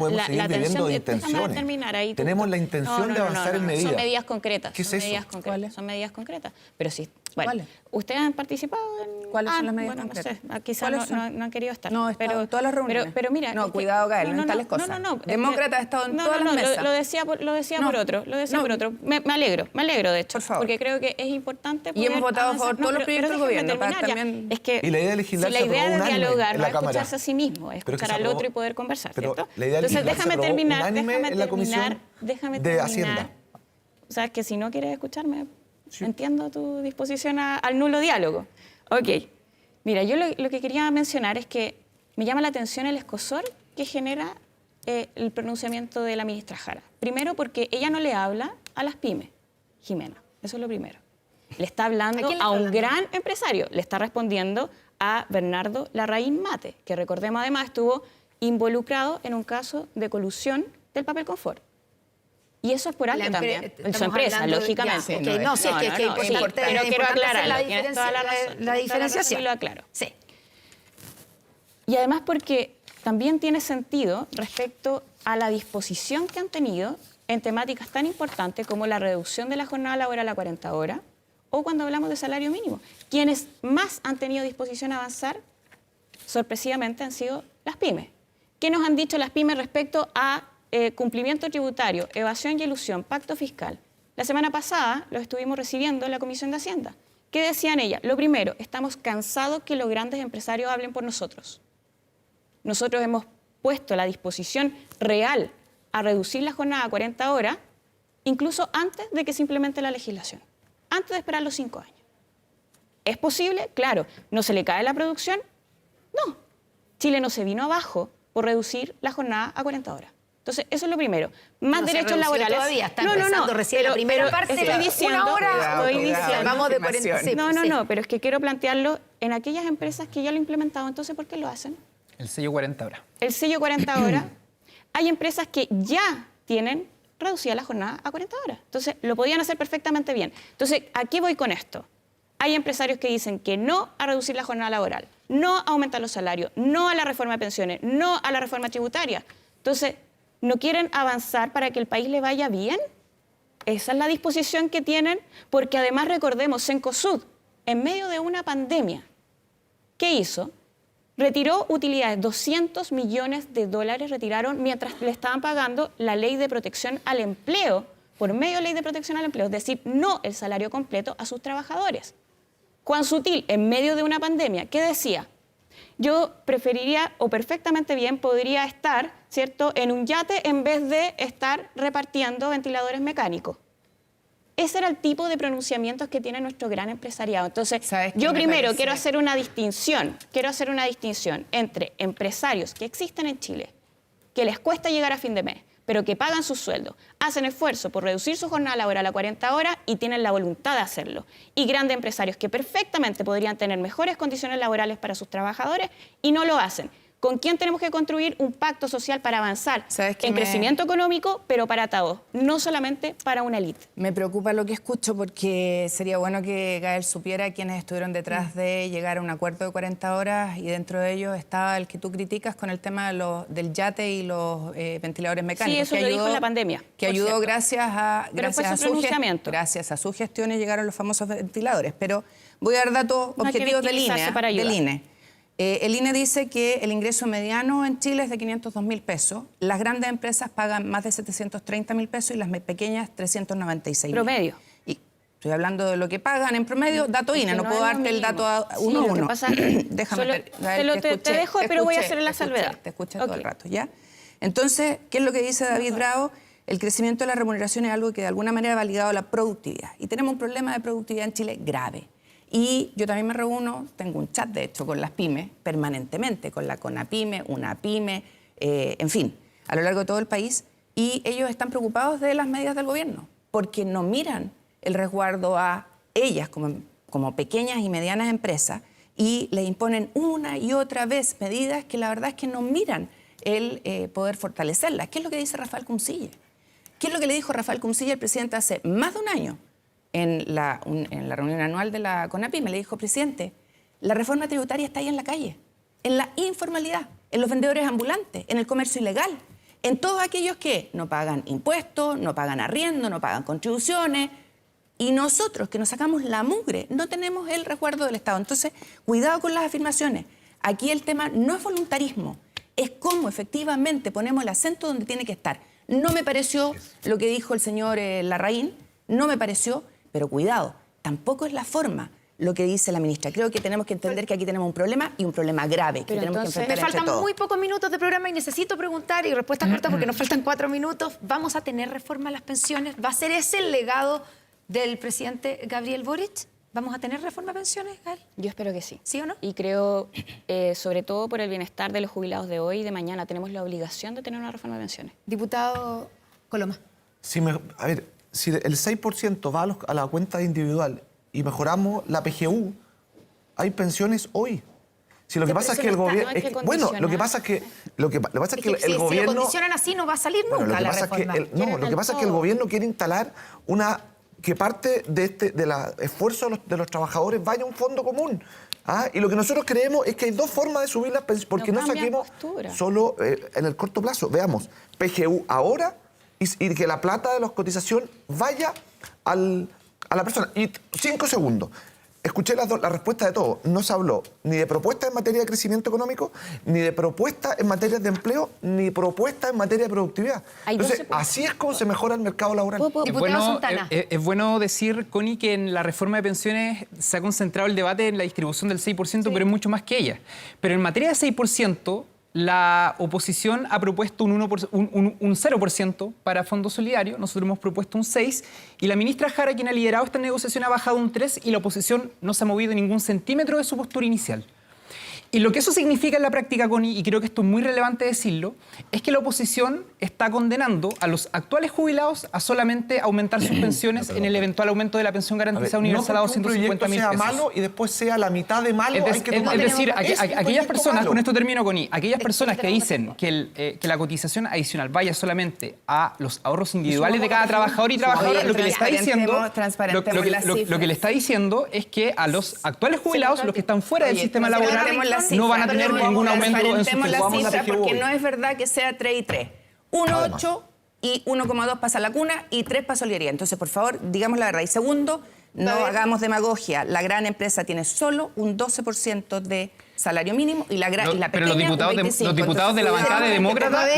atención... Déjame terminar ahí. Tenemos la intención de avanzar en medidas. Son medidas concretas. ¿Qué es eso? Son medidas concretas. Pero sí, bueno, ¿ustedes han participado en...? ¿Cuáles son las medidas concretas? No sé, quizás no han querido estar. No, he estado en todas las reuniones. Pero mira... No, cuidado, Gael, no en tales cosas. Demócrata ha estado en todas las mesas. Lo decía por otro. Me alegro, de hecho. Por favor. Porque creo que es importante poder y hemos votado avanzar. por todos los proyectos del gobierno. Para también... Es que y la idea de legislar si la idea de dialogar no es Cámara. escucharse a sí mismo, es escuchar al otro y poder conversar, ¿cierto? La idea de Entonces, déjame terminar. en la Comisión de Hacienda. O sea, que si no quieres escucharme, entiendo tu disposición al nulo diálogo. Ok. Mira, yo lo que quería mencionar es que me llama la atención el escozor que genera el pronunciamiento de la ministra Jara. Primero porque ella no le habla a las pymes, Jimena. Eso es lo primero. Le está hablando a un gran empresario. Le está respondiendo a Bernardo Larraín Mate, que recordemos además estuvo involucrado en un caso de colusión del papel confort. Y eso es por algo también. En su empresa, lógicamente. Pero quiero aclararlo. Tienes toda la razón. La diferenciación. Y lo aclaro. Sí. Y además porque también tiene sentido respecto a la disposición que han tenido en temáticas tan importantes como la reducción de la jornada laboral a 40 horas o cuando hablamos de salario mínimo. Quienes más han tenido disposición a avanzar, sorpresivamente, han sido las pymes. ¿Qué nos han dicho las pymes respecto a cumplimiento tributario, evasión y elusión, pacto fiscal? La semana pasada los estuvimos recibiendo en la Comisión de Hacienda. ¿Qué decían ellas? Lo primero, estamos cansados que los grandes empresarios hablen por nosotros. Nosotros hemos puesto la disposición real a reducir la jornada a 40 horas, incluso antes de que se implemente la legislación, antes de esperar los 5 años. ¿Es posible? Claro. ¿No se le cae la producción? No. Chile no se vino abajo por reducir la jornada a 40 horas. Entonces, eso es lo primero. Más derechos laborales. Todavía está empezando recién la primera parte. Estoy diciendo, una hora. Vamos de 40. Sí, no, pero es que quiero plantearlo en aquellas empresas que ya lo han implementado. Entonces, ¿por qué lo hacen? El sello 40 horas. El sello 40 horas. Hay empresas que ya tienen reducida la jornada a 40 horas. Entonces, lo podían hacer perfectamente bien. Entonces, ¿a qué voy con esto? Hay empresarios que dicen que no a reducir la jornada laboral, no a aumentar los salarios, no a la reforma de pensiones, no a la reforma tributaria. Entonces, ¿no quieren avanzar para que el país le vaya bien? Esa es la disposición que tienen, porque además recordemos, Cencosud, en medio de una pandemia, ¿qué hizo? Retiró utilidades, 200 millones de dólares retiraron mientras le estaban pagando la ley de protección al empleo, por medio de ley de protección al empleo, es decir, no el salario completo a sus trabajadores. Juan Sutil, en medio de una pandemia, ¿qué decía? Yo preferiría, o perfectamente bien, podría estar, ¿cierto?, en un yate en vez de estar repartiendo ventiladores mecánicos. Ese era el tipo de pronunciamientos que tiene nuestro gran empresariado. Entonces, yo primero quiero hacer una distinción entre empresarios que existen en Chile, que les cuesta llegar a fin de mes, pero que pagan sus sueldos, hacen esfuerzo por reducir su jornada laboral a 40 horas y tienen la voluntad de hacerlo. Y grandes empresarios que perfectamente podrían tener mejores condiciones laborales para sus trabajadores y no lo hacen. ¿Con quién tenemos que construir un pacto social para avanzar en crecimiento económico, pero para todos, no solamente para una élite? Me preocupa lo que escucho porque sería bueno que Gael supiera quiénes estuvieron detrás de llegar a un acuerdo de 40 horas y dentro de ellos estaba el que tú criticas con el tema del yate y los ventiladores mecánicos. Sí, eso que lo ayudó, dijo en la pandemia. Que ayudó gracias a su gestión y llegaron los famosos ventiladores. Pero voy a dar datos objetivos del INE. El INE dice que el ingreso mediano en Chile es de 502.000 pesos. Las grandes empresas pagan más de 730.000 pesos y las pequeñas 396.000. Promedio. Y estoy hablando de lo que pagan en promedio, dato INE, no puedo darte el dato uno a uno. Déjame te dejo, pero voy a hacer la salvedad. Te escuché todo el rato, ¿ya? Entonces, ¿qué es lo que dice David Bravo? El crecimiento de la remuneración es algo que de alguna manera va ligado a la productividad. Y tenemos un problema de productividad en Chile grave. Y yo también me reúno, tengo un chat de hecho con las pymes permanentemente, con la CONAPYME, UNAPYME, en fin, a lo largo de todo el país. Y ellos están preocupados de las medidas del gobierno, porque no miran el resguardo a ellas como pequeñas y medianas empresas y les imponen una y otra vez medidas que la verdad es que no miran el poder fortalecerlas. ¿Qué es lo que dice Rafael Cuncilla? ¿Qué es lo que le dijo Rafael Cuncilla al presidente hace más de un año en la reunión anual de la CONAPYME? Le dijo, presidente, la reforma tributaria está ahí en la calle, en la informalidad, en los vendedores ambulantes, en el comercio ilegal, en todos aquellos que no pagan impuestos, no pagan arriendo, no pagan contribuciones. Y nosotros, que nos sacamos la mugre, no tenemos el resguardo del Estado. Entonces, cuidado con las afirmaciones. Aquí el tema no es voluntarismo, es cómo efectivamente ponemos el acento donde tiene que estar. No me pareció lo que dijo el señor Larraín, no me pareció, pero cuidado, tampoco es la forma lo que dice la ministra. Creo que tenemos que entender que aquí tenemos un problema y un problema grave que tenemos que enfrentar entre todos. Me faltan muy pocos minutos de programa y necesito preguntar y respuestas cortas porque nos faltan 4 minutos. ¿Vamos a tener reforma a las pensiones? ¿Va a ser ese el legado del presidente Gabriel Boric? ¿Vamos a tener reforma a pensiones, Gael? Yo espero que sí. ¿Sí o no? Y creo, sobre todo por el bienestar de los jubilados de hoy y de mañana, tenemos la obligación de tener una reforma de pensiones. Diputado Coloma. A ver, si el 6% va a la cuenta individual y mejoramos la PGU, hay pensiones hoy. Si lo que pasa es que el gobierno... Bueno, lo que pasa es que el gobierno... Si lo condicionan así no va a salir nunca la reforma. Lo que pasa es que el gobierno quiere instalar que parte del esfuerzo de los trabajadores vaya a un fondo común. Y lo que nosotros creemos es que hay dos formas de subir las pensiones, porque no saquemos solo en el corto plazo. Veamos, PGU ahora y que la plata de la cotización vaya a la persona. Y 5 segundos. Escuché la respuesta de todos. No se habló ni de propuestas en materia de crecimiento económico, ni de propuestas en materia de empleo, ni propuestas en materia de productividad. Entonces, así es como se mejora el mercado laboral. Es bueno decir, Connie, que en la reforma de pensiones se ha concentrado el debate en la distribución del 6%, pero es mucho más que ella. Pero en materia de 6%, la oposición ha propuesto un 0% para Fondo Solidario, nosotros hemos propuesto un 6%, y la ministra Jara, quien ha liderado esta negociación, ha bajado un 3%, y la oposición no se ha movido ningún centímetro de su postura inicial. Y lo que eso significa en la práctica, Connie, y creo que esto es muy relevante decirlo, es que la oposición está condenando a los actuales jubilados a solamente aumentar sus pensiones en el eventual aumento de la pensión garantizada universal a 250.000 pesos. Sea malo y después sea la mitad de malo. Es decir, aquellas personas, con esto termino, Connie, aquellas personas que dicen que la cotización adicional vaya solamente a los ahorros individuales de cada trabajador y trabajadora, lo que le está diciendo es que a los actuales jubilados, los que están fuera del sistema laboral, no van a tener ningún aumento en su cifra, porque no es verdad que sea 3 y 3. 1,8 y 1,2 pasa la cuna y 3 para solidaridad. Entonces, por favor, digamos la verdad. Y segundo, no hagamos demagogia. La gran empresa tiene solo un 12% de salario mínimo y la pequeña, pero los diputados de la bancada de demócratas,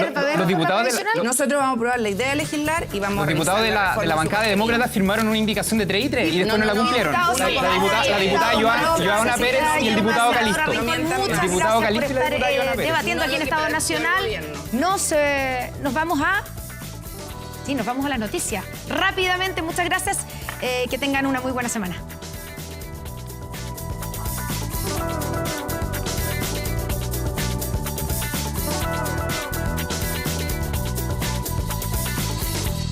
nosotros vamos a probar la idea de legislar y vamos a revisar. Los diputados de la bancada de demócratas firmaron una indicación de 3 y 3 y después no la cumplieron. La diputada Joana Pérez y el diputado Calisto. El diputado Calisto y la diputada Joana Pérez. Debatiendo aquí en Estado Nacional. Nos vamos a la noticia. Rápidamente, muchas gracias. Que tengan una muy buena semana.